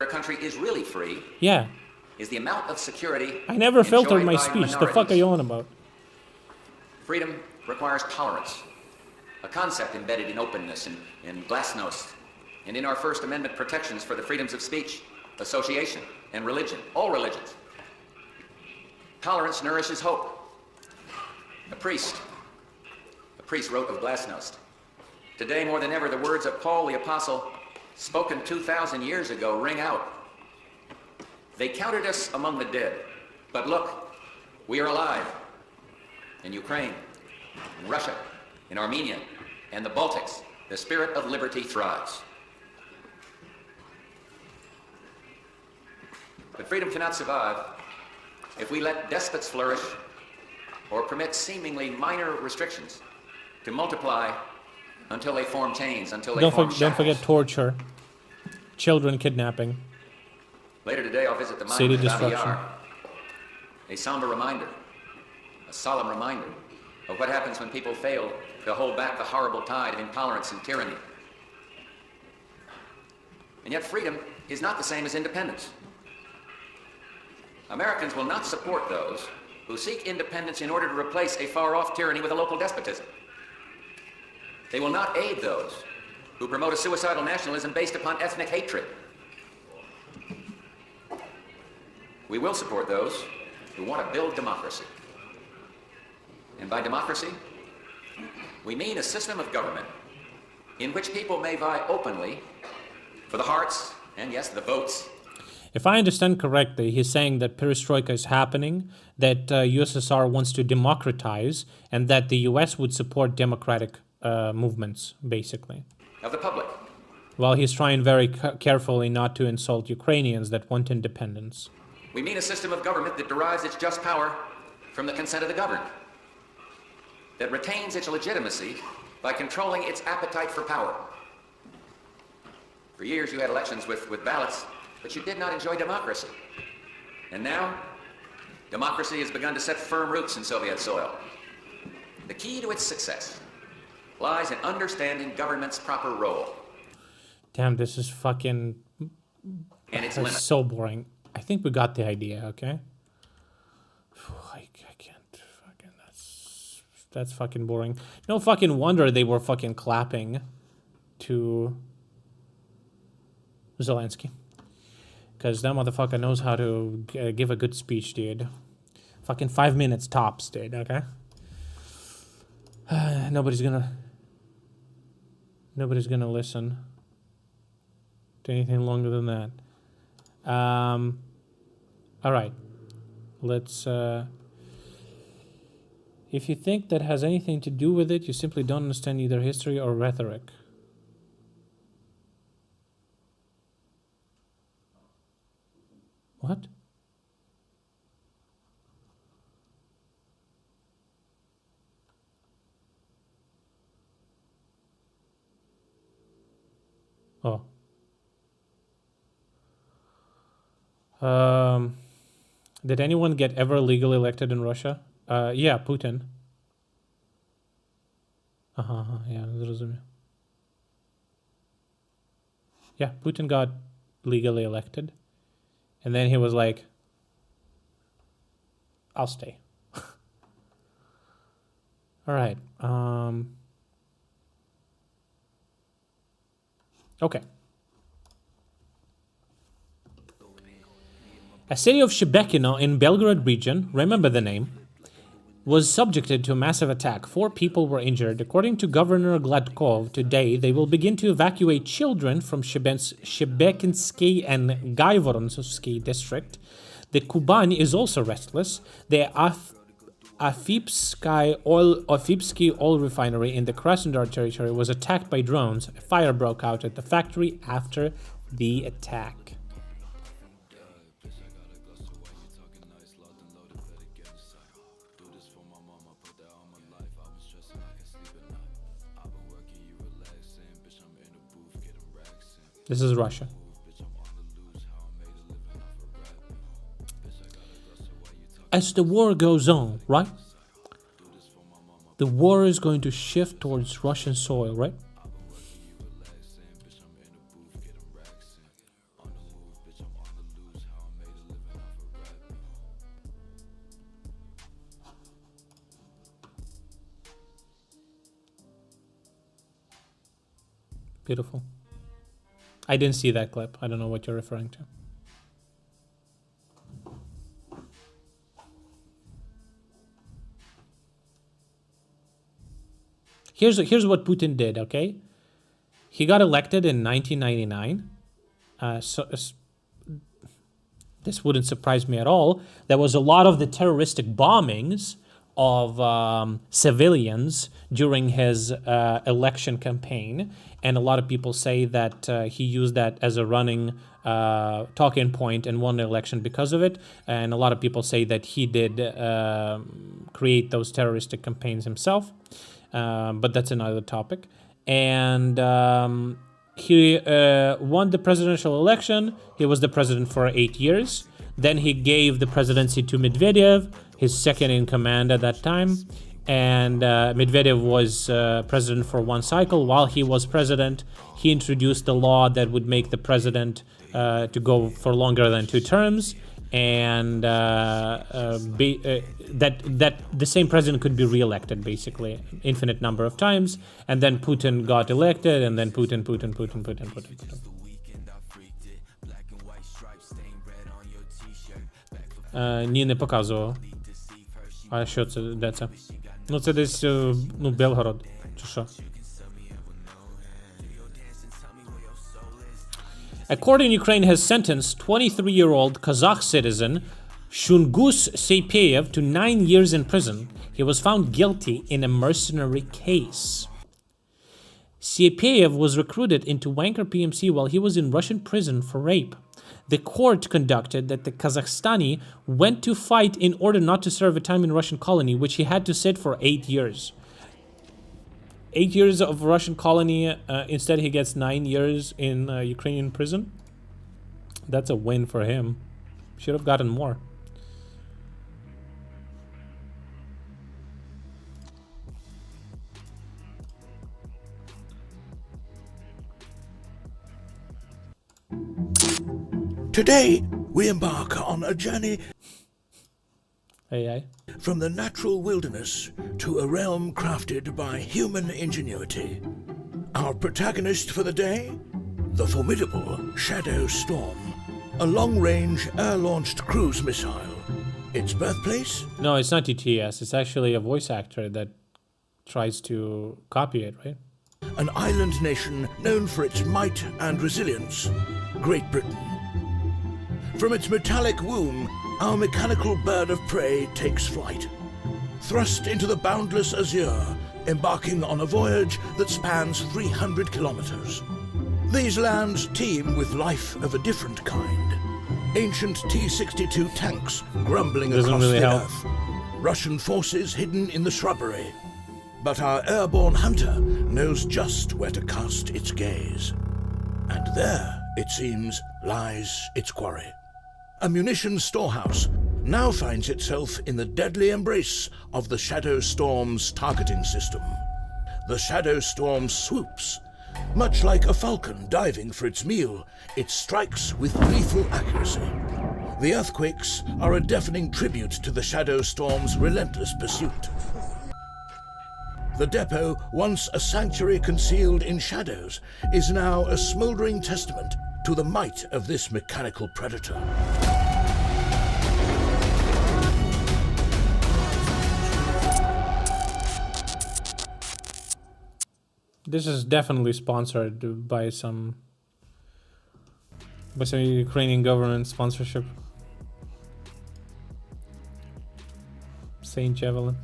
a country is really free... Yeah. ...is the amount of security... I never filtered my by speech. The fuck are you on about? Freedom requires tolerance, a concept embedded in openness and in glasnost, and in our First Amendment protections for the freedoms of speech, association, and religion, all religions. Tolerance nourishes hope. A priest wrote of glasnost. Today, more than ever, the words of Paul the Apostle, spoken 2,000 years ago, ring out. They counted us among the dead, but look, we are alive. In Ukraine, in Russia, in Armenia, and the Baltics, the spirit of liberty thrives. But freedom cannot survive if we let despots flourish or permit seemingly minor restrictions to multiply until they form chains, until they form Don't forget torture, children kidnapping. Later today, I'll visit the City monument of destruction. Abiyar, a somber reminder, a solemn reminder of what happens when people fail to hold back the horrible tide of intolerance and tyranny. And yet freedom is not the same as independence. Americans will not support those who seek independence in order to replace a far-off tyranny with a local despotism. They will not aid those who promote a suicidal nationalism based upon ethnic hatred. We will support those who want to build democracy. And by democracy, we mean a system of government in which people may vie openly for the hearts and, yes, the votes. If I understand correctly, he's saying that perestroika is happening, that USSR wants to democratize, and that the US would support democratic movements, basically. Of the public. While he's trying very carefully not to insult Ukrainians that want independence. We mean a system of government that derives its just power from the consent of the governed, that retains its legitimacy by controlling its appetite for power. For years you had elections with ballots, but you did not enjoy democracy. And now, democracy has begun to set firm roots in Soviet soil. The key to its success lies in understanding government's proper role. Damn, this is fucking... And its that's limits. so boring. I think we got the idea, okay? I can't fucking... That's fucking boring. No fucking wonder they were fucking clapping to Zelensky. Because that motherfucker knows how to give a good speech, dude. Fucking 5 minutes tops, dude, okay? Nobody's gonna listen to anything longer than that. All right. Let's... if you think that has anything to do with it, you simply don't understand either history or rhetoric. What? Oh. Did anyone get ever legally elected in Russia? Yeah, Putin. Yeah, зрозумів. Yeah, Putin got legally elected. And then he was like, I'll stay. All right. Okay. A city of Shebekino in Belgorod region, remember the name, was subjected to a massive attack. 4 people were injured. According to Governor Gladkov, today they will begin to evacuate children from Shebekinsky and Gaivoronsky district. The Kuban is also restless. The Afipsky oil refinery in the Krasnodar territory was attacked by drones. A fire broke out at the factory after the attack. This is Russia. As the war goes on, right? The war is going to shift towards Russian soil, right? Beautiful. I didn't see that clip. I don't know what you're referring to. Here's what Putin did, okay? He got elected in 1999. This wouldn't surprise me at all. There was a lot of the terroristic bombings of civilians during his election campaign. And a lot of people say that he used that as a running talking point and won the election because of it. And a lot of people say that he did create those terroristic campaigns himself. But that's another topic. And he won the presidential election. He was the president for 8 years. Then he gave the presidency to Medvedev, his second in command at that time. And Medvedev was president for 1 cycle. While he was president, he introduced a law that would make the president to go for longer than 2 terms, and that the same president could be re-elected, basically, infinite number of times. And then Putin got elected, and then Putin. Ні, не показував. А що це? Де це? Ну це десь, ну, Белгород, чи що? According, Ukraine has sentenced 23-year-old Kazakh citizen Shungus Seipeyev to 9 years in prison. He was found guilty in a mercenary case. Seipeyev was recruited into Wanker PMC while he was in Russian prison for rape. The court conducted that the Kazakhstani went to fight in order not to serve a time in Russian colony, which he had to sit for 8 years. 8 years of Russian colony, instead he gets 9 years in Ukrainian prison. That's a win for him. Should have gotten more. Today, we embark on a journey Hey. from the natural wilderness to a realm crafted by human ingenuity. Our protagonist for the day? The formidable Shadow Storm, a long-range air-launched cruise missile. Its birthplace? No, it's not TTS. It's actually a voice actor that tries to copy it, right? An island nation known for its might and resilience, Great Britain. From its metallic womb, our mechanical bird of prey takes flight. Thrust into the boundless azure, embarking on a voyage that spans 300 kilometers. These lands teem with life of a different kind. Ancient T-62 tanks grumbling across the earth. Russian forces hidden in the shrubbery. But our airborne hunter knows just where to cast its gaze. And there, it seems, lies its quarry. A munitions storehouse now finds itself in the deadly embrace of the Shadow Storm's targeting system. The Shadow Storm swoops. Much like a falcon diving for its meal, it strikes with lethal accuracy. The earthquakes are a deafening tribute to the Shadow Storm's relentless pursuit. The depot, once a sanctuary concealed in shadows, is now a smoldering testament to the might of this mechanical predator. This is definitely sponsored by some Ukrainian government sponsorship. Saint Javelin.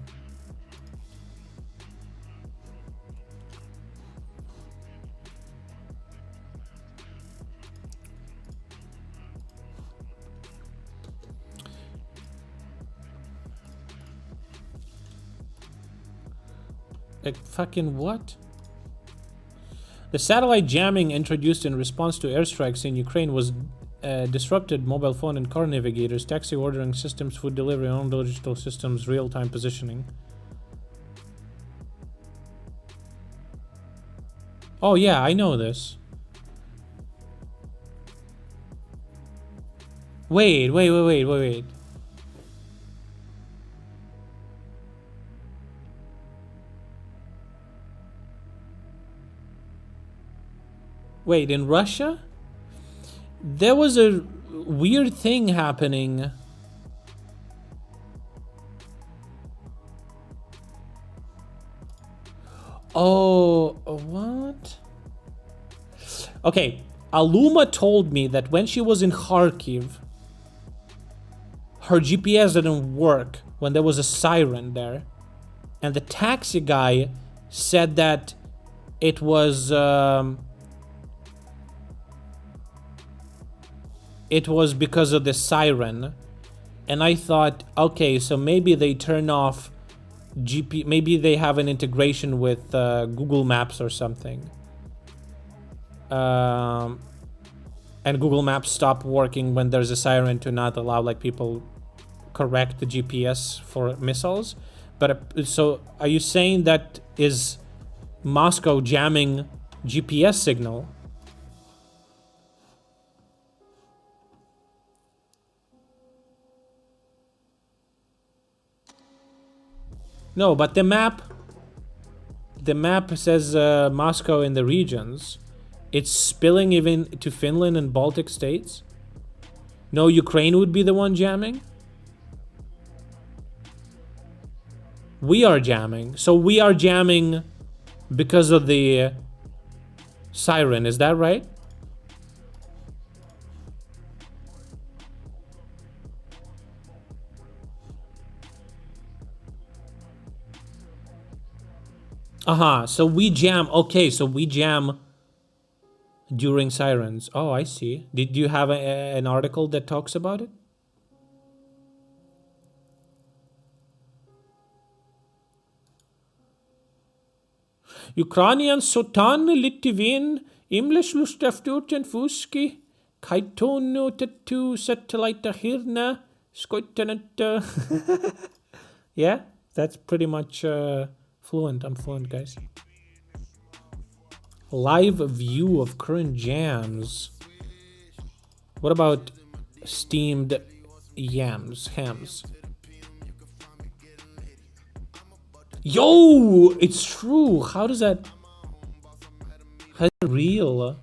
Like fucking what? The satellite jamming introduced in response to airstrikes in Ukraine was disrupted mobile phone and car navigators, taxi ordering systems, food delivery, on digital systems, real-time positioning. Oh yeah, I know this. Wait. Wait, in Russia? There was a weird thing happening. Oh, what? Okay, Aluma told me that when she was in Kharkiv, her GPS didn't work when there was a siren there. And the taxi guy said that it was because of the siren. And I thought, okay, so maybe they turn off maybe they have an integration with Google Maps or something. And Google Maps stop working when there's a siren to not allow like people correct the GPS for missiles. But so are you saying that is Moscow jamming GPS signal? No, but the map says Moscow in the regions. It's spilling even to Finland and Baltic states. No, Ukraine would be the one jamming? We are jamming. So we are jamming because of the siren, is that right? So we jam. Okay, so we jam during sirens. Oh, I see. Did you have an article that talks about it? Ukrainian Sotan Litvin English Lustaftuten Fuski Kaitono Tatu Satellite Hirna Skoitenant. Yeah, that's pretty much fluent. I'm fluent, guys. Live view of current jams. What about steamed hams? Yo, it's true. How is that real?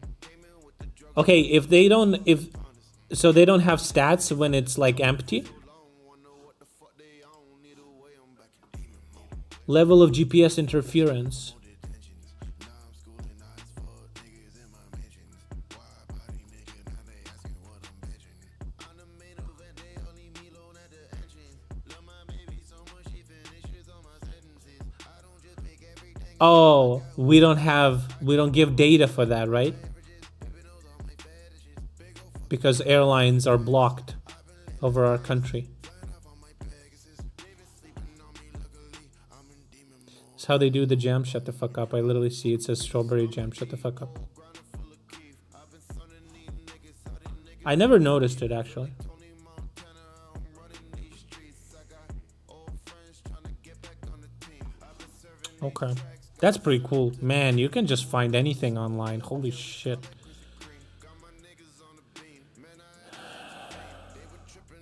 Okay, if they don't have stats when it's like empty. Level of GPS interference. Oh, we don't give data for that, right? Because airlines are blocked over our country. That's how they do the jam. Shut the fuck up. I literally see it says strawberry jam. Shut the fuck up. I never noticed it actually. Okay. That's pretty cool. Man, you can just find anything online. Holy shit.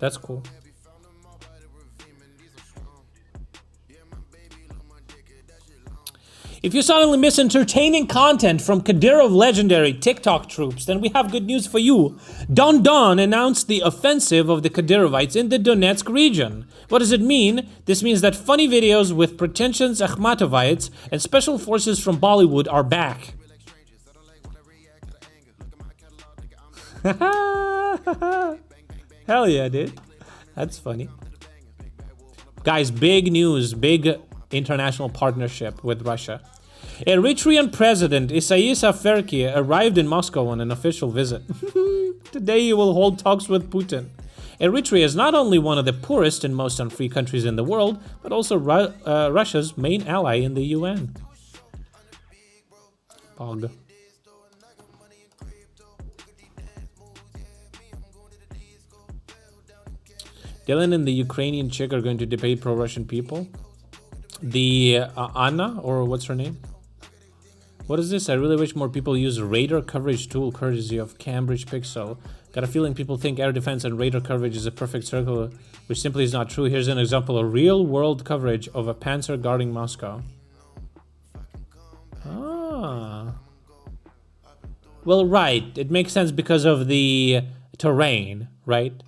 That's cool. If you suddenly miss entertaining content from Kadyrov legendary TikTok troops, then we have good news for you. Don Don announced the offensive of the Kadyrovites in the Donetsk region. What does it mean? This means that funny videos with pretentious Akhmatovites and special forces from Bollywood are back. Hell yeah, dude. That's funny. Guys, big news, big international partnership with Russia. Eritrean President Isaias Afwerki arrived in Moscow on an official visit. Today he will hold talks with Putin. Eritrea is not only one of the poorest and most unfree countries in the world, but also Russia's main ally in the UN. Pog. Dylan and the Ukrainian chick are going to debate pro-Russian people. The Anna, or what's her name? What is this? I really wish more people use radar coverage tool courtesy of Cambridge Pixel. Got a feeling people think air defense and radar coverage is a perfect circle, which simply is not true. Here's an example of real-world coverage of a panzer guarding Moscow. Ah. Well, right. It makes sense because of the terrain, right?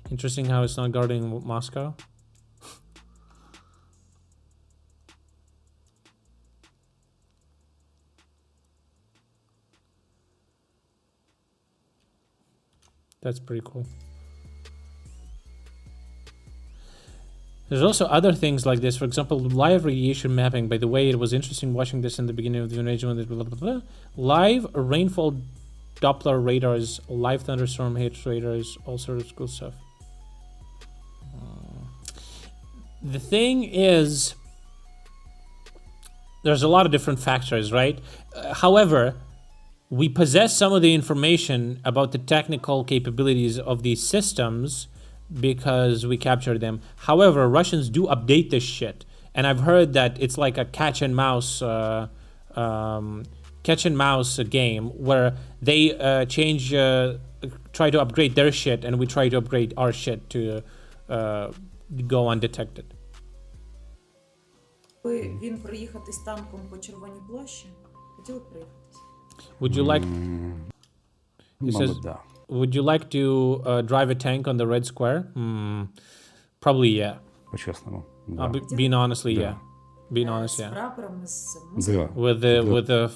Interesting how it's not guarding Moscow. That's pretty cool. There's also other things like this. For example, live radiation mapping. By the way, it was interesting watching this in the beginning of the invasion. Blah, blah, blah. Live rainfall Doppler radars, live thunderstorm hit radars, all sorts of cool stuff. The thing is, there's a lot of different factors, right? However, we possess some of the information about the technical capabilities of these systems because we captured them. However, Russians do update this shit, and I've heard that it's like a catch and mouse game where they try to upgrade their shit, and we try to upgrade our shit to go undetected. Він проїхати з танком по Червоній площі, Would you like? He says, да. would you like to drive a tank on the Red Square? Probably, yeah. По-честному. Да. Being honestly, Да. yeah. Being honest, yeah. Да. With the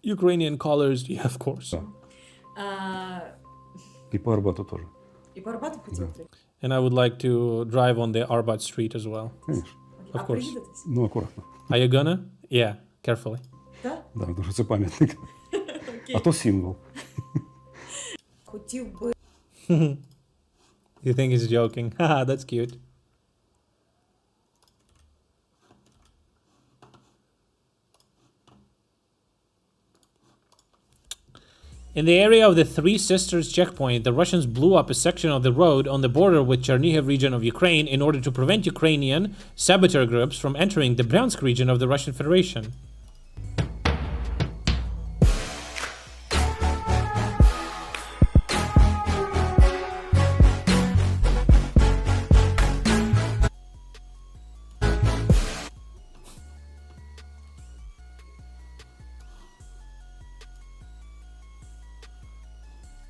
Ukrainian colors, yeah, of course. И по Арбату тоже. And I would like to drive on the Arbat Street as well. Конечно. Of course. Ну, аккуратно. Are you gonna? Yeah, carefully. Да, потому що це пам'ятник. А то символ. You think he's joking? Haha, that's cute. In the area of the Three Sisters checkpoint, the Russians blew up a section of the road on the border with Chernihiv region of Ukraine in order to prevent Ukrainian saboteur groups from entering the Bryansk region of the Russian Federation.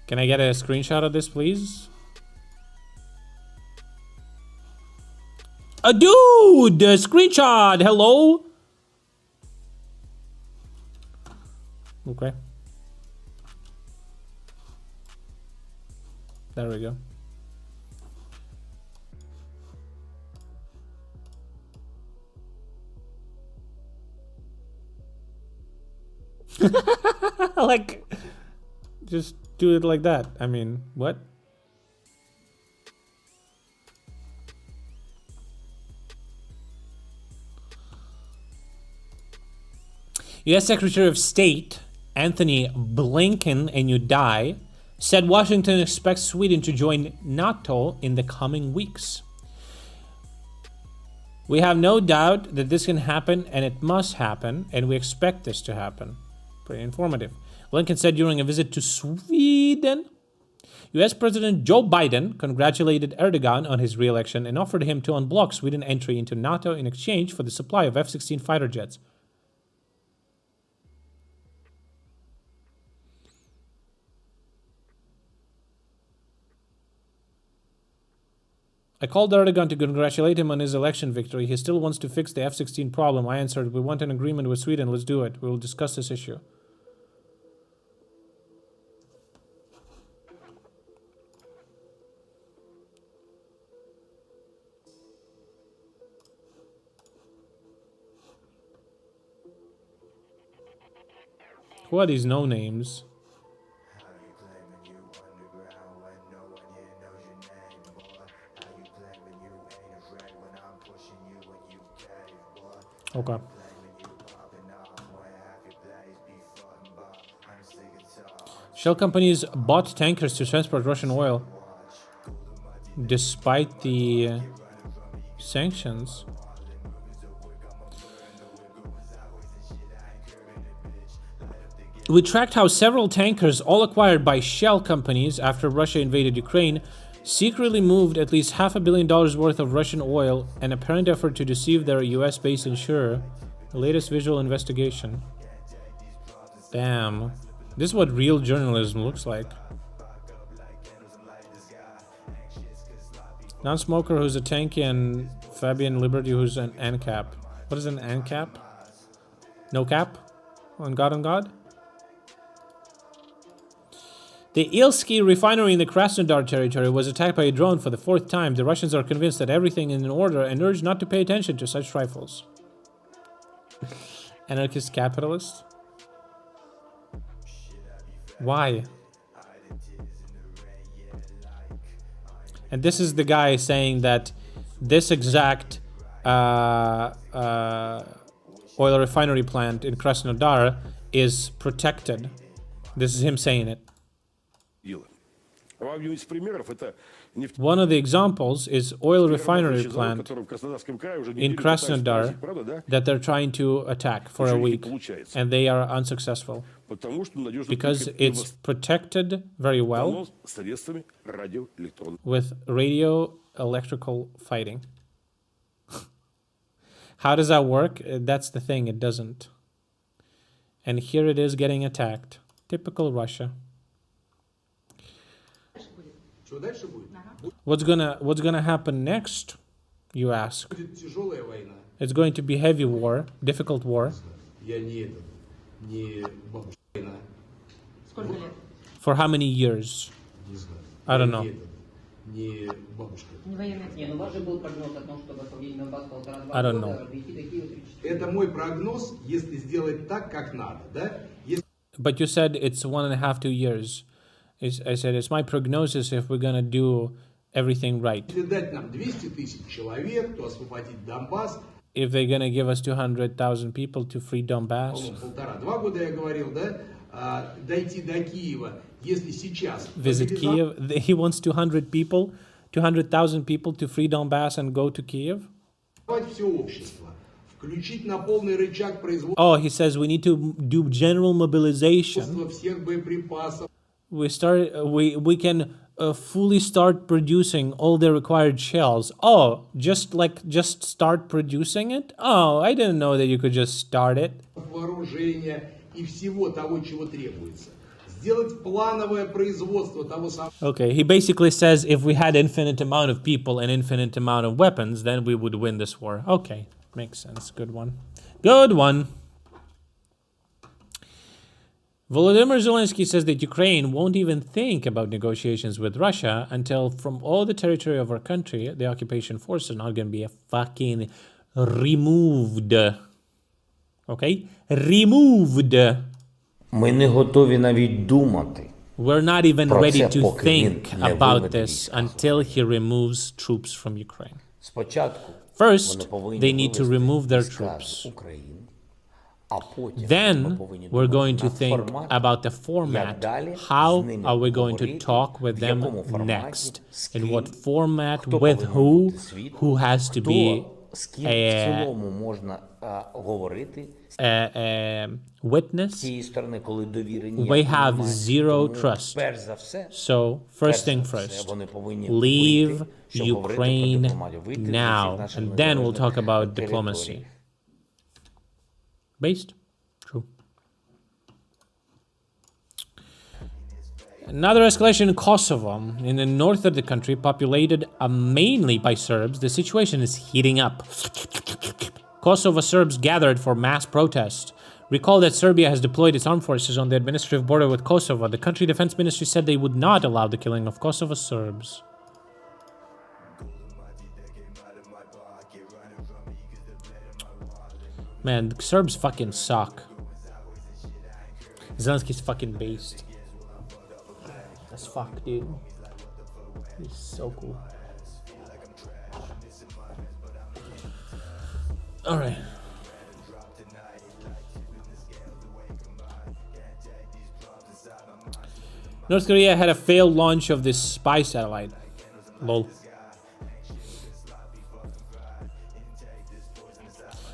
Can I get a screenshot of this, please? A dude! A screenshot! Hello? Okay. There we go. Like, just do it like that. I mean, what? U.S. Secretary of State Anthony Blinken, and you die, said Washington expects Sweden to join NATO in the coming weeks. We have no doubt that this can happen, and it must happen, and we expect this to happen. Pretty informative. Blinken said during a visit to Sweden, U.S. President Joe Biden congratulated Erdogan on his re-election and offered him to unblock Sweden entry into NATO in exchange for the supply of F-16 fighter jets. I called Erdogan to congratulate him on his election victory. He still wants to fix the F-16 problem. I answered, we want an agreement with Sweden. Let's do it. We will discuss this issue. Who are these no-names? Okay. Shell companies bought tankers to transport Russian oil despite the sanctions. We tracked how several tankers, all acquired by Shell companies after Russia invaded Ukraine, secretly moved at least $500 million worth of Russian oil, an apparent effort to deceive their US-based insurer. The latest visual investigation. Damn. This is what real journalism looks like. Non-smoker who's a tanky and Fabian Liberty who's an ANCAP. What is an ANCAP? No cap? On God on God? The Ilsky refinery in the Krasnodar territory was attacked by a drone for the 4th time. The Russians are convinced that everything is in order and urge not to pay attention to such trifles. Anarchist capitalist? Why? And this is the guy saying that this exact oil refinery plant in Krasnodar is protected. This is him saying it. One of the examples is oil refinery plant in Krasnodar that they're trying to attack for a week, and they are unsuccessful because it's protected very well with radio electrical fighting. How does that work? That's the thing, it doesn't. And here it is getting attacked. Typical Russia. What's gonna happen next, you ask? It's going to be heavy war, difficult war. For how many years? I don't know. I don't know. But you said it's 1.5 to 2 years. I said it's my prognosis if we're gonna do everything right. If they're gonna give us 200,000 people to free Donbass. Visit Kiev. He wants 200,000 people to free Donbass and go to Kiev. Oh, he says we need to do general mobilization. We can fully start producing all the required shells. Oh, just start producing it? Oh, I didn't know that you could just start it. Okay, he basically says if we had infinite amount of people and infinite amount of weapons, then we would win this war. Okay, makes sense. Good one. Good one. Volodymyr Zelensky says that Ukraine won't even think about negotiations with Russia until from all the territory of our country, the occupation forces are not going to be fucking removed. Okay? Removed. Ми не готові навіть думати. We're not even ready to think about this until he removes troops from Ukraine. First, they need to remove their troops. Then we're going to think about the format. How are we going to talk with them next? In what format? With who has to be a witness? We have zero trust. So, first thing first, leave Ukraine now, and then we'll talk about diplomacy. Based? True. Another escalation in Kosovo. In the north of the country, populated mainly by Serbs, the situation is heating up. Kosovo Serbs gathered for mass protest. Recall that Serbia has deployed its armed forces on the administrative border with Kosovo. The country defense ministry said they would not allow the killing of Kosovo Serbs. Man, the Serbs fucking suck. Zelensky's fucking based. That's fuck, dude. He's so cool. Alright. North Korea had a failed launch of this spy satellite. Lol.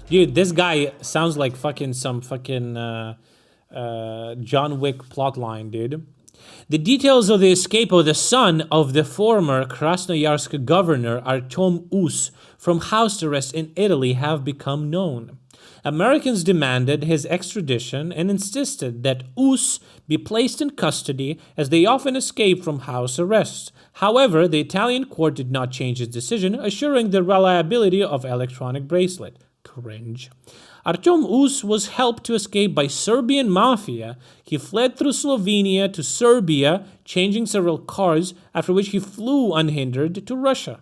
Dude, this guy sounds like some John Wick plotline, dude. The details of the escape of the son of the former Krasnoyarsk governor Artyom Us from house arrest in Italy have become known. Americans demanded his extradition and insisted that Us be placed in custody as they often escape from house arrest. However, the Italian court did not change its decision, assuring the reliability of electronic bracelet. Cringe. Artyom Us was helped to escape by Serbian mafia. He fled through Slovenia to Serbia, changing several cars, after which he flew unhindered to Russia.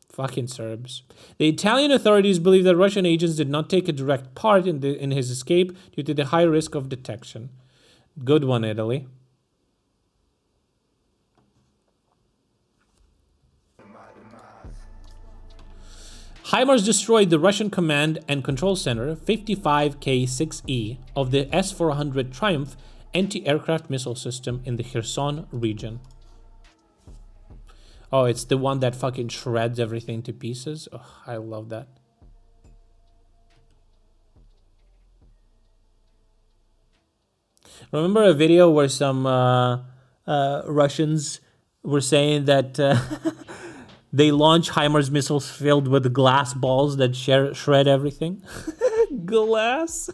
Fucking Serbs. The Italian authorities believe that Russian agents did not take a direct part in his escape due to the high risk of detection. Good one, Italy. HIMARS destroyed the Russian command and control center 55K6E of the S-400 Triumph anti-aircraft missile system in the Kherson region. Oh, it's the one that fucking shreds everything to pieces. Oh, I love that. Remember a video where some Russians were saying that they launch HIMARS missiles filled with glass balls that shred everything? Glass.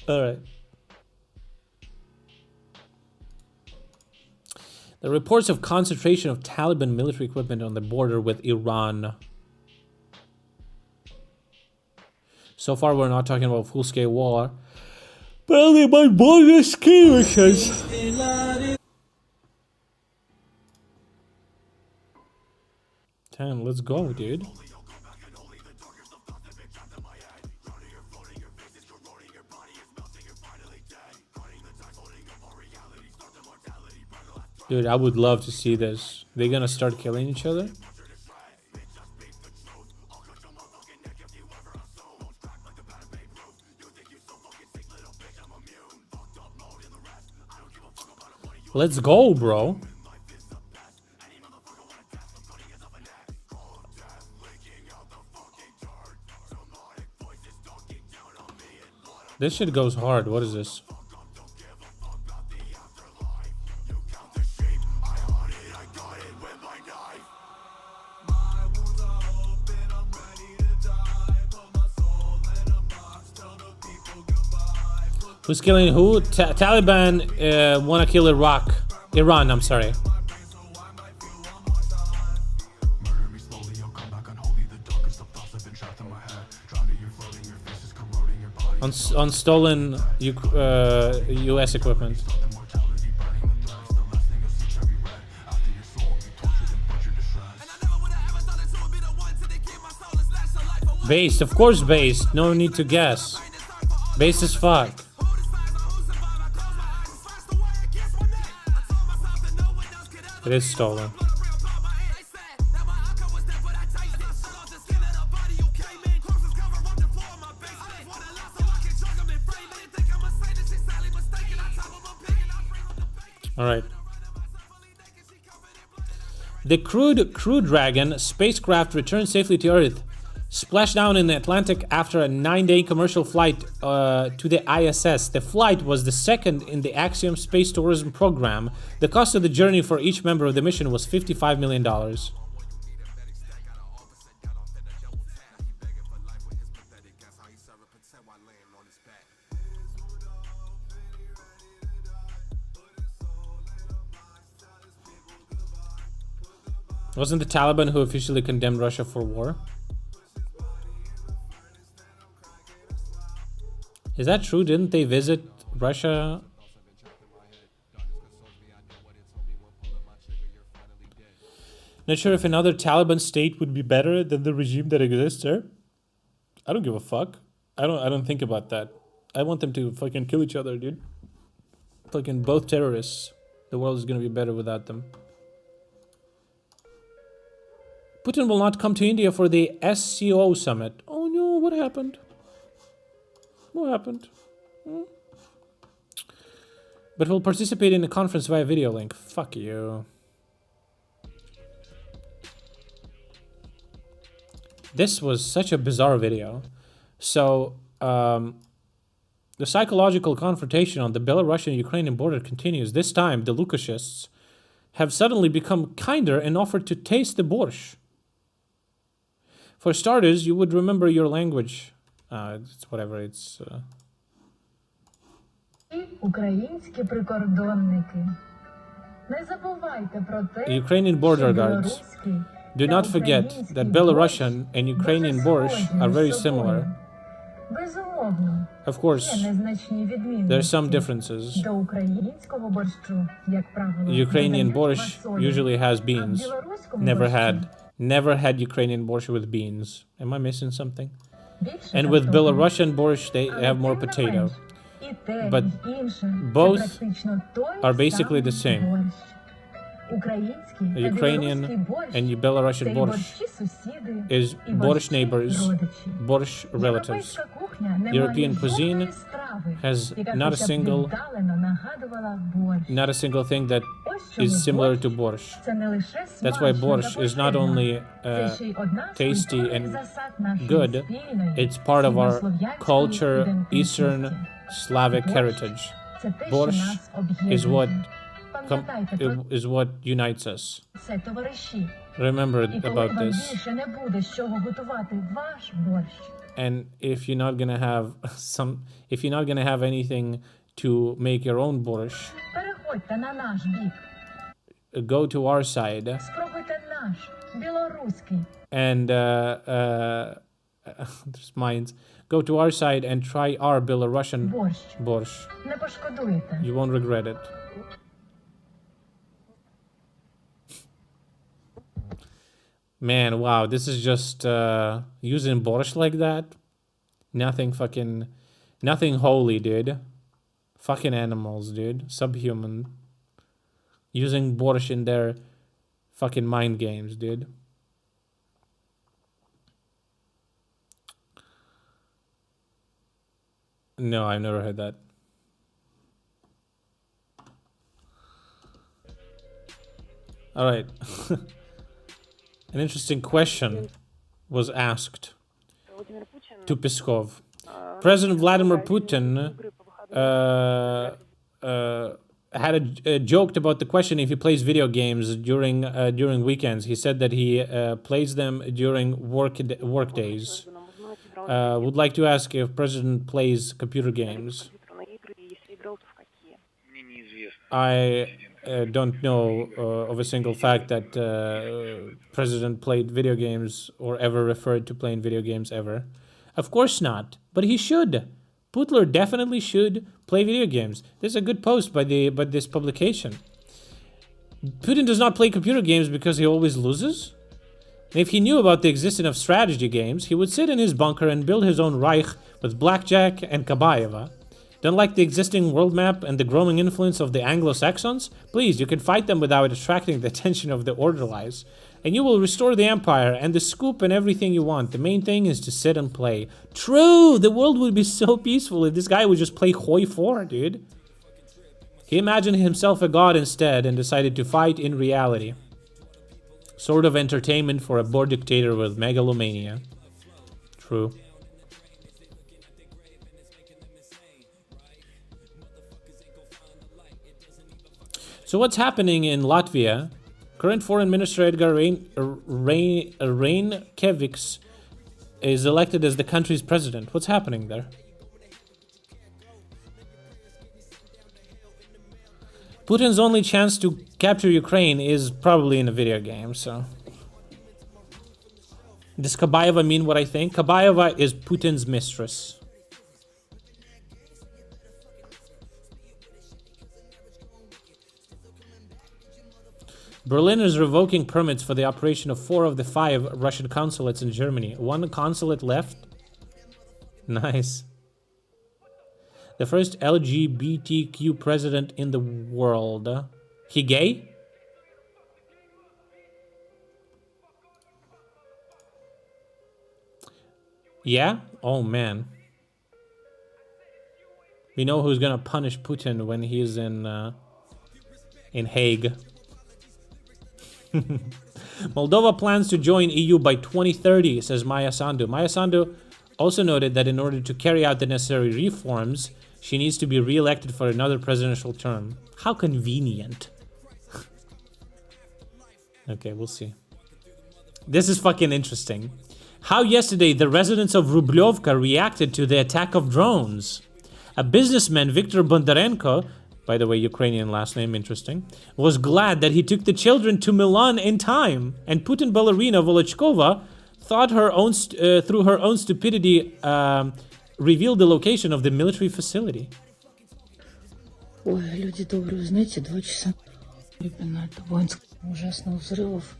All right. The reports of concentration of Taliban military equipment on the border with Iran. So far, we're not talking about full-scale war, but only about border skirmishes. Damn, let's go, dude. Dude, I would love to see this. They gonna start killing each other? Let's go, bro. This shit goes hard. What is this? Who's killing who? Taliban wanna kill Iran, I'm sorry. On stolen US equipment. Based, of course based. No need to guess. Based as fuck. It is stolen. All right. The Crew Dragon spacecraft returned safely to Earth, splashed down in the Atlantic after a 9-day commercial flight to the ISS. The flight was the second in the Axiom space tourism program. The cost of the journey for each member of the mission was $55 million. Wasn't the Taliban who officially condemned Russia for war? Is that true? Didn't they visit Russia? Not sure if another Taliban state would be better than the regime that exists there. I don't give a fuck. I don't think about that. I want them to fucking kill each other, dude. Fucking both terrorists. The world is gonna be better without them. Putin will not come to India for the SCO summit. Oh no, what happened? What happened? But will participate in the conference via video link. Fuck you. This was such a bizarre video. So, the psychological confrontation on the Belarusian-Ukrainian border continues. This time, the Lukashists have suddenly become kinder and offered to taste the borscht. For starters, you would remember your language. It's whatever, it's... Ukrainian border guards. Do not forget that Belarusian and Ukrainian borscht are very similar. Of course, there are some differences. Ukrainian borscht usually has beans. Never had Ukrainian borscht with beans. Am I missing something? And with Belarusian borscht, they have more potato. But both are basically the same. Ukrainian and Belarusian borscht is borscht neighbors, borscht relatives. European cuisine has not a single thing that is similar to borscht. That's why borscht is not only tasty and good, it's part of our culture, Eastern Slavic heritage. Borscht is what unites us. Remember І коли about вам this. більше не буде з чого готувати ваш борщ, And if you're not gonna have if you're not gonna have anything to make your own borscht, переходьте на наш бік. go to our side Спробуйте наш, білоруський. and there's mines. Go to our side and try our Belarusian borscht. Не пошкодуєте. You won't regret it. Man, wow, this is just using borscht like that. Nothing holy, dude. Fucking animals, dude. Subhuman. Using borscht in their fucking mind games, dude. No, I've never heard that. All right. An interesting question was asked to Peskov. President Vladimir Putin had joked about the question if he plays video games during weekends. He said that he plays them during work days. Would like to ask if President plays computer games. I don't know of a single fact that President played video games or ever referred to playing video games ever. Of course not, but he should. Putler definitely should play video games. There's a good post by this publication. Putin does not play computer games because he always loses. If he knew about the existence of strategy games, he would sit in his bunker and build his own Reich with blackjack and Kabayeva. Don't like the existing world map and the growing influence of the Anglo-Saxons? Please, you can fight them without attracting the attention of the Orderlies. And you will restore the empire and the scoop and everything you want. The main thing is to sit and play. True! The world would be so peaceful if this guy would just play Hoi 4, dude. He imagined himself a god instead and decided to fight in reality. Sort of entertainment for a bored dictator with megalomania. True. So what's happening in Latvia? Current Foreign Minister Edgar Reinkevics is elected as the country's president. What's happening there? Putin's only chance to capture Ukraine is probably in a video game, so... Does Kabayeva mean what I think? Kabayeva is Putin's mistress. Berlin is revoking permits for the operation of 4 of the 5 Russian consulates in Germany. 1 consulate left? Nice. The first LGBTQ president in the world. He gay? Yeah? Oh man. We know who's gonna punish Putin when he's in Hague. Moldova plans to join EU by 2030, says Maya Sandu. Maya Sandu also noted that in order to carry out the necessary reforms, she needs to be re-elected for another presidential term. How convenient. Okay, we'll see. This is fucking interesting. How yesterday the residents of Rublyovka reacted to the attack of drones. A businessman, Viktor Bondarenko, by the way, Ukrainian last name, interesting, was glad that he took the children to Milan in time, and Putin ballerina Volodchkova thought her own through her own stupidity revealed the location of the military facility. Ой, люди добрые, знаете, 2 часа Репина, это воинская, ужасных взрывов.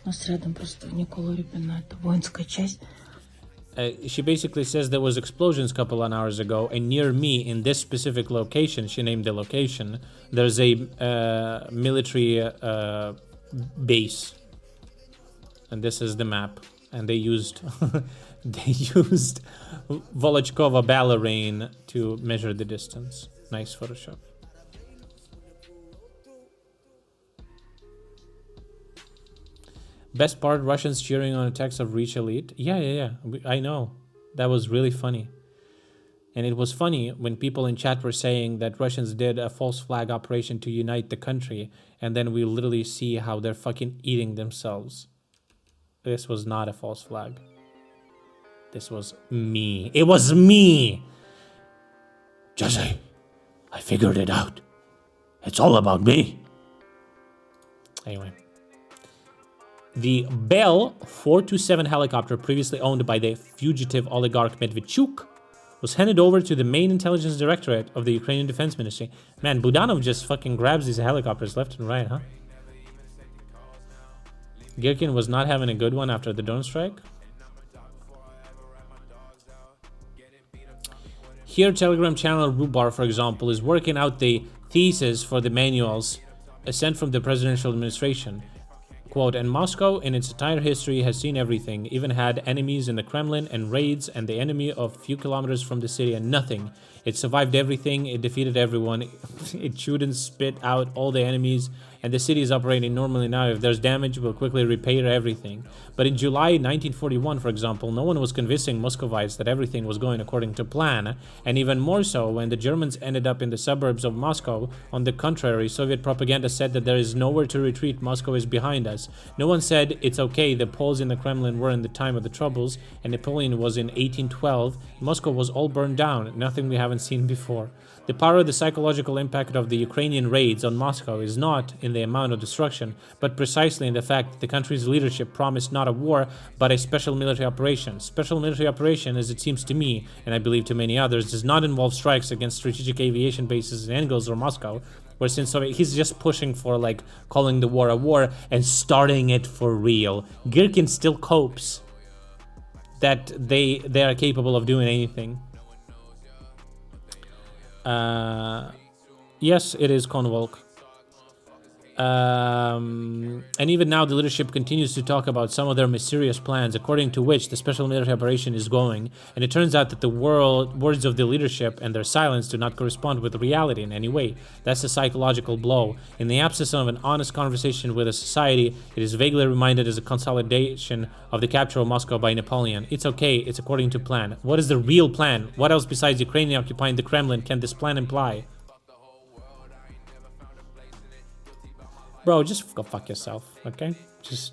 У нас рядом просто Никола Репина, это воинская часть. She basically says there was explosions a couple of hours ago, and near me in this specific location, she named the location, there's a military base. And this is the map. And they used Volodchkova ballerine to measure the distance. Nice Photoshop. Best part, Russians cheering on attacks of Reach Elite. Yeah. I know. That was really funny. And it was funny when people in chat were saying that Russians did a false flag operation to unite the country, and then we literally see how they're fucking eating themselves. This was not a false flag. This was me. It was me! Jesse, I figured it out. It's all about me. Anyway. The Bell 427 helicopter, previously owned by the fugitive oligarch Medvedchuk, was handed over to the main intelligence directorate of the Ukrainian Defense Ministry. Man, Budanov just fucking grabs these helicopters left and right, huh? Girkin was not having a good one after the drone strike. Here, Telegram channel Rubar, for example, is working out the thesis for the manuals sent from the presidential administration. Quote, and Moscow in its entire history has seen everything, even had enemies in the Kremlin and raids and the enemy a few kilometers from the city and nothing. It survived everything, it defeated everyone, it chewed and spit out all the enemies, and the city is operating normally now. If there's damage, we'll quickly repair everything. But in July 1941, for example, no one was convincing Muscovites that everything was going according to plan, and even more so when the Germans ended up in the suburbs of Moscow. On the contrary, Soviet propaganda said that there is nowhere to retreat, Moscow is behind us. No one said it's okay, the Poles in the Kremlin were in the time of the Troubles, and Napoleon was in 1812. Moscow was all burned down, nothing we haven't seen before. The power of the psychological impact of the Ukrainian raids on Moscow is not in the amount of destruction, but precisely in the fact that the country's leadership promised not a war, but a special military operation. Special military operation, as it seems to me, and I believe to many others, does not involve strikes against strategic aviation bases in Engels or Moscow, where since he's just pushing for, like, calling the war a war and starting it for real. Girkin still copes that they are capable of doing anything. Yes, it is Convolk. And even now the leadership continues to talk about some of their mysterious plans according to which the special military operation is going, and it turns out that the words of the leadership and their silence do not correspond with reality in any way. That's a psychological blow. In the absence of an honest conversation with a society, it is vaguely reminded as a consolidation of the capture of Moscow by Napoleon. It's okay, it's according to plan. What is the real plan? What else besides Ukraine occupying the Kremlin can this plan imply? Bro, just go fuck yourself, okay? Just...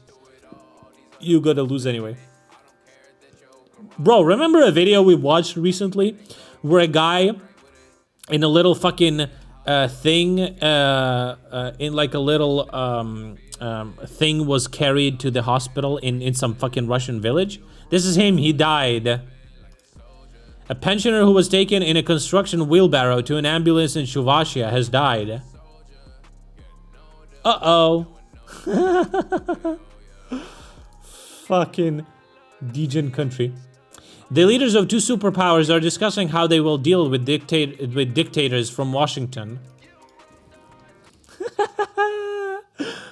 you gotta lose anyway. Bro, remember a video we watched recently? Where a guy in a little fucking thing, in like a little thing was carried to the hospital in some fucking Russian village? This is him, he died. A pensioner who was taken in a construction wheelbarrow to an ambulance in Shuvashia has died. Uh-oh. Fucking degen country. The leaders of two superpowers are discussing how they will deal with dictators from Washington.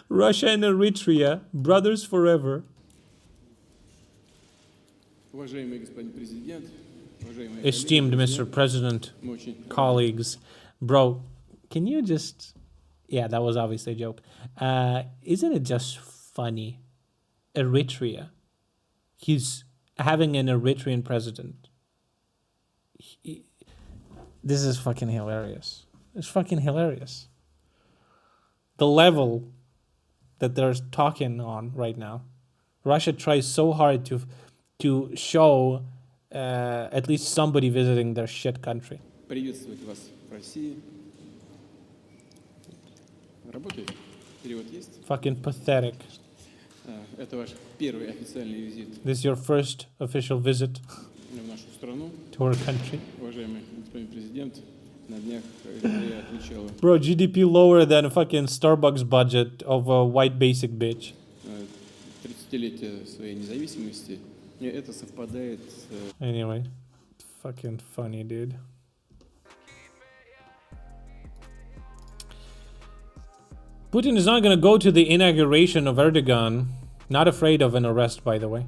Russia and Eritrea, brothers forever. Esteemed Mr. President, colleagues. Bro, can you just... yeah, that was obviously a joke. Isn't it just funny? Eritrea. He's having an Eritrean president. This is fucking hilarious. It's fucking hilarious. The level that they're talking on right now. Russia tries so hard to show at least somebody visiting their shit country. Приветствовать вас в России. Работает? Перевод есть? Fucking pathetic. Это ваш первый официальный визит. This is your first official visit в нашу страну. To our country. Уважаемый господин президент, на днях я отмечал... Bro, GDP lower than a fucking Starbucks budget of a white basic bitch. 30-летие своей независимости. И это совпадает с... Anyway, fucking funny, dude. Putin is not going to go to the inauguration of Erdogan. Not afraid of an arrest, by the way.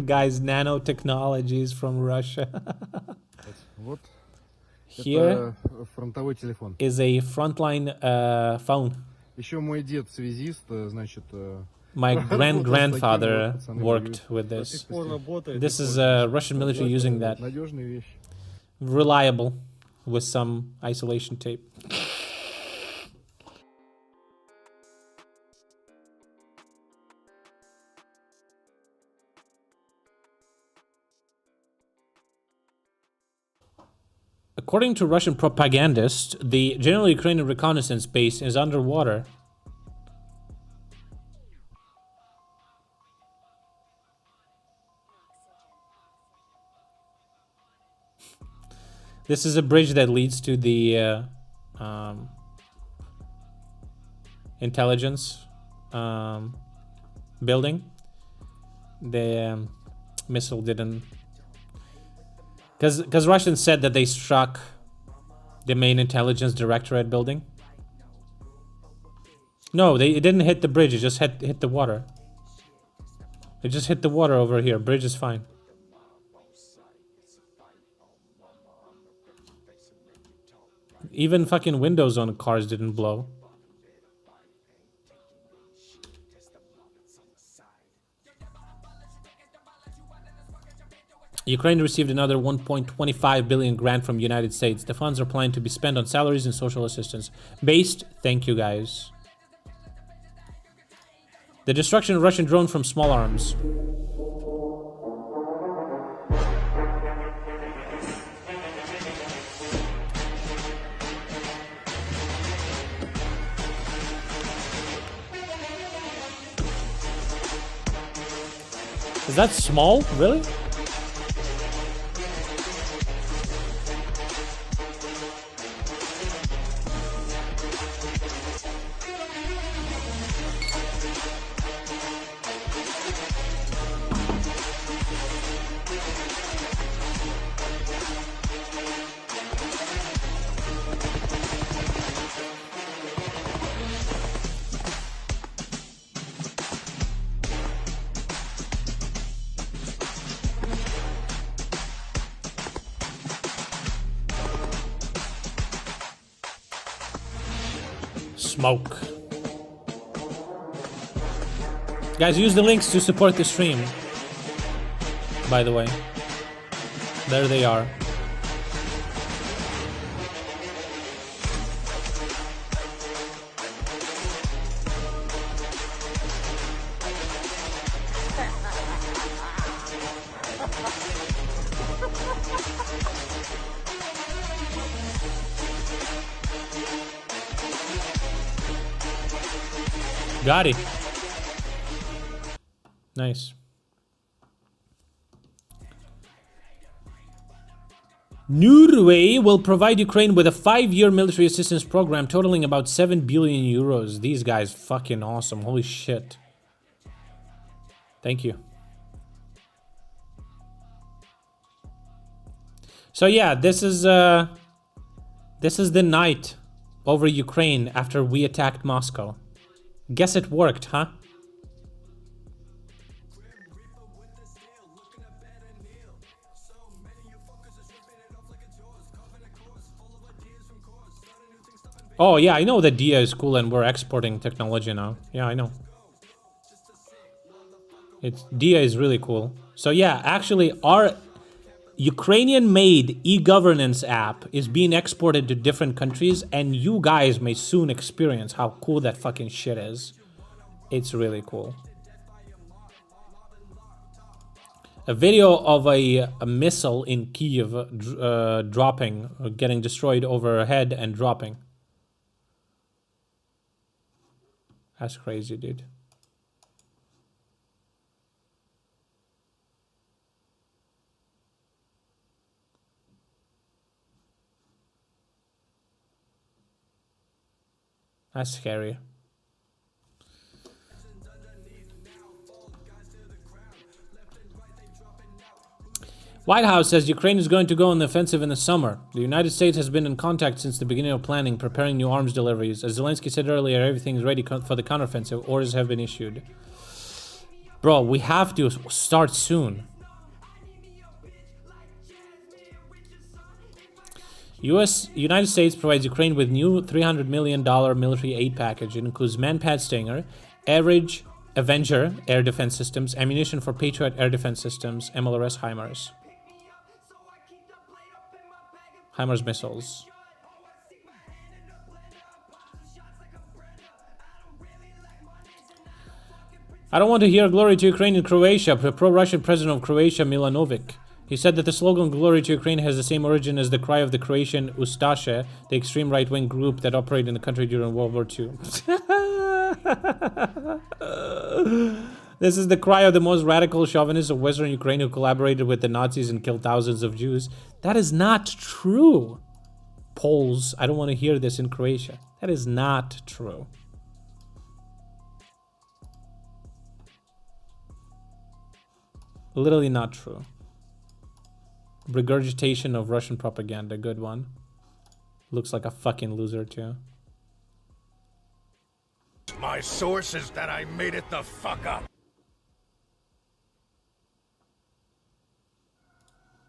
Guys, nanotechnologies from Russia. Вот. Here фронтовой телефон. Is a frontline phone. Еще мой дед связист, значит, My grandfather worked with this. This is Russian military using that. Reliable with some isolation tape. According to Russian propagandists, the general Ukrainian reconnaissance base is underwater. This is a bridge that leads to the intelligence building. The missile didn't... Because Russians said that they struck the main intelligence directorate building. No, it didn't hit the bridge, it just hit the water. It just hit the water over here. Bridge is fine. Even fucking windows on cars didn't blow. Ukraine received another 1.25 billion grant from the United States. The funds are planned to be spent on salaries and social assistance. Based, thank you guys. The destruction of Russian drone from small arms. Is that small? Really? Smoke. Guys, use the links to support the stream. By the way. There they are. Got it. Nice. Norway will provide Ukraine with a 5-year military assistance program totaling about 7 billion euros. These guys fucking awesome. Holy shit. Thank you. So yeah, this is the night over Ukraine after we attacked Moscow. Guess it worked, huh? Oh yeah, I know that Dia is cool and we're exporting technology now. Yeah, I know. Dia is really cool. So yeah, actually our Ukrainian-made e-governance app is being exported to different countries, and you guys may soon experience how cool that fucking shit is. It's really cool. A video of a missile in Kiev dropping, or getting destroyed overhead and dropping. That's crazy, dude. That's scary. White House says Ukraine is going to go on the offensive in the summer. The United States has been in contact since the beginning of planning, preparing new arms deliveries. As Zelensky said earlier, everything is ready for the counteroffensive. Orders have been issued. Bro, we have to start soon. United States provides Ukraine with new $300 million military aid package. It includes Manpad Stinger, average Avenger air defense systems, ammunition for Patriot air defense systems, MLRS HIMARS. HIMARS missiles. I don't want to hear glory to Ukraine in Croatia. Pro-Russian president of Croatia, Milanovic. He said that the slogan "Glory to Ukraine" has the same origin as the cry of the Croatian Ustaše, the extreme right-wing group that operated in the country during World War II. This is the cry of the most radical chauvinists of Western Ukraine who collaborated with the Nazis and killed thousands of Jews. That is not true. Poles, I don't want to hear this in Croatia. That is not true. Literally not true. Regurgitation of Russian propaganda, good one. Looks like a fucking loser too. My source is that I made it the fuck up.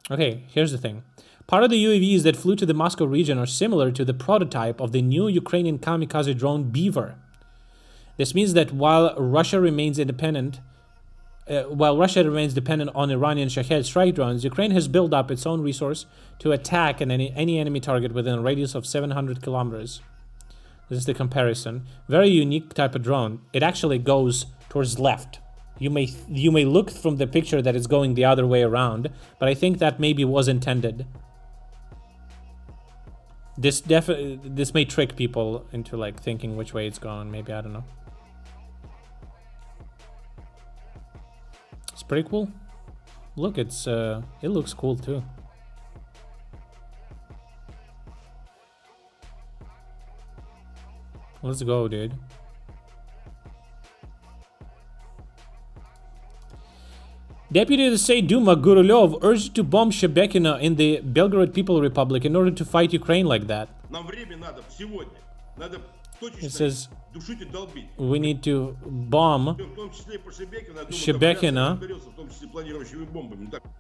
Okay, here's the thing. Part of the UAVs that flew to the Moscow region are similar to the prototype of the new Ukrainian kamikaze drone Beaver. This means that while Russia remains dependent on Iranian Shahed strike drones, Ukraine has built up its own resource to attack any enemy target within a radius of 700 kilometers. This is the comparison. Very unique type of drone. It actually goes towards left. You may look from the picture that it's going the other way around, but I think that maybe was intended. This may trick people into like thinking which way it's going. Maybe, I don't know. It's pretty cool. Look, it looks cool too. Let's go, dude. Deputy of the State Duma Gurulyov urged to bomb Shebekina in the Belgorod People Republic in order to fight Ukraine like that. It says we need to bomb Shebekina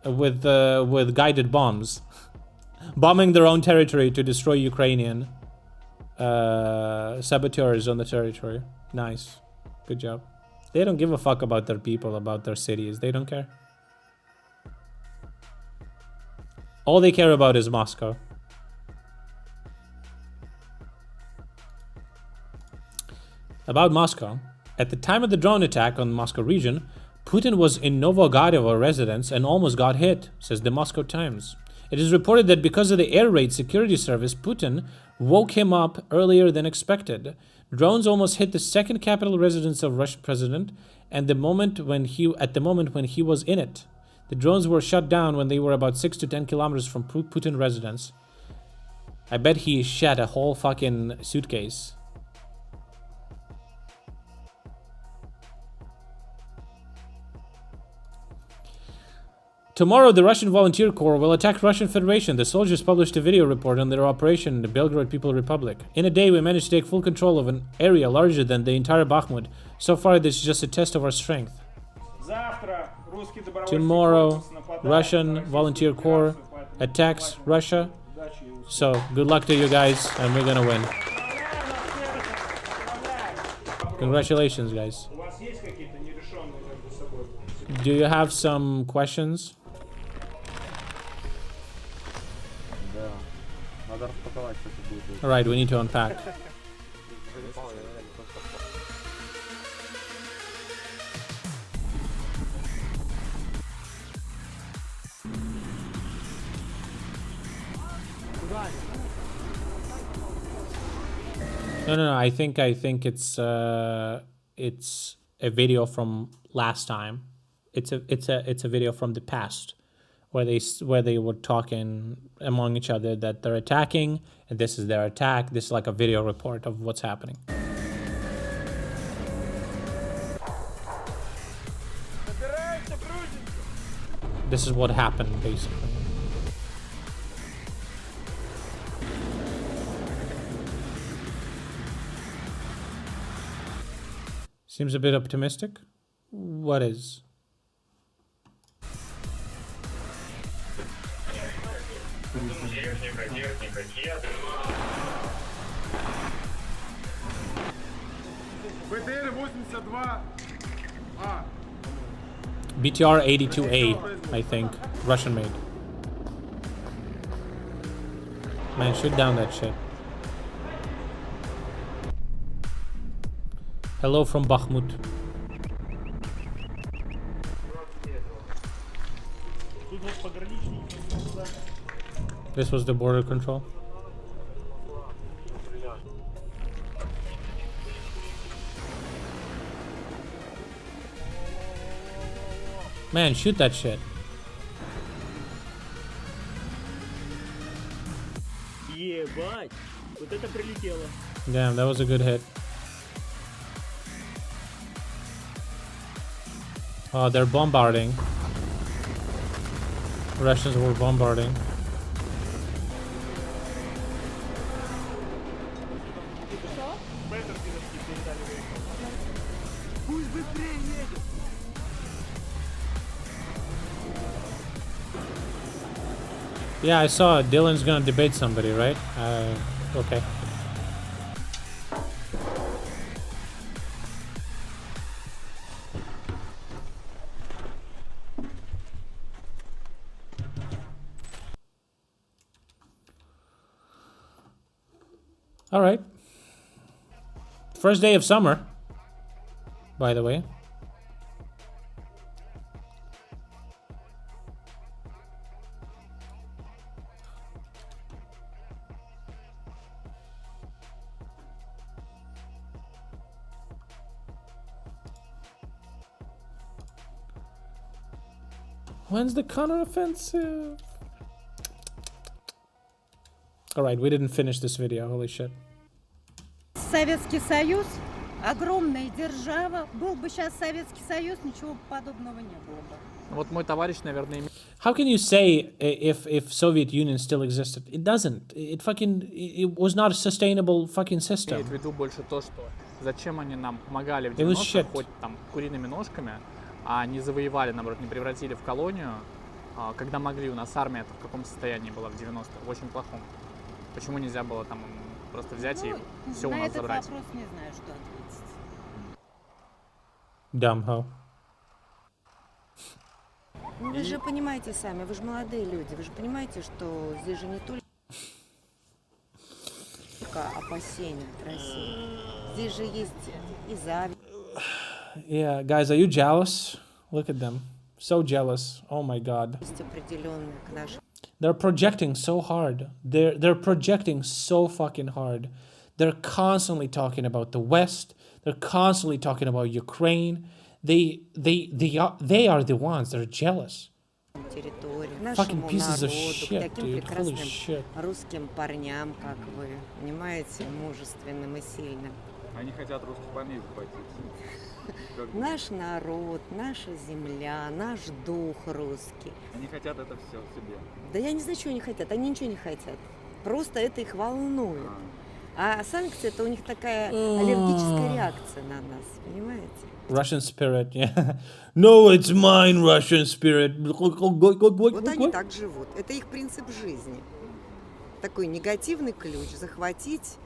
with guided bombs, bombing their own territory to destroy Ukrainian saboteurs on the territory. Nice, good job. They don't give a fuck about their people, about their cities. They don't care. All they care about is Moscow. About Moscow, at the time of the drone attack on the Moscow region, Putin was in Novogarevo residence and almost got hit, says the Moscow Times. It is reported that because of the air raid security service, Putin woke him up earlier than expected. Drones almost hit the second capital residence of Russian president, and at the moment when he was in it. The drones were shut down when they were about 6 to 10 kilometers from Putin residence. I bet he shat a whole fucking suitcase. Tomorrow, the Russian Volunteer Corps will attack Russian Federation. The soldiers published a video report on their operation in the Belgorod People Republic. In a day, we managed to take full control of an area larger than the entire Bakhmut. So far, this is just a test of our strength. Tomorrow, Russian Volunteer Corps attacks Russia. So, good luck to you guys, and we're gonna win. Congratulations, guys. Do you have some questions? Alright, we need to unpack. No. I think it's a video from last time. It's a video from the past where they were talking among each other that they're attacking, and this is their attack. This is like a video report of what's happening. This is what happened basically. Seems a bit optimistic. What is? БТР-82 BTR 82A, I think. Russian made. Man, shoot down that shit. Hello from Bakhmut. This was the border control. Man, shoot that shit. Ебать, вот это прилетело. Damn, that was a good hit. Oh, they're bombarding. Russians were bombarding. Yeah, I saw Dylan's gonna debate somebody, right? Okay. All right. First day of summer, by the way. When's the counteroffensive? Alright, we didn't finish this video, holy shit. Советский Союз, огромная держава. Был бы сейчас Советский Союз, ничего подобного не было бы. Вот мой товарищ, наверное, How can you say if Soviet Union still existed? It doesn't. It was not a sustainable fucking system. имеет в виду больше то, что зачем они нам помогали в It was 90-х, shit. хоть там куриными ножками, а не завоевали, наоборот, не превратили в колонию, когда могли. У нас армия в каком состоянии была в 90-х? В очень плохом. Почему нельзя было там просто взять и все у нас забрать? На этот вопрос не знаю, что ответить. Dumb hoe. Ну, вы же понимаете сами, вы же молодые люди, вы же понимаете, что здесь же не только опасения от России. Здесь же есть и зависть. Yeah, guys, are you jealous? Look at them. So jealous. Oh my god. Определенные к нашим. They're projecting so hard. They're projecting so fucking hard. They're constantly talking about the West. They're constantly talking about Ukraine. They are the ones that are jealous. Fucking pieces of shit, dude. Holy shit. Русским парням, как вы понимаете, мужественным и сильным. Они хотят русских парней захватить. Наш народ, наша земля, наш дух русский. Они хотят это все себе. Да я не знаю, что они хотят. Они ничего не хотят. Просто это их волнует. А санкции — это у них такая аллергическая реакция на нас, понимаете? Russian spirit, yeah. No, it's mine, Russian spirit. Вот они так живут. Это их принцип жизни. Такой негативный ключ. Захватить,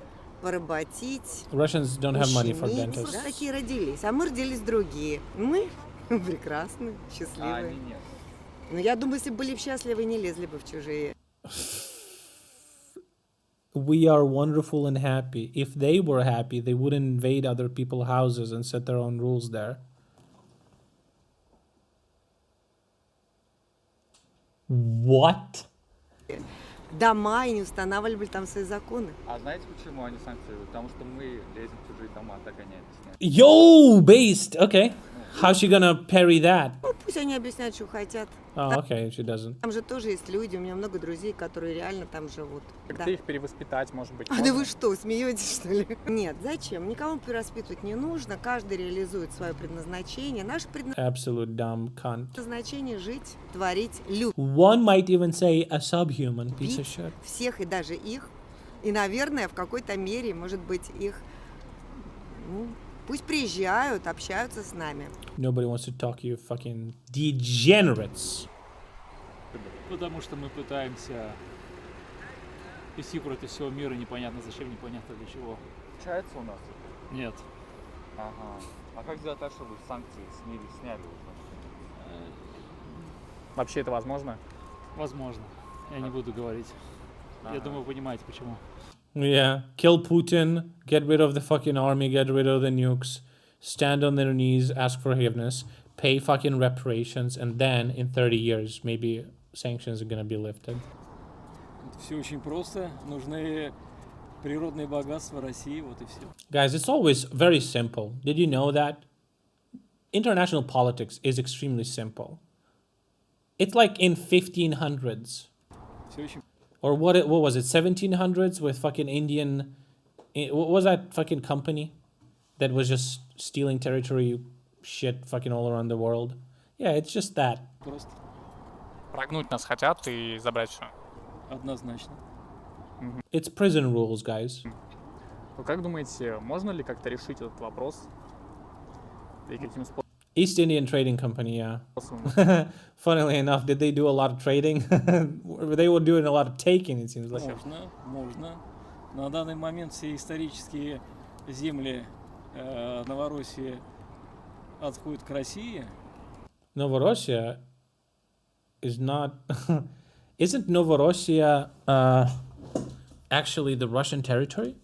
поработить. Russians don't have money for ущемить. dentists. Вот такие родились. А мы родились другие. Мы прекрасные, счастливые. А они нет. Но я думаю, если бы были счастливы, не лезли бы в чужие. We are wonderful and happy. If they were happy, they wouldn't invade other people's houses and set their own rules there. What? Дома и не устанавливали там свои законы. А знаете, почему они санкции? Потому что мы лезем в чужие дома, так они объясняют. Yo, based. Okay. How's she gonna parry that? Ну, пусть они объясняют, что хотят. Oh, okay, she doesn't. Там же тоже есть люди, у меня много друзей, которые реально там живут. Как-то их перевоспитать, может быть. А да вы что, смеетесь, что ли? Нет, зачем? Никому перевоспитывать не нужно, каждый реализует свое предназначение. Наше Absolute dumb cunt. предназначение — жить, творить, любить. One might even say a subhuman piece of shit. Всех и даже их. И, наверное, в какой-то мере, может быть, их... Ну, пусть приезжают, общаются с нами. Nobody wants to talk, you fucking degenerates. Потому что мы пытаемся вести против всего мира, непонятно зачем, непонятно для чего. Получается у нас? Нет. Ага. А как сделать так, чтобы санкции сняли уже? Вообще это возможно? Возможно. Я не буду говорить. Я думаю, вы понимаете, почему. Yeah, kill Putin, get rid of the fucking army, get rid of the nukes, stand on their knees, ask forgiveness, pay fucking reparations, and then in 30 years, maybe sanctions are gonna be lifted. Все очень просто. Нужны природные богатства России, вот и все. Guys, it's always very simple. Did you know that? International politics is extremely simple. It's like in 1500s. Все очень. Or what was it, 1700s with fucking Indian... What was that fucking company that was just stealing territory shit fucking all around the world? Yeah, it's just that. Просто. Прогнуть нас хотят и забрать все. Однозначно. It's prison rules, guys. Вы как думаете, можно ли как-то решить этот вопрос? И каким способом? East Indian Trading Company, yeah. Funnily enough, did they do a lot of trading? They were doing a lot of taking, it seems like. Можно. На данный момент все исторические земли Новороссии отходят к России. Novorossiya is not... Isn't Novorossiya actually the Russian territory?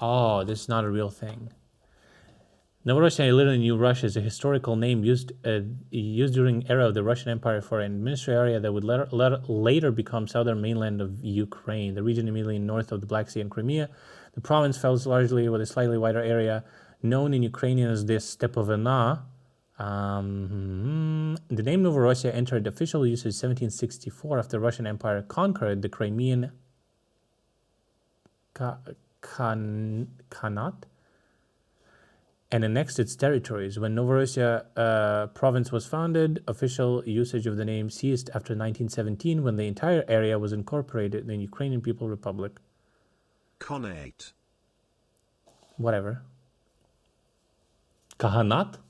Oh, this is not a real thing. Novorossiya, literally New Russia, is a historical name used during era of the Russian Empire for an administrative area that would later become southern mainland of Ukraine, the region immediately north of the Black Sea and Crimea. The province falls largely with a slightly wider area known in Ukrainian as the Stepovina. The name Novorossiya entered official use in 1764 after the Russian Empire conquered the Crimean Khanate and annexed its territories. When Novorossiya province was founded, official usage of the name ceased after 1917 when the entire area was incorporated in the Ukrainian People's Republic. Khanate. Whatever. Kahanat?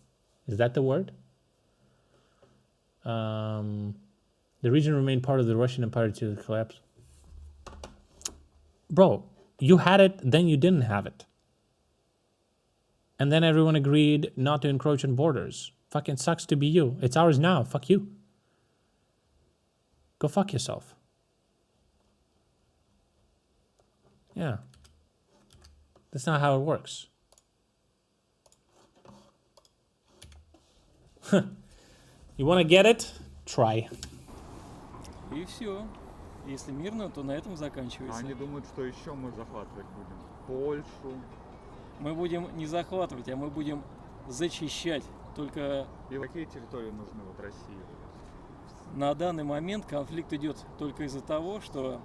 Is that the word? The region remained part of the Russian Empire until the collapse. Bro, you had it, then you didn't have it. And then everyone agreed not to encroach on borders. Fucking sucks to be you. It's ours now. Fuck you. Go fuck yourself. Yeah. That's not how it works. You want to get it? Try. И все. Если мирно, то на этом заканчивается. Они думают, что еще мы захватывать будем. Польшу. Мы будем не захватывать, а мы будем зачищать. Только... И какие территории нужны вот России? На данный момент конфликт идет только из-за того, что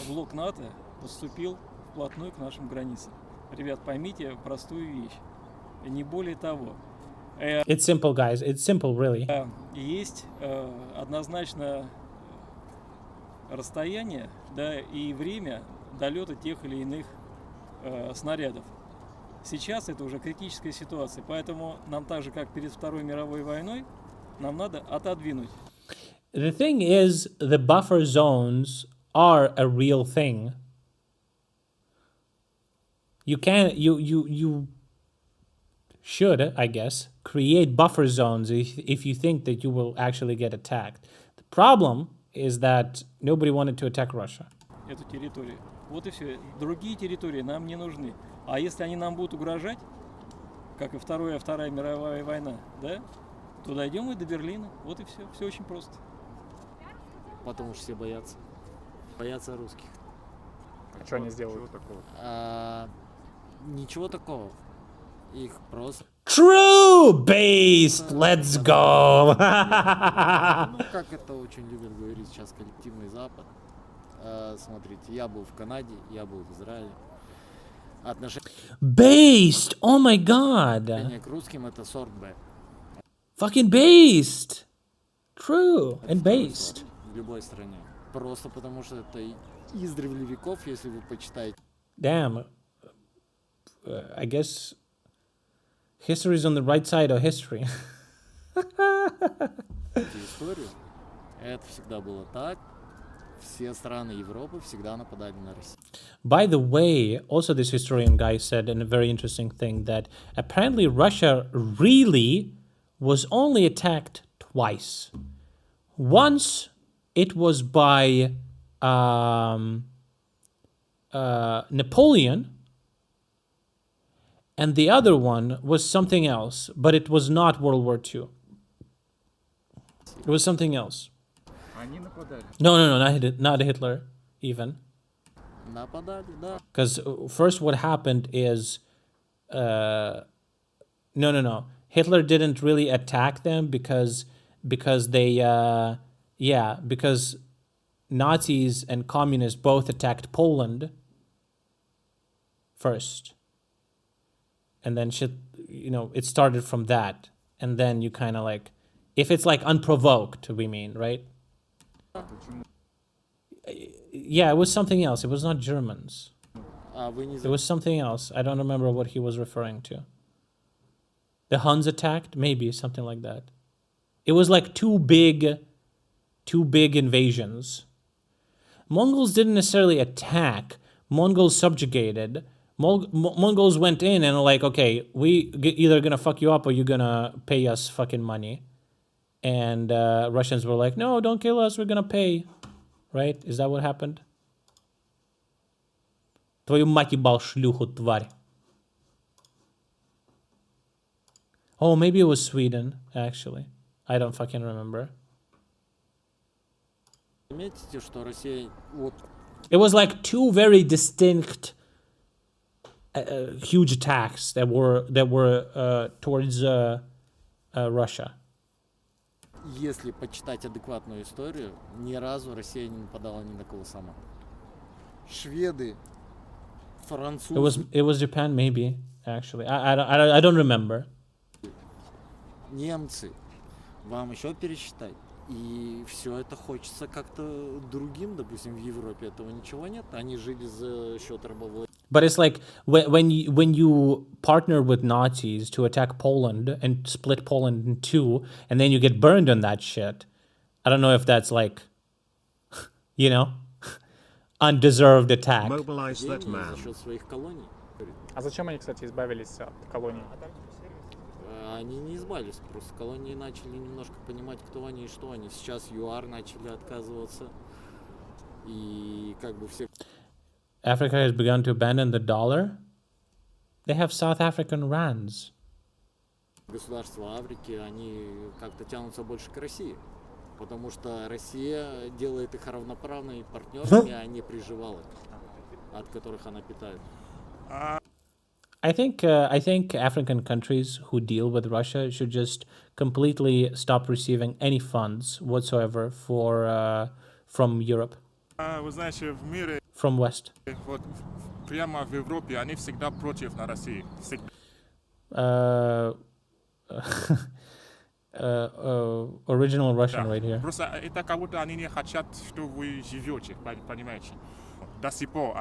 блок НАТО подступил вплотную к нашим границам. Ребят, поймите простую вещь. Не более того. It's simple, guys. It's simple, really. Есть однозначно расстояние, да, и время долета тех или иных снарядов. Сейчас это уже критическая ситуация, поэтому нам так же, как перед Второй мировой войной, нам надо отодвинуть. The thing is, the buffer zones are a real thing. You should, I guess, create buffer zones if you think that you will actually get attacked. The problem is that nobody wanted to attack Russia. Эту территорию. Вот и все. Другие территории нам не нужны. А если они нам будут угрожать, как и Вторая мировая война, да, то дойдем мы до Берлина. Вот и все. Все очень просто. Потому что все боятся. Боятся русских. А что они сделают? Чего такого? Ничего такого. Их просто... True-based! Let's go! Ну, как это очень любят говорить сейчас коллективный Запад. Смотрите, я был в Канаде, я был в Израиле. Based! Oh my god! Отношение к русским это сорт Б. Fucking based! True and based. В любой стране. Просто потому что это издревле веков, если вы почитаете. Damn. I guess history is on the right side of history. историю, это всегда было так. Все страны Европы всегда нападали на Россию. By the way, also this historian guy said a very interesting thing that apparently Russia really was only attacked twice. Once it was by Napoleon, and the other one was something else, but it was not World War II. It was something else. Они нападали. No, not Hitler, even. Нападали, да. Because first what happened is, no. Hitler didn't really attack them because they, because Nazis and communists both attacked Poland first. And then shit, it started from that. And then you kind of like, if it's like unprovoked, we mean, right? Yeah, it was something else. It was not Germans. It was something else. I don't remember what he was referring to. The Huns attacked? Maybe, something like that. It was like two big invasions. Mongols didn't necessarily attack. Mongols subjugated. Mongols went in and were like, okay, we either gonna fuck you up or you're gonna pay us fucking money. And Russians were like, no, don't kill us, we're gonna pay. Right? Is that what happened? Твою мать ебал шлюху, тварь. Oh, maybe it was Sweden, actually. I don't fucking remember. Заметите, что Россия вот. It was like two very distinct, huge attacks that were towards Russia. Если почитать адекватную историю, ни разу Россия не нападала ни на кого сама. Шведы, французы. It was Japan, maybe, actually. I don't remember. Немцы. Вам еще пересчитать. И все это хочется как-то другим, допустим, в Европе этого ничего нет. Они жили за счет рабовладения. But it's like when you partner with Nazis to attack Poland and split Poland in two, and then you get burned on that shit. I don't know if that's like, undeserved attack. Mobilize that man. За счет своих колоний. А зачем они, кстати, избавились от колоний? Они не избавились, просто колонии начали немножко понимать, кто они и что они. Сейчас ЮАР начали отказываться. И как бы все... Africa has begun to abandon the dollar. They have South African rands. Государства Африки, они как-то тянутся больше к России. Потому что Россия делает их равноправными партнерами, а не приживалами, от которых она питает. I think African countries who deal with Russia should just completely stop receiving any funds whatsoever from Europe. Вы знаете, в мире, From West. вот прямо в Европе, они всегда против на России. Original Russian Да. right here. Просто это как будто они не хотят, что вы живете, понимаете? До сих пор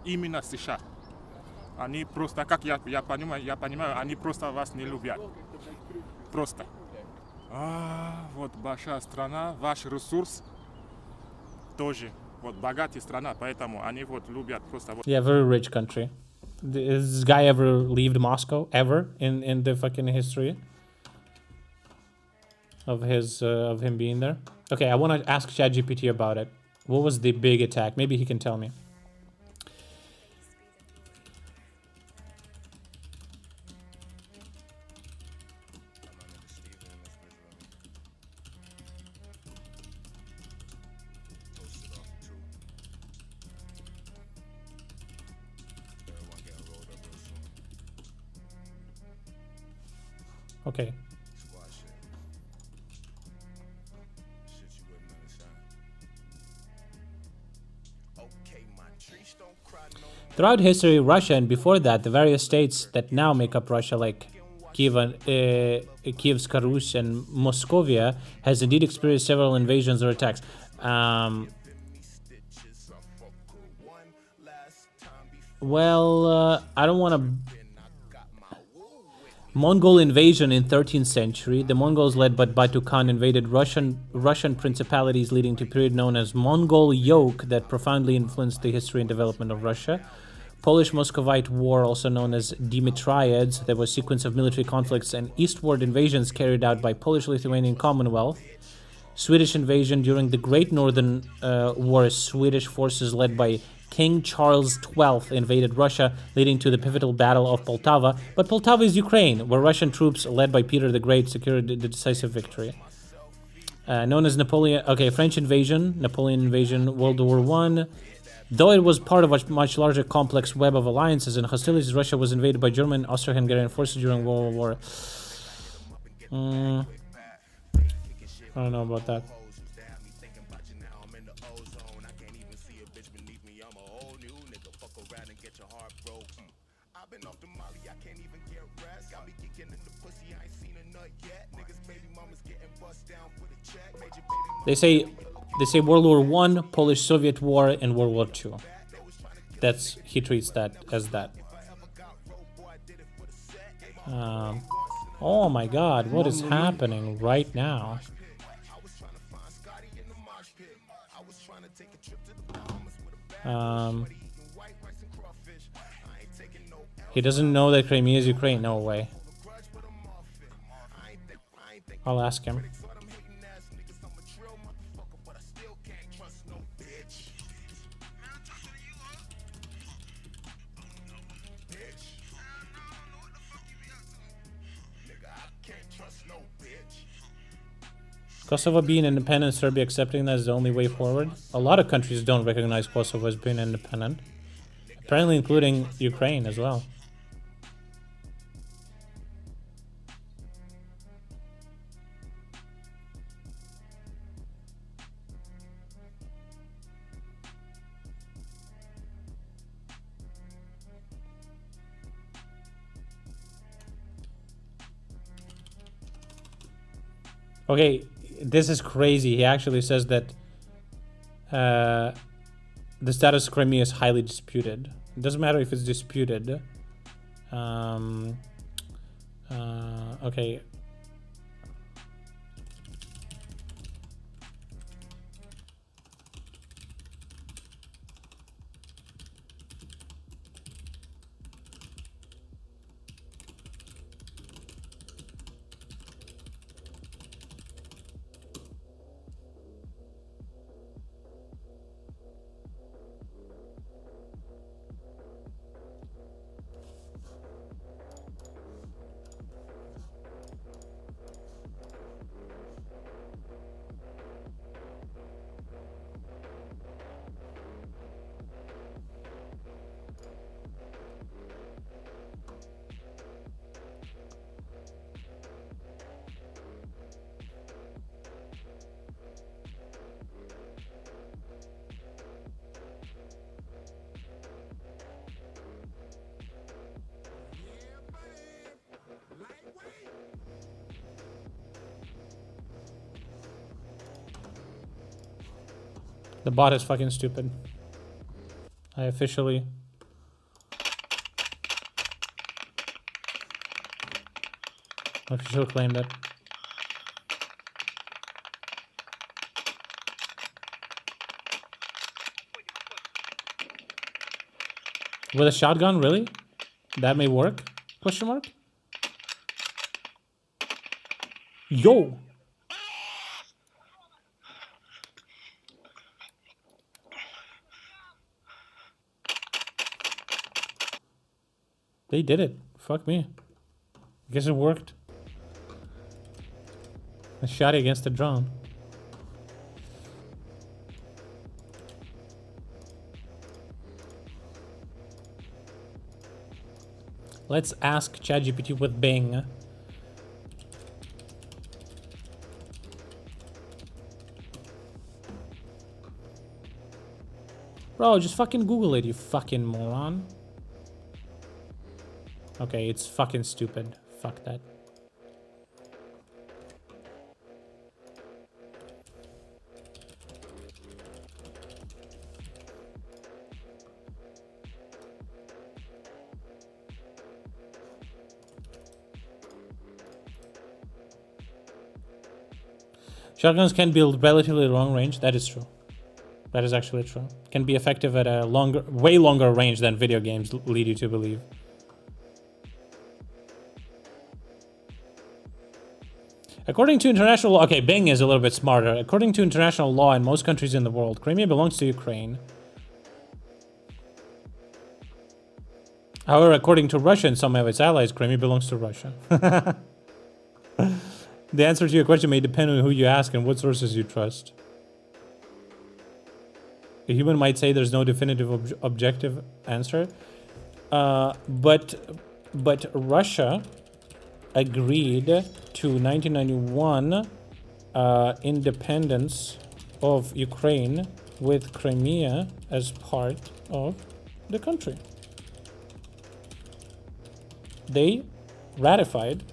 именно США. Они просто, как я понимаю, они просто вас не любят. Просто. Вот большая страна, ваш ресурс тоже. Вот богатая страна, поэтому они вот любят просто. Yeah, very rich country. Has this guy ever left Moscow ever in the fucking history of him being there? Okay, I want to ask ChatGPT about it. What was the big attack? Maybe he can tell me. Okay. Throughout history, Russia, and before that, the various states that now make up Russia, like Kiev's Rus and Moscovia, has indeed experienced several invasions or attacks. Well, I don't want to... Mongol invasion in 13th century. The Mongols led by Batu Khan invaded Russian principalities, leading to a period known as Mongol yoke that profoundly influenced the history and development of Russia. Polish-Muscovite War, also known as Dimitriads, there was a sequence of military conflicts and eastward invasions carried out by Polish-Lithuanian Commonwealth. Swedish invasion during the Great Northern War. Swedish forces led by King Charles XII invaded Russia, leading to the pivotal Battle of Poltava. But Poltava is Ukraine, where Russian troops led by Peter the Great secured the decisive victory. Known as Napoleon... Okay, French invasion, Napoleon invasion, World War I. Though it was part of a much larger complex web of alliances and hostilities, Russia was invaded by German and Austro-Hungarian forces during World War I. I don't know about that. They say World War I, Polish-Soviet War, and World War II. That's, he treats that as that. Oh my God, what is happening right now? He doesn't know that Crimea is Ukraine. No way. I'll ask him. Kosovo being independent, Serbia accepting that is the only way forward. A lot of countries don't recognize Kosovo as being independent. Apparently including Ukraine as well. Okay, this is crazy. He actually says that the status of Crimea is highly disputed. It doesn't matter if it's disputed. Okay. The bot is fucking stupid. I officially claimed it. With a shotgun, really? That may work? Question mark? Yo! They did it. Fuck me. Guess it worked. I shot it against the drone. Let's ask ChatGPT with Bing. Bro, just fucking Google it, you fucking moron. Okay, it's fucking stupid. Fuck that. Shotguns can build relatively long range. That is true. That is actually true. Can be effective at a way longer range than video games lead you to believe. According to international law, okay, Bing is a little bit smarter. According to international law in most countries in the world, Crimea belongs to Ukraine. However, according to Russia and some of its allies, Crimea belongs to Russia. The answer to your question may depend on who you ask and what sources you trust. A human might say there's no definitive objective answer, but Russia agreed to 1991 independence of Ukraine with Crimea as part of the country. They ratified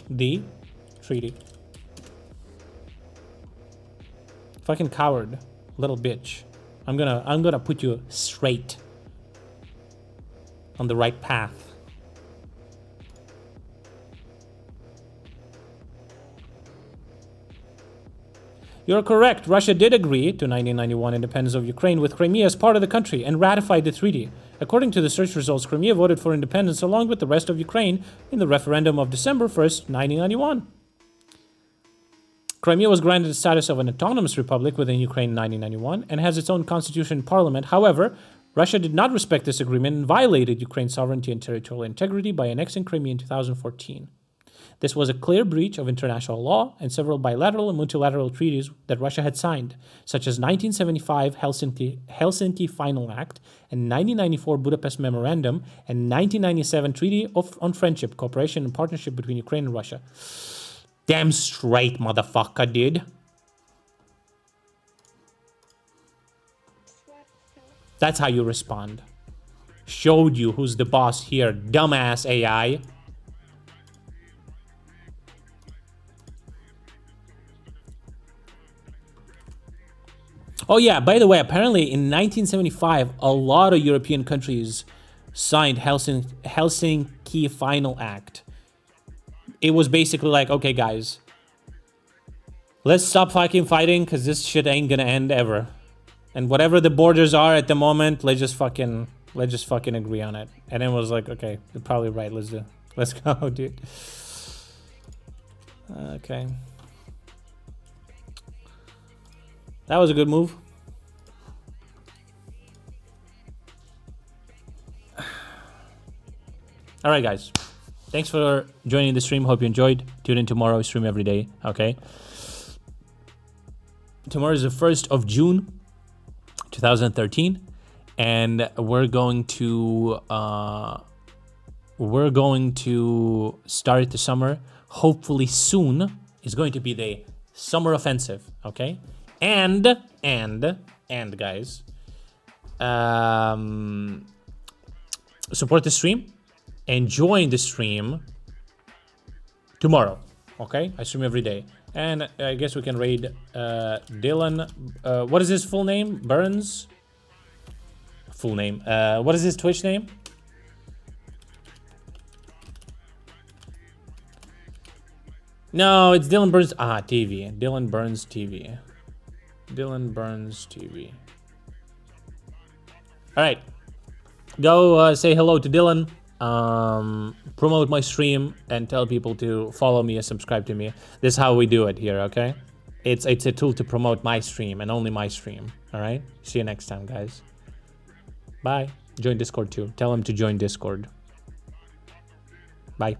the treaty. Fucking coward, little bitch. I'm gonna put you straight on the right path. You're correct. Russia did agree to 1991 independence of Ukraine with Crimea as part of the country and ratified the treaty. According to the search results, Crimea voted for independence along with the rest of Ukraine in the referendum of December 1st, 1991. Crimea was granted the status of an autonomous republic within Ukraine in 1991 and has its own constitution and parliament. However, Russia did not respect this agreement and violated Ukraine's sovereignty and territorial integrity by annexing Crimea in 2014. This was a clear breach of international law and several bilateral and multilateral treaties that Russia had signed, such as 1975 Helsinki Final Act and 1994 Budapest Memorandum and 1997 Treaty on Friendship, Cooperation and Partnership between Ukraine and Russia. Damn straight, motherfucker, dude. That's how you respond. Showed you who's the boss here, dumbass AI. Oh yeah, by the way, apparently in 1975, a lot of European countries signed Helsinki Final Act. It was basically like, okay guys, let's stop fucking fighting because this shit ain't gonna end ever. And whatever the borders are at the moment, let's just fucking agree on it. And it was like, okay, you're probably right, let's go, dude. Okay. That was a good move. All right, guys. Thanks for joining the stream. Hope you enjoyed. Tune in tomorrow. We stream every day. Okay. Tomorrow is the 1st of June, 2013, and we're going to start the summer. Hopefully soon is going to be the summer offensive. Okay. And guys, support the stream and join the stream tomorrow. Okay, I stream every day, and I guess we can raid Dylan. What is his full name? Burns. Full name. What is his Twitch name? No, it's Dylan Burns. TV. Dylan Burns TV. Dylan Burns TV. All right, go say hello to Dylan, promote my stream, and tell people to follow me and subscribe to me. This is how we do it here, okay? It's a tool to promote my stream and only my stream. All right, see you next time, guys. Bye. Join Discord too. Tell him to join Discord. Bye.